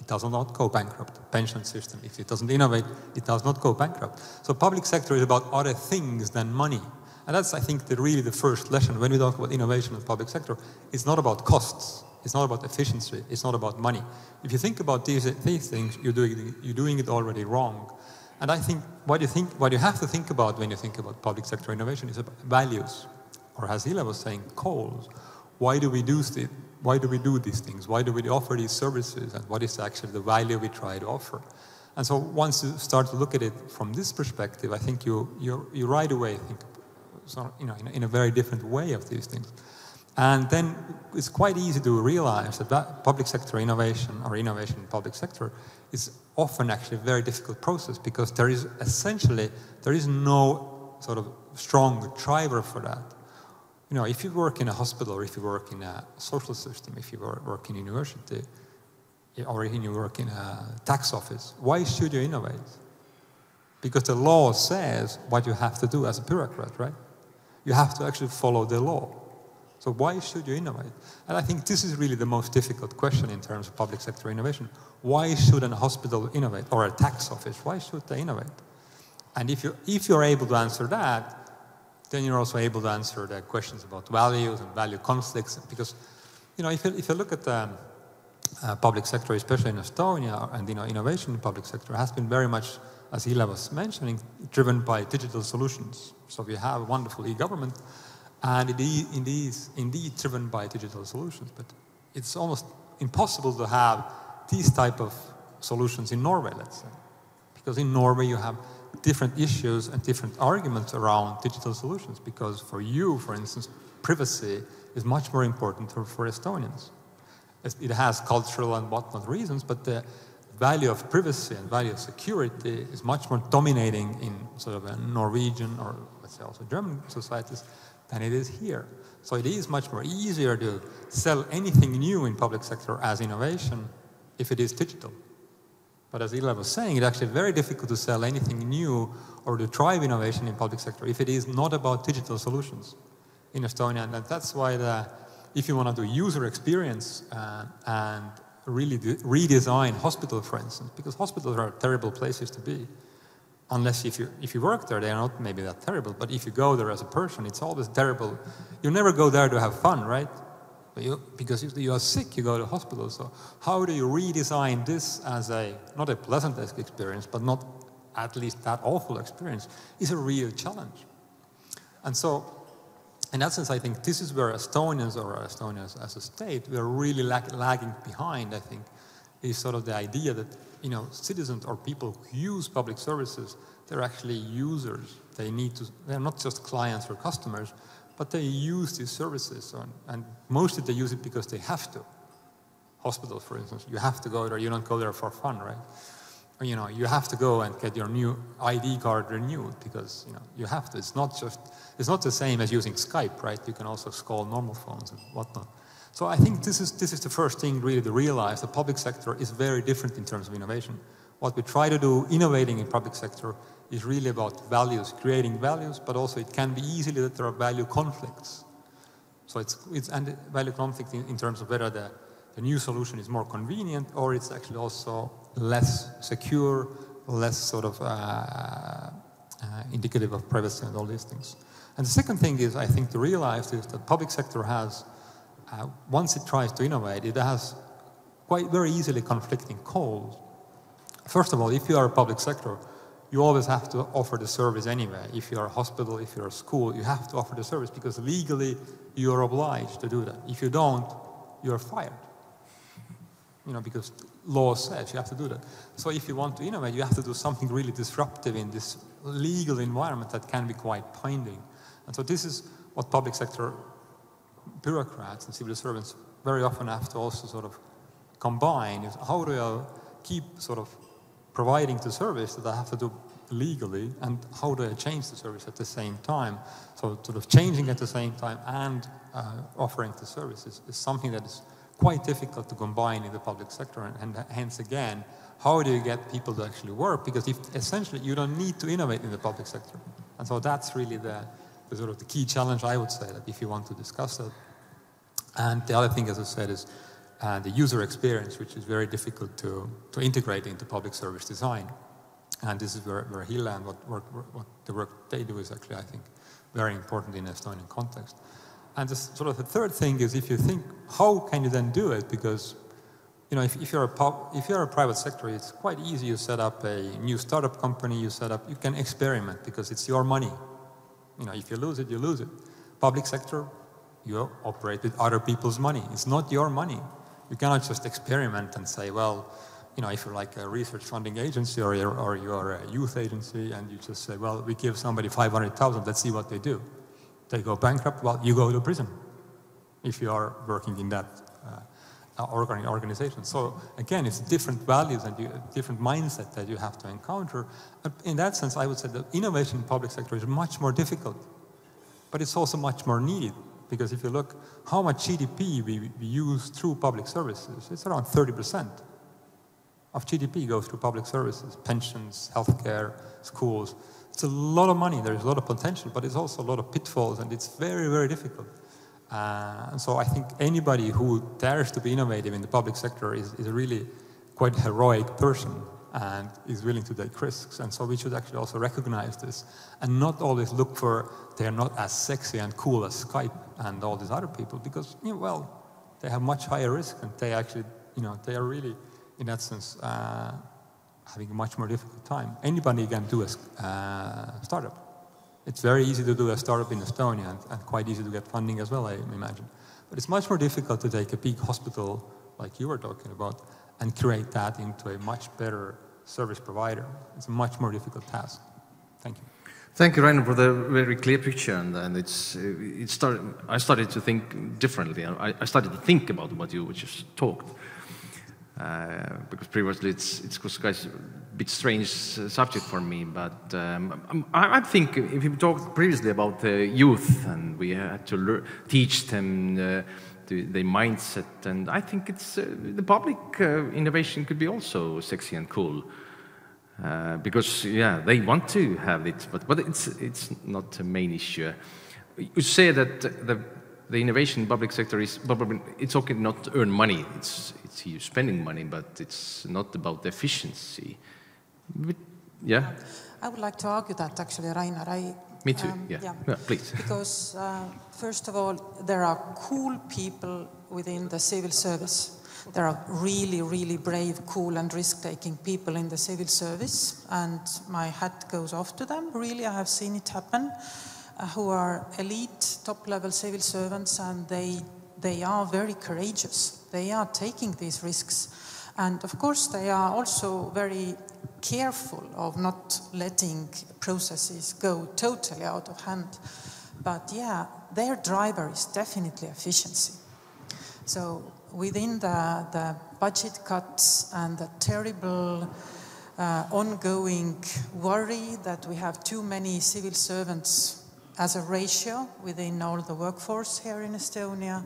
it does not go bankrupt. Pension system, if it doesn't innovate, it does not go bankrupt. So public sector is about other things than money. And that's, I think, really the first lesson when we talk about innovation in public sector. It's not about costs. It's not about efficiency. It's not about money. If you think about these things, you're doing it already wrong. And I think what you have to think about when you think about public sector innovation is about values, or as Hille was saying, goals. Why do we do this? Why do we do these things? Why do we offer these services? And what is actually the value we try to offer? And so once you start to look at it from this perspective, I think you right away think in a very different way of these things. And then it's quite easy to realize that public sector innovation or innovation in public sector is often actually a very difficult process, because there is no sort of strong driver for that. If you work in a hospital, or if you work in a social system, if you work in university, or if you work in a tax office, why should you innovate? Because the law says what you have to do as a bureaucrat, right? You have to actually follow the law. So why should you innovate? And I think this is really the most difficult question in terms of public sector innovation. Why should a hospital innovate, or a tax office? Why should they innovate? And if you're able to answer that, then you're also able to answer the questions about values and value conflicts. Because, if you look at the public sector, especially in Estonia, and innovation in public sector has been very much, as Hille was mentioning, driven by digital solutions. So we have a wonderful e-government, and it is indeed driven by digital solutions. But it's almost impossible to have these type of solutions in Norway, let's say. Because in Norway you have different issues and different arguments around digital solutions. Because for you, for instance, privacy is much more important for Estonians. It has cultural and whatnot reasons, but the value of privacy and value of security is much more dominating in sort of a Norwegian, or let's say also German societies, than it is here. So it is much more easier to sell anything new in public sector as innovation if it is digital. But as Hille was saying, it's actually very difficult to sell anything new or to drive innovation in public sector if it is not about digital solutions in Estonia. And that's why if you want to do user experience and really redesign hospital, for instance, because hospitals are terrible places to be. Unless if you work there, they are not maybe that terrible. But if you go there as a person, it's always terrible. You never go there to have fun, right? Because if you are sick, you go to hospital. So how do you redesign this as not a pleasant experience, but not at least that awful experience, is a real challenge. And so, in that sense, I think this is where Estonia as a state, we are really lagging behind, I think, is sort of the idea that, citizens or people who use public services, they're actually users. They're not just clients or customers, but they use these services, and mostly they use it because they have to. Hospital, for instance, you have to go there. You don't go there for fun, right? Or, you have to go and get your new ID card renewed because you have to. It's not the same as using Skype, right? You can also call normal phones and whatnot. So I think this is the first thing really to realize. The public sector is very different in terms of innovation. What we try to do innovating in public sector is really about values, creating values, but also it can be easily that there are value conflicts. So it's and value conflict in terms of whether the new solution is more convenient or it's actually also less secure, less sort of indicative of privacy and all these things. And the second thing is, I think, to realize is that public sector has, once it tries to innovate, it has quite very easily conflicting calls. First of all, if you are a public sector, you always have to offer the service anyway. If you're a hospital, if you're a school, you have to offer the service because legally you're obliged to do that. If you don't, you're fired. You know, because law says you have to do that. So if you want to innovate, you have to do something really disruptive in this legal environment that can be quite binding. And so this is what public sector bureaucrats and civil servants very often have to also sort of combine, is how do I keep sort of providing the service that I have to do legally, and how do I change the service at the same time? So sort of changing at the same time and offering the services is something that is quite difficult to combine in the public sector, and hence again, how do you get people to actually work? Because if essentially you don't need to innovate in the public sector. And so that's really the sort of the key challenge, I would say, that if you want to discuss that. And the other thing, as I said, is the user experience, which is very difficult to integrate into public service design. And this is where Hille and what the work they do is actually, I think, very important in Estonian context. And this, sort of the third thing is, if you think, how can you then do it? Because, you know, if you're a private sector, it's quite easy. You set up a new startup company, you can experiment because it's your money. You know, if you lose it, you lose it. Public sector, you operate with other people's money. It's not your money. You cannot just experiment and say, well, you know, if you're like a research funding agency or you're a youth agency and you just say, well, we give somebody 500,000, let's see what they do. They go bankrupt, well, you go to prison if you are working in that organization. So again, it's different values and different mindset that you have to encounter. In that sense, I would say that innovation in the public sector is much more difficult, but it's also much more needed. Because if you look how much GDP we use through public services, it's around 30% of GDP goes through public services, pensions, healthcare, schools. It's a lot of money, there's a lot of potential, but it's also a lot of pitfalls, and it's very, very difficult. And so I think anybody who dares to be innovative in the public sector is a really quite heroic person and is willing to take risks. And so we should actually also recognize this and not always look for they're not as sexy and cool as Skype and all these other people, because, you know, well, they have much higher risk and they actually, you know, they are really, in that sense, having a much more difficult time. Anybody can do a startup. It's very easy to do a startup in Estonia and quite easy to get funding as well, I imagine. But it's much more difficult to take a big hospital like you were talking about and create that into a much better service provider. It's a much more difficult task. Thank you. Thank you, Rainer, for the very clear picture. And I started to think differently. I started to think about what you just talked. Because previously it was quite a bit strange subject for me. But I think if you talked previously about the youth and we had to teach them their mindset, and I think it's the public innovation could be also sexy and cool. Because, yeah, they want to have it, but it's not the main issue. You say that the innovation in the public sector is probably, it's okay not to earn money, it's you spending money, but it's not about the efficiency. But, yeah? I would like to argue that, actually, Rainer. Me too, yeah, please. Because, first of all, there are cool people within the civil service. There are really, really brave, cool and risk-taking people in the civil service, and my hat goes off to them. Really, I have seen it happen, who are elite, top-level civil servants, and they are very courageous. They are taking these risks. And of course, they are also very careful of not letting processes go totally out of hand. But yeah, their driver is definitely efficiency. So within the budget cuts and the terrible ongoing worry that we have too many civil servants as a ratio within all the workforce here in Estonia,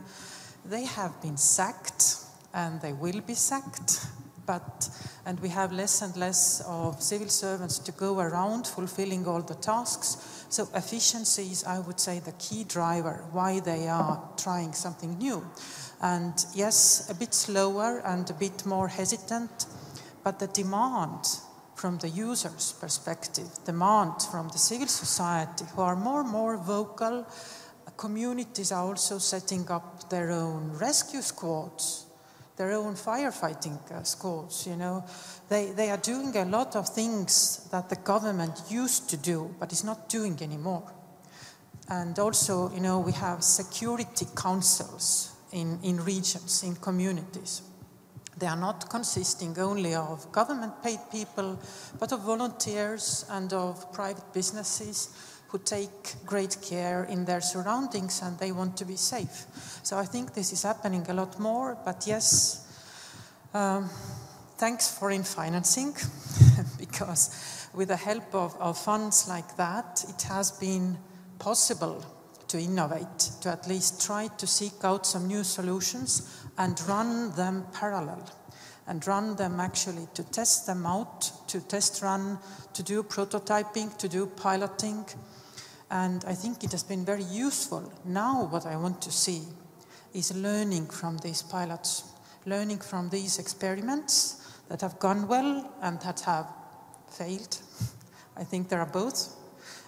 they have been sacked and they will be sacked. But and we have less and less of civil servants to go around fulfilling all the tasks. So efficiency is, I would say, the key driver why they are trying something new. And yes, a bit slower and a bit more hesitant, but the demand from the user's perspective, demand from the civil society, who are more and more vocal. Communities are also setting up their own rescue squads, their own firefighting squads, you know. They are doing a lot of things that the government used to do, but is not doing anymore. And also, you know, we have security councils in regions, in communities. They are not consisting only of government-paid people, but of volunteers and of private businesses who take great care in their surroundings, and they want to be safe. So I think this is happening a lot more, but yes, thanks for financing, because with the help of funds like that, it has been possible to innovate, to at least try to seek out some new solutions and run them parallel, and run them actually to test them out, to test run, to do prototyping, to do piloting. And I think it has been very useful. Now what I want to see is learning from these pilots, learning from these experiments that have gone well and that have failed. I think there are both.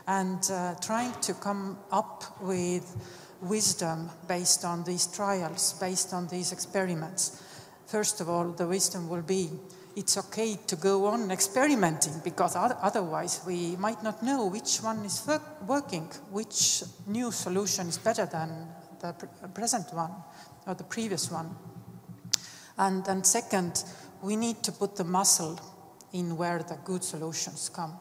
And trying to come up with wisdom based on these trials, based on these experiments. First of all, the wisdom will be, it's okay to go on experimenting, because otherwise we might not know which one is working, which new solution is better than the present one or the previous one. And second, we need to put the muscle in where the good solutions come.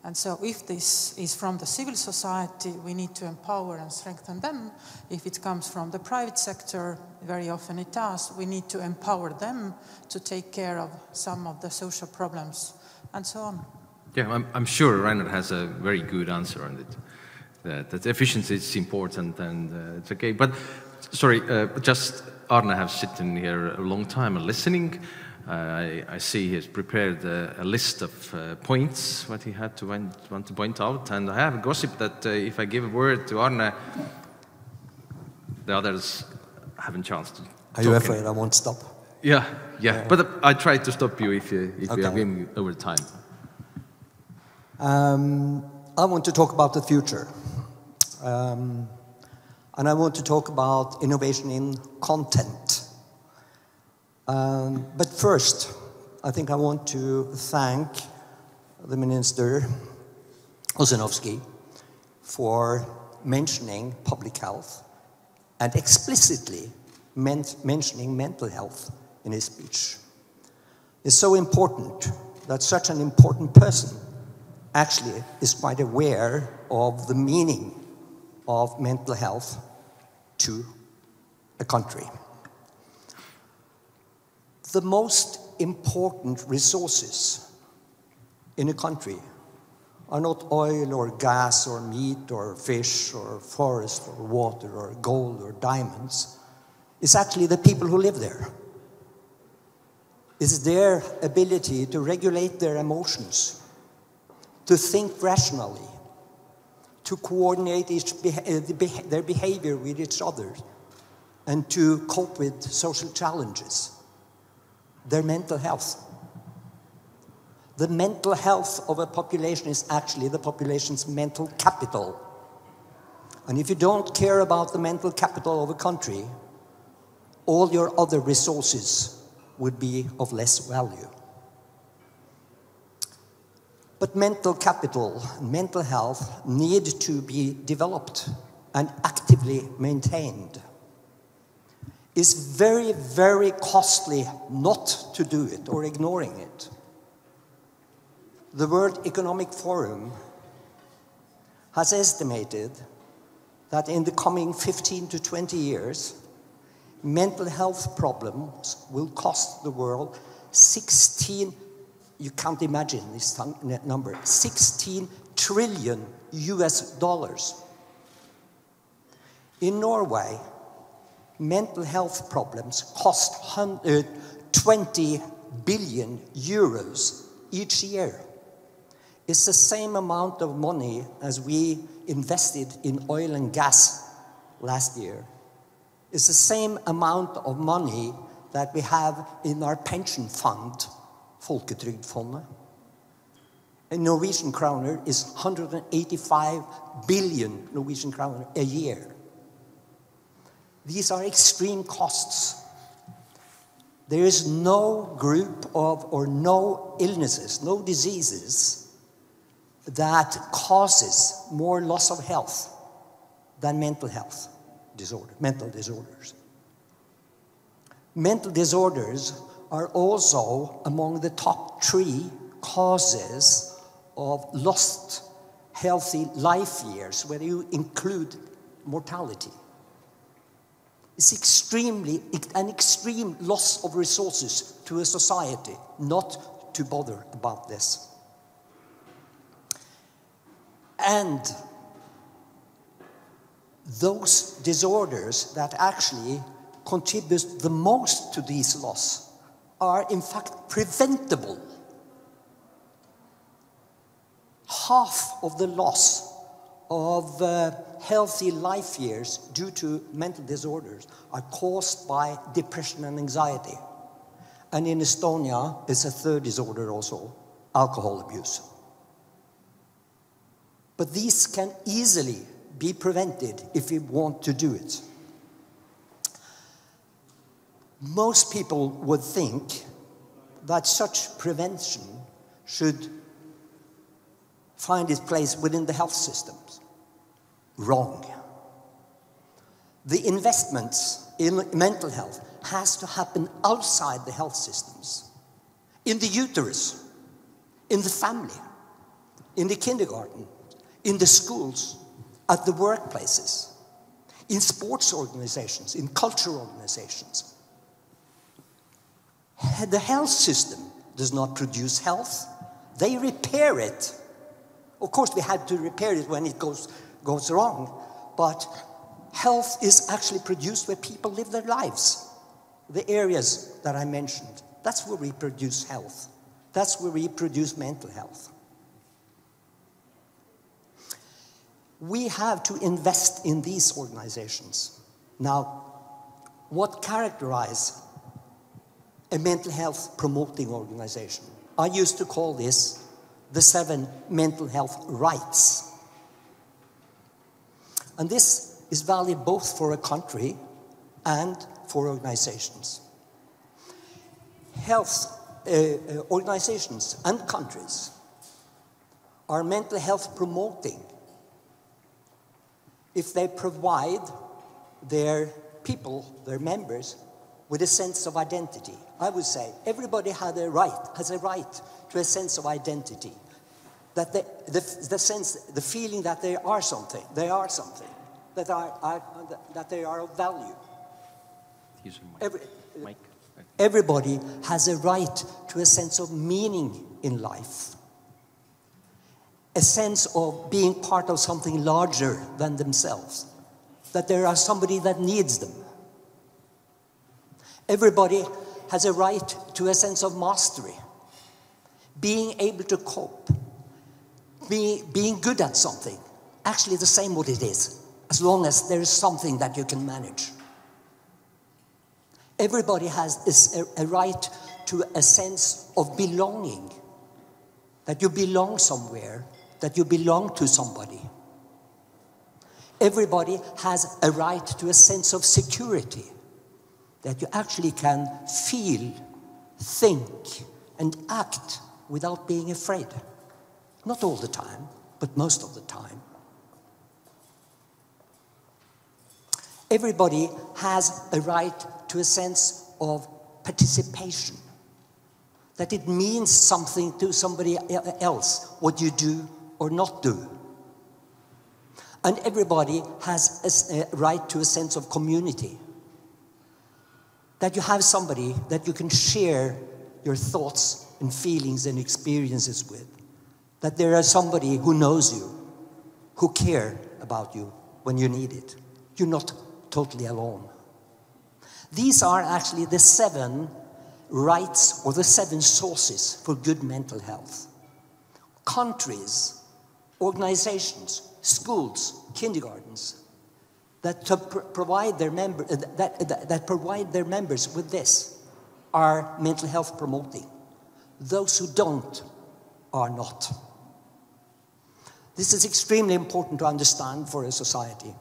And so if this is from the civil society, we need to empower and strengthen them. If it comes from the private sector, very often it does, we need to empower them to take care of some of the social problems and so on. Yeah, I'm sure Reinhard has a very good answer on it. That efficiency is important and it's okay. But, sorry, just Arne has sitting here a long time and listening. I see he has prepared a list of points what he had to want to point out, and I have a gossip that if I give a word to Arne, the others have a chance to. Are you afraid I won't stop? Yeah. But I try to stop you if you are going over time. I want to talk about the future, and I want to talk about innovation in content. But first, I think I want to thank the Minister Ossinovsky for mentioning public health and explicitly mentioning mental health in his speech. It's so important that such an important person actually is quite aware of the meaning of mental health to a country. The most important resources in a country are not oil or gas or meat or fish or forest or water or gold or diamonds. It's actually the people who live there. It's their ability to regulate their emotions, to think rationally, to coordinate their behavior with each other, and to cope with social challenges. Their mental health. The mental health of a population is actually the population's mental capital. And if you don't care about the mental capital of a country, all your other resources would be of less value. But mental capital and mental health need to be developed and actively maintained. It's very, very costly not to do it or ignoring it. The World Economic Forum has estimated that in the coming 15 to 20 years, mental health problems will cost the world 16, you can't imagine this number, 16 trillion US dollars. In Norway, mental health problems cost $20 billion euros each year. It's the same amount of money as we invested in oil and gas last year. It's the same amount of money that we have in our pension fund, Folketrygdfondet. In Norwegian kroner is 185 billion Norwegian kroner a year. These are extreme costs. There is no group of, or no illnesses, no diseases that causes more loss of health than mental health disorder, mental disorders. Mental disorders are also among the top 3 causes of lost healthy life years, where you include mortality. It's an extreme loss of resources to a society not to bother about this. And those disorders that actually contribute the most to these loss are in fact preventable. Half of the loss of healthy life years due to mental disorders are caused by depression and anxiety. And in Estonia, it's a third disorder also, alcohol abuse. But these can easily be prevented if we want to do it. Most people would think that such prevention should find its place within the health systems. Wrong. The investments in mental health has to happen outside the health systems. In the uterus, in the family, in the kindergarten, in the schools, at the workplaces, in sports organizations, in cultural organizations. The health system does not produce health. They repair it. Of course, we had to repair it when it goes wrong, but health is actually produced where people live their lives. The areas that I mentioned, that's where we produce health. That's where we produce mental health. We have to invest in these organizations. Now, what characterizes a mental health promoting organization? I used to call this the 7 mental health rights. And this is valid both for a country and for organizations. Health organizations and countries are mental health promoting if they provide their people, their members, with a sense of identity. I would say everybody has a right to a sense of identity. That the feeling that they are something, that they are of value. Everybody has a right to a sense of meaning in life. A sense of being part of something larger than themselves. That there are somebody that needs them. Everybody has a right to a sense of mastery. Being able to cope. Being good at something. Actually the same what it is. As long as there is something that you can manage. Everybody has a right to a sense of belonging. That you belong somewhere. That you belong to somebody. Everybody has a right to a sense of security. That you actually can feel, think, and act without being afraid. Not all the time, but most of the time. Everybody has a right to a sense of participation. That it means something to somebody else, what you do or not do. And everybody has a right to a sense of community. That you have somebody that you can share your thoughts and feelings and experiences with. That there is somebody who knows you, who cares about you when you need it. You're not totally alone. These are actually the 7 rights or the 7 sources for good mental health. Countries, organizations, schools, kindergartens that provide their members with this are mental health promoting. Those who don't are not. This is extremely important to understand for a society.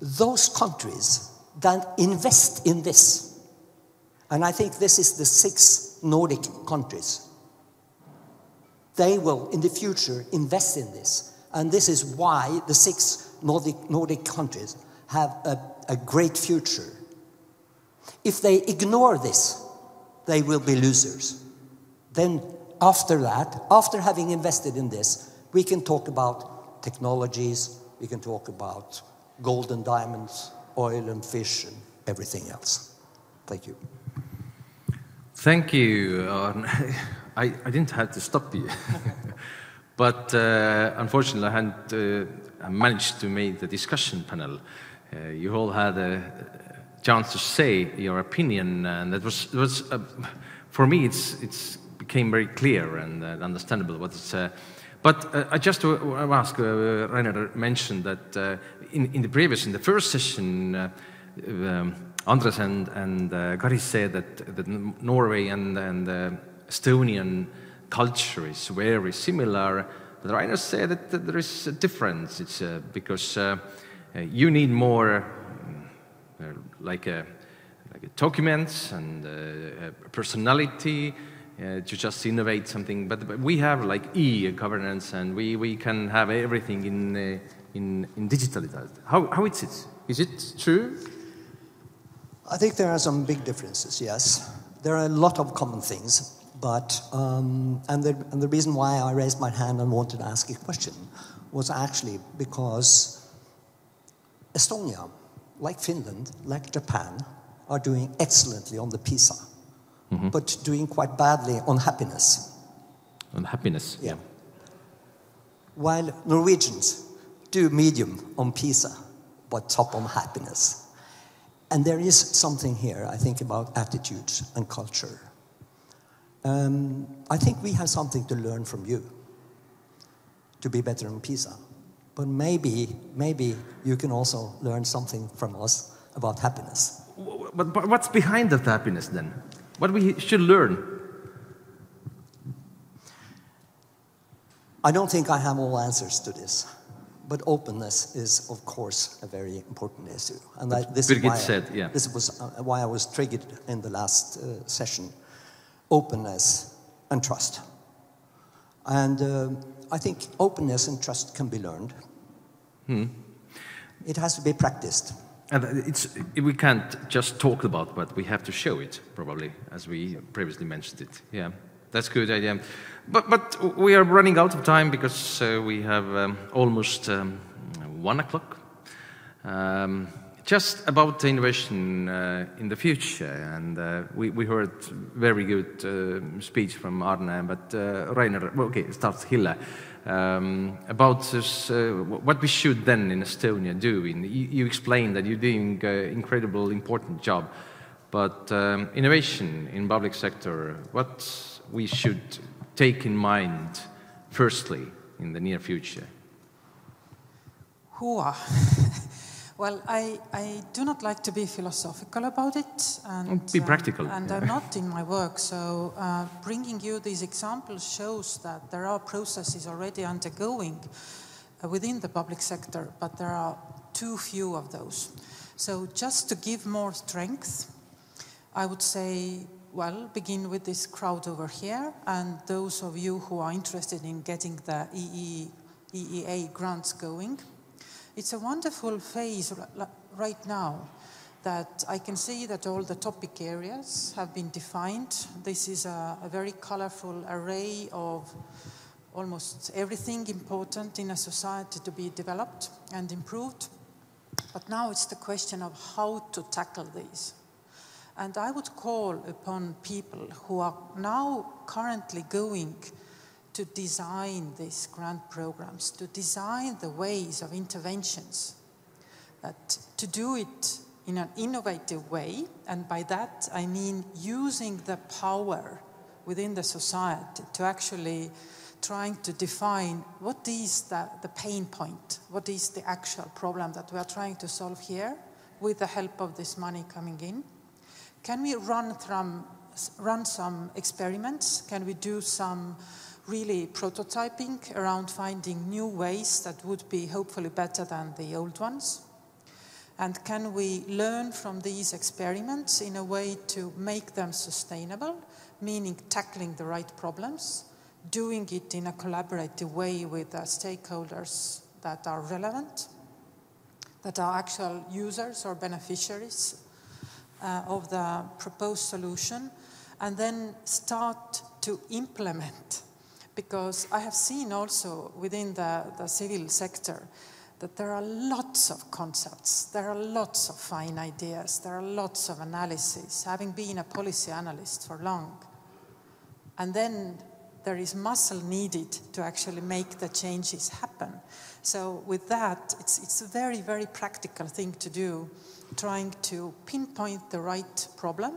Those countries that invest in this, and I think this is the 6 Nordic countries, they will in the future invest in this. And this is why the 6 Nordic countries have a great future. If they ignore this, they will be losers. Then after that, after having invested in this, we can talk about technologies, we can talk about gold and diamonds, oil and fish, and everything else. Thank you. Thank you. I didn't have to stop you. But unfortunately, I hadn't managed to make the discussion panel. You all had a chance to say your opinion, and it was for me, it's became very clear and understandable what it's. But I just want to ask, Rainer mentioned that in the first session, Andres and Kari said that Norway and Estonian culture is very similar. But Rainer said that there is a difference. It's because you need more like documents and personality to just innovate something. But we have like e-governance, and we can have everything in digitalized. How is it? Is it true? I think there are some big differences, yes. There are a lot of common things. But, and the reason why I raised my hand and wanted to ask a question was actually because Estonia, like Finland, like Japan, are doing excellently on the PISA, but doing quite badly on happiness. On happiness, yeah. While Norwegians do medium on PISA, but top on happiness. And there is something here, I think, about attitudes and culture. I think we have something to learn from you to be better in PISA. But maybe you can also learn something from us about happiness. But what's behind that happiness then? What we should learn? I don't think I have all answers to this. But openness is, of course, a very important issue. And this was why I was triggered in the last session. Openness and trust. And I think openness and trust can be learned. It has to be practiced. And we can't just talk about, but we have to show it, probably, as we previously mentioned it. Yeah, that's a good idea. But we are running out of time because we have almost 1 o'clock. Just about the innovation in the future, and we heard very good speech from Arne, but Rainer, okay, starts Hille, about this, what we should then in Estonia do. You explained that you're doing an incredible, important job, but innovation in public sector, what we should take in mind firstly in the near future? Well, I do not like to be philosophical about it. And be practical. And I'm not in my work, so bringing you these examples shows that there are processes already undergoing within the public sector, but there are too few of those. So just to give more strength, I would say, well, begin with this crowd over here, and those of you who are interested in getting the EEA grants going. It's a wonderful phase right now that I can see that all the topic areas have been defined. This is a very colorful array of almost everything important in a society to be developed and improved. But now it's the question of how to tackle these. And I would call upon people who are now currently going to design these grant programs, to design the ways of interventions, to do it in an innovative way, and by that I mean using the power within the society to actually trying to define what is the pain point, what is the actual problem that we are trying to solve here with the help of this money coming in. Can we run some experiments? Can we do some really prototyping around finding new ways that would be hopefully better than the old ones? And can we learn from these experiments in a way to make them sustainable, meaning tackling the right problems, doing it in a collaborative way with stakeholders that are relevant, that are actual users or beneficiaries of the proposed solution, and then start to implement. Because I have seen also within the civil sector that there are lots of concepts, there are lots of fine ideas, there are lots of analysis, having been a policy analyst for long. And then there is muscle needed to actually make the changes happen. So with that, it's a very, very practical thing to do, trying to pinpoint the right problem,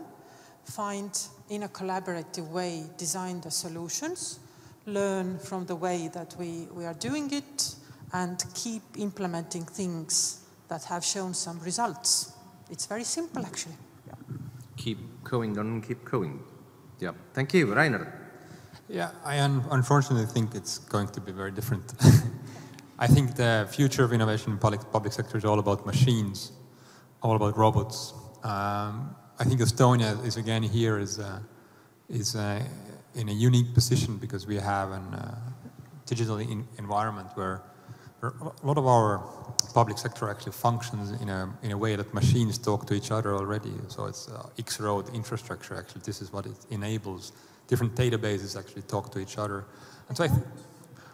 find in a collaborative way, design the solutions, learn from the way that we are doing it, and keep implementing things that have shown some results. It's very simple, actually. Yeah. Keep going on, keep going. Yeah. Thank you, Rainer. Yeah, I unfortunately think it's going to be very different. I think the future of innovation in public sector is all about machines, all about robots. I think Estonia is again here is in a unique position because we have a digital environment where a lot of our public sector actually functions in a way that machines talk to each other already. So it's X-road infrastructure actually. This is what it enables. Different databases actually talk to each other. And so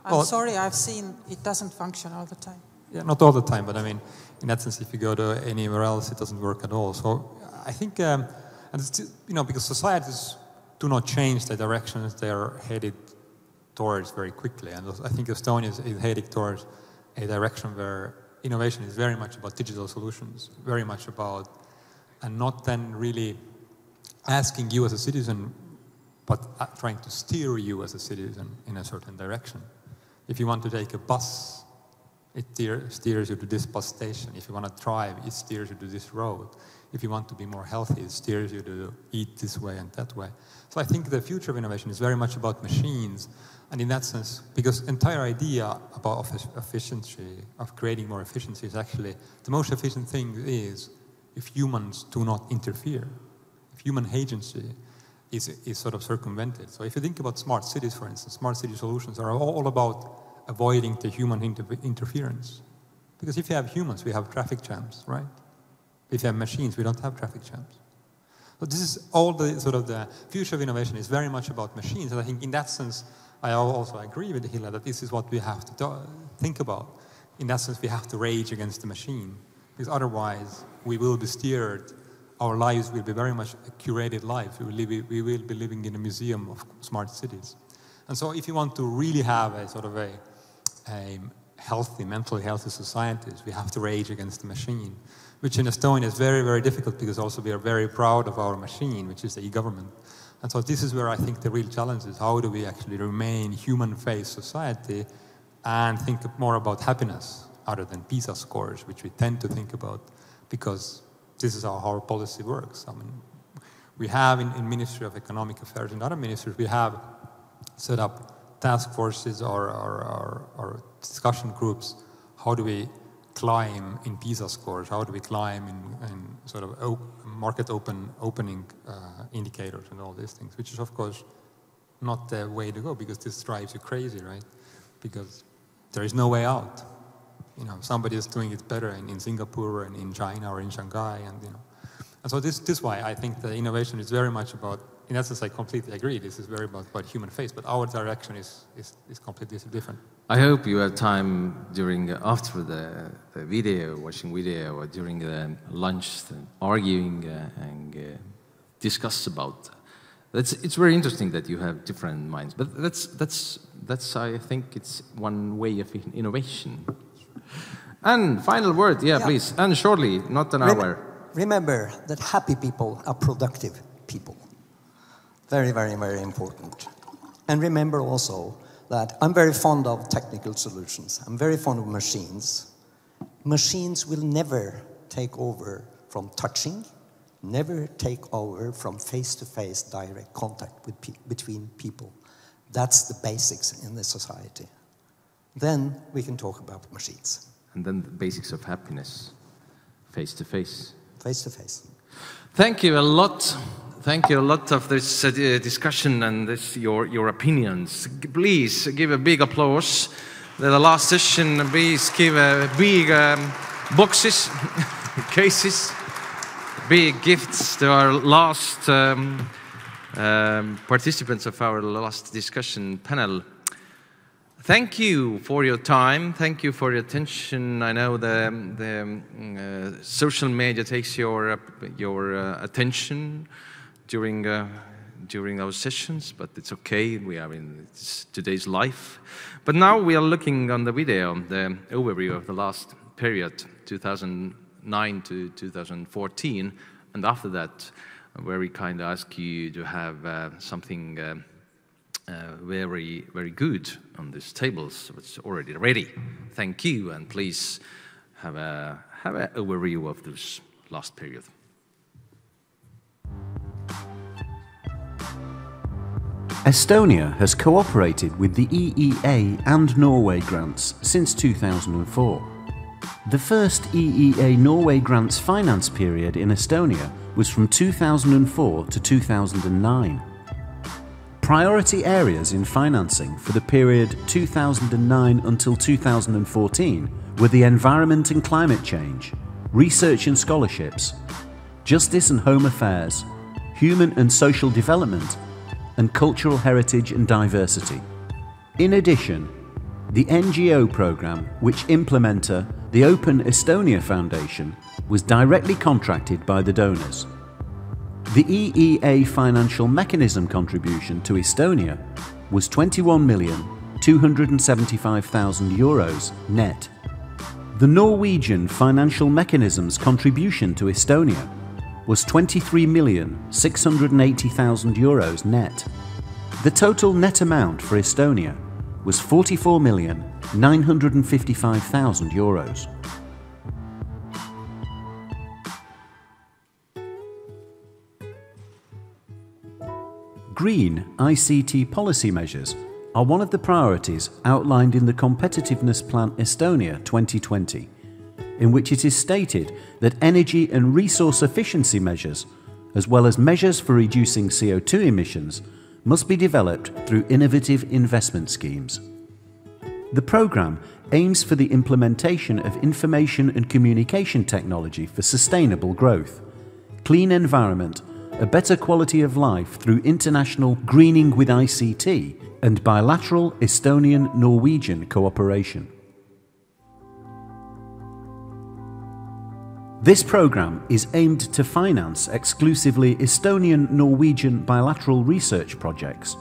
I'm sorry, I've seen it doesn't function all the time. Yeah, not all the time, but I mean, in that sense, if you go to anywhere else, it doesn't work at all. So I think, and it's, because societies do not change the directions they are headed towards very quickly. And I think Estonia is heading towards a direction where innovation is very much about digital solutions, very much about, and not then really asking you as a citizen, but trying to steer you as a citizen in a certain direction. If you want to take a bus, it steers you to this bus station. If you want to drive, it steers you to this road. If you want to be more healthy, it steers you to eat this way and that way. So I think the future of innovation is very much about machines. And in that sense, because the entire idea about efficiency, of creating more efficiency, is actually the most efficient thing is if humans do not interfere, if human agency is sort of circumvented. So if you think about smart cities, for instance, smart city solutions are all about avoiding the human interference. Because if you have humans, we have traffic jams, right? If you have machines, we don't have traffic jams. So this is all the sort of the future of innovation is very much about machines. And I think in that sense, I also agree with Hilla that this is what we have to think about. In that sense, we have to rage against the machine. Because otherwise, we will be steered. Our lives will be very much a curated life. We will be living in a museum of smart cities. And so if you want to really have a sort of a healthy, mentally healthy societies, we have to rage against the machine, which in Estonia is very, very difficult because also we are very proud of our machine, which is the e-government. And so this is where I think the real challenge is, how do we actually remain human-faced society and think more about happiness other than PISA scores, which we tend to think about because this is how our policy works. I mean, we have in Ministry of Economic Affairs and other ministries, we have set up task forces or discussion groups. How do we climb in PISA scores? How do we climb in sort of market opening indicators and all these things, which is of course not the way to go because this drives you crazy, right? Because there is no way out. Somebody is doing it better in Singapore and in China or in Shanghai, and so this is why I think the innovation is very much about. In essence, I completely agree. This is very about human face, but our direction is completely different. I hope you have time after the video, watching video, or during the lunch, arguing and discuss about. It's very interesting that you have different minds, but that's I think it's one way of innovation. And final word, yeah, please, and shortly, not an hour. remember that happy people are productive people. Very, very, very important. And remember also that I'm very fond of technical solutions. I'm very fond of machines. Machines will never take over from touching, never take over from face-to-face direct contact with between people. That's the basics in this society. Then we can talk about machines. And then the basics of happiness, face-to-face. Face-to-face. Thank you a lot. Thank you a lot of this discussion and your opinions. Please give a big applause. The last session, please give a big boxes, cases, big gifts to our last participants of our last discussion panel. Thank you for your time. Thank you for your attention. I know the social media takes your attention during our sessions, but it's okay. We are in today's life. But now we are looking on the video, the overview of the last period, 2009 to 2014, and after that, where we kind of ask you to have something very, very good on these tables. It's already ready. Thank you, and please have an overview of this last period. Estonia has cooperated with the EEA and Norway grants since 2004. The first EEA Norway grants finance period in Estonia was from 2004 to 2009. Priority areas in financing for the period 2009 until 2014 were the environment and climate change, research and scholarships, justice and home affairs, human and social development, and cultural heritage and diversity. In addition, the NGO program, which implementer the Open Estonia Foundation, was directly contracted by the donors. The EEA financial mechanism contribution to Estonia was €21,275,000 net. The Norwegian financial mechanism's contribution to Estonia was €23,680,000 net. The total net amount for Estonia was €44,955,000. Green ICT policy measures are one of the priorities outlined in the Competitiveness Plan Estonia 2020, in which it is stated that energy and resource efficiency measures, as well as measures for reducing CO2 emissions, must be developed through innovative investment schemes. The programme aims for the implementation of information and communication technology for sustainable growth, clean environment, a better quality of life through international greening with ICT and bilateral Estonian-Norwegian cooperation. This programme is aimed to finance exclusively Estonian-Norwegian bilateral research projects.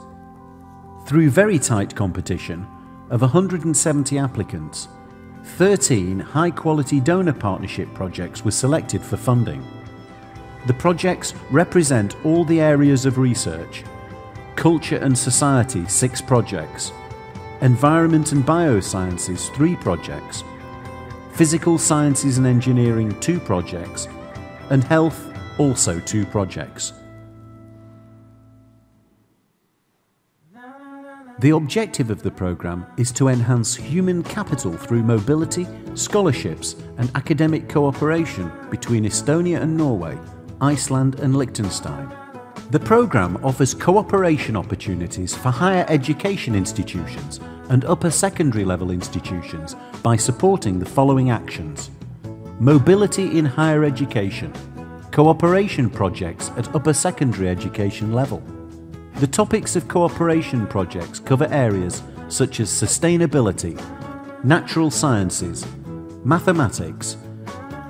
Through very tight competition of 170 applicants, 13 high-quality donor partnership projects were selected for funding. The projects represent all the areas of research: culture and society, 6 projects; environment and biosciences, 3 projects; physical sciences and engineering, 2 projects; and health, also 2 projects. The objective of the programme is to enhance human capital through mobility, scholarships and academic cooperation between Estonia and Norway, Iceland and Liechtenstein. The programme offers cooperation opportunities for higher education institutions and upper secondary level institutions by supporting the following actions: mobility in higher education, cooperation projects at upper secondary education level. The topics of cooperation projects cover areas such as sustainability, natural sciences, mathematics,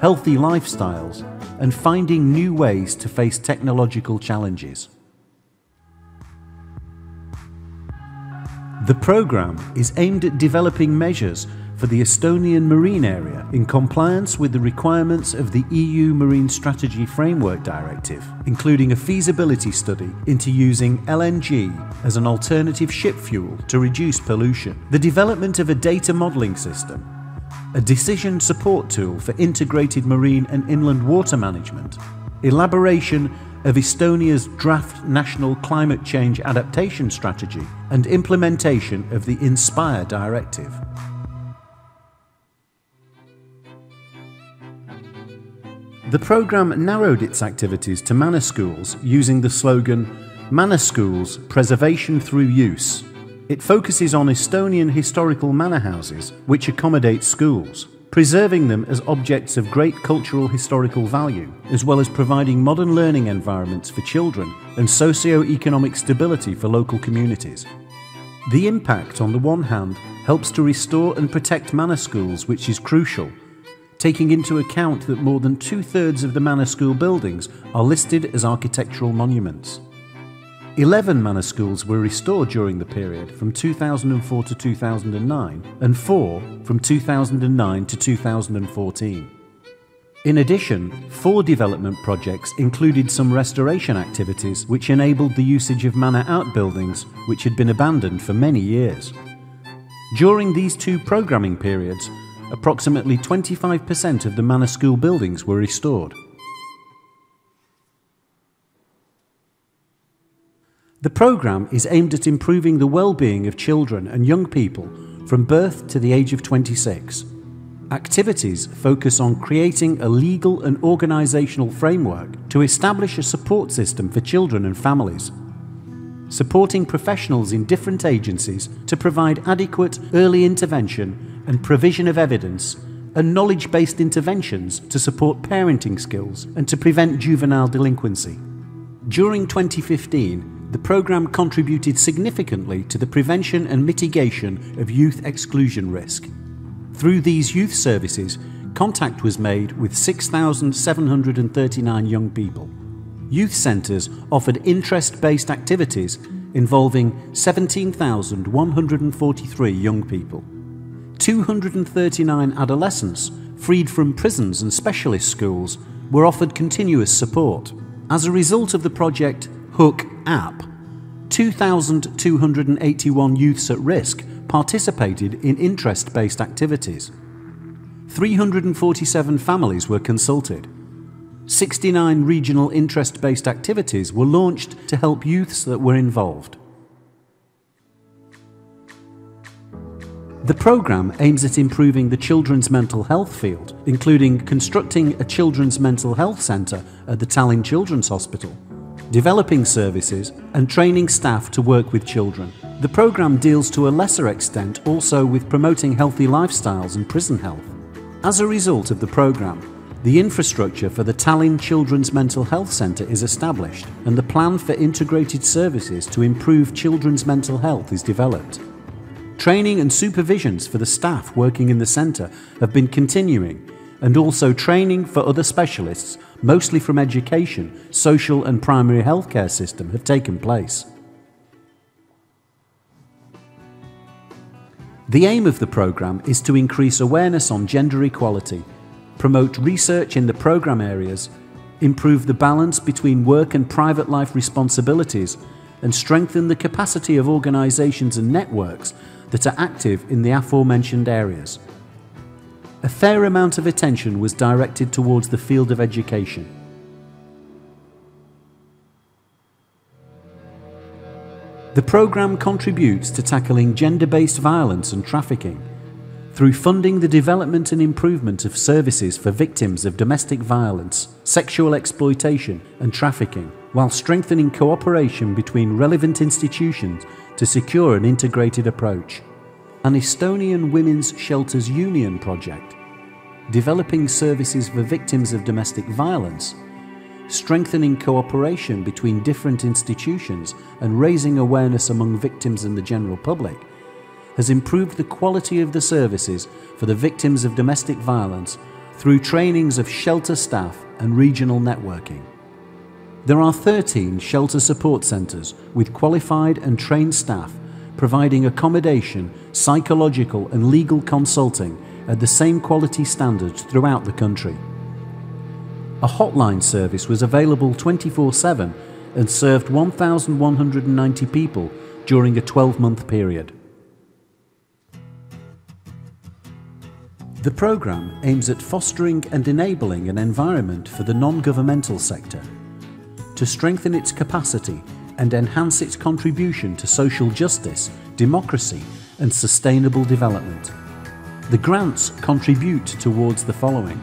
healthy lifestyles, and finding new ways to face technological challenges. The programme is aimed at developing measures for the Estonian marine area in compliance with the requirements of the EU Marine Strategy Framework Directive, including a feasibility study into using LNG as an alternative ship fuel to reduce pollution, the development of a data modelling system, a decision support tool for integrated marine and inland water management, elaboration of Estonia's draft National Climate Change Adaptation Strategy, and implementation of the INSPIRE Directive. The programme narrowed its activities to manor schools using the slogan "Manor Schools, Preservation Through Use." It focuses on Estonian historical manor houses which accommodate schools, preserving them as objects of great cultural historical value, as well as providing modern learning environments for children and socio-economic stability for local communities. The impact, on the one hand, helps to restore and protect manor schools, which is crucial, taking into account that more than 2/3 of the manor school buildings are listed as architectural monuments. 11 manor schools were restored during the period from 2004 to 2009 and 4 from 2009 to 2014. In addition, 4 development projects included some restoration activities which enabled the usage of manor outbuildings which had been abandoned for many years. During these 2 programming periods, approximately 25% of the manor school buildings were restored. The programme is aimed at improving the well-being of children and young people from birth to the age of 26. Activities focus on creating a legal and organisational framework to establish a support system for children and families, supporting professionals in different agencies to provide adequate early intervention and provision of evidence and knowledge-based interventions to support parenting skills and to prevent juvenile delinquency. During 2015, the programme contributed significantly to the prevention and mitigation of youth exclusion risk. Through these youth services, contact was made with 6,739 young people. Youth centres offered interest-based activities involving 17,143 young people. 239 adolescents, freed from prisons and specialist schools, were offered continuous support. As a result of the project Hook app, 2,281 youths at risk participated in interest-based activities. 347 families were consulted. 69 regional interest-based activities were launched to help youths that were involved. The programme aims at improving the children's mental health field, including constructing a children's mental health centre at the Tallinn Children's Hospital, developing services and training staff to work with children. The programme deals to a lesser extent also with promoting healthy lifestyles and prison health. As a result of the programme, the infrastructure for the Tallinn Children's Mental Health Centre is established and the plan for integrated services to improve children's mental health is developed. Training and supervisions for the staff working in the centre have been continuing, and also training for other specialists, mostly from education, social and primary healthcare system, have taken place. The aim of the programme is to increase awareness on gender equality, promote research in the programme areas, improve the balance between work and private life responsibilities, and strengthen the capacity of organisations and networks that are active in the aforementioned areas. A fair amount of attention was directed towards the field of education. The programme contributes to tackling gender-based violence and trafficking through funding the development and improvement of services for victims of domestic violence, sexual exploitation and trafficking, while strengthening cooperation between relevant institutions to secure an integrated approach. An Estonian Women's Shelters Union project, developing services for victims of domestic violence, strengthening cooperation between different institutions and raising awareness among victims and the general public, has improved the quality of the services for the victims of domestic violence through trainings of shelter staff and regional networking. There are 13 shelter support centres with qualified and trained staff providing accommodation, psychological and legal consulting at the same quality standards throughout the country. A hotline service was available 24/7 and served 1,190 people during a 12-month period. The programme aims at fostering and enabling an environment for the non-governmental sector to strengthen its capacity and enhance its contribution to social justice, democracy and sustainable development. The grants contribute towards the following: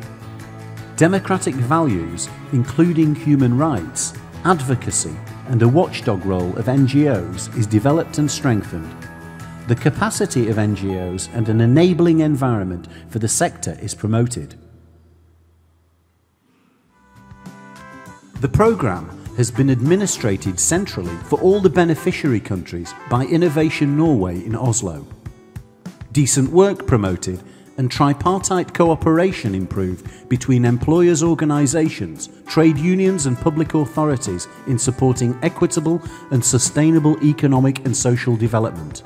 democratic values, including human rights, advocacy and a watchdog role of NGOs is developed and strengthened. The capacity of NGOs and an enabling environment for the sector is promoted. The programme has been administrated centrally for all the beneficiary countries by Innovation Norway in Oslo. Decent work promoted and tripartite cooperation improved between employers' organisations, trade unions and public authorities in supporting equitable and sustainable economic and social development.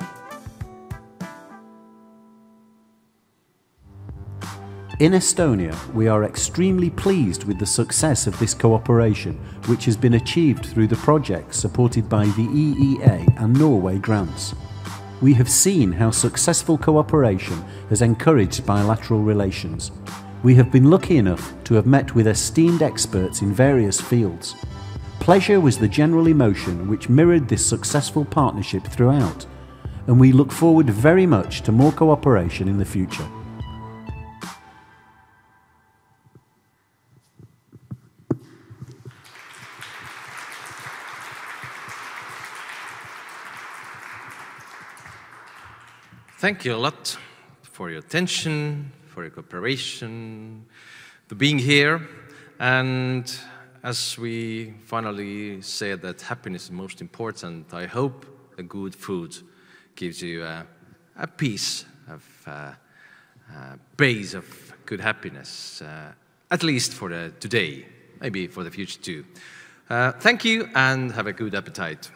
In Estonia, we are extremely pleased with the success of this cooperation, which has been achieved through the projects supported by the EEA and Norway grants. We have seen how successful cooperation has encouraged bilateral relations. We have been lucky enough to have met with esteemed experts in various fields. Pleasure was the general emotion which mirrored this successful partnership throughout, and we look forward very much to more cooperation in the future. Thank you a lot for your attention, for your cooperation, for being here. And as we finally said that happiness is most important, I hope a good food gives you a piece of base of good happiness, at least for today, maybe for the future too. Thank you and have a good appetite.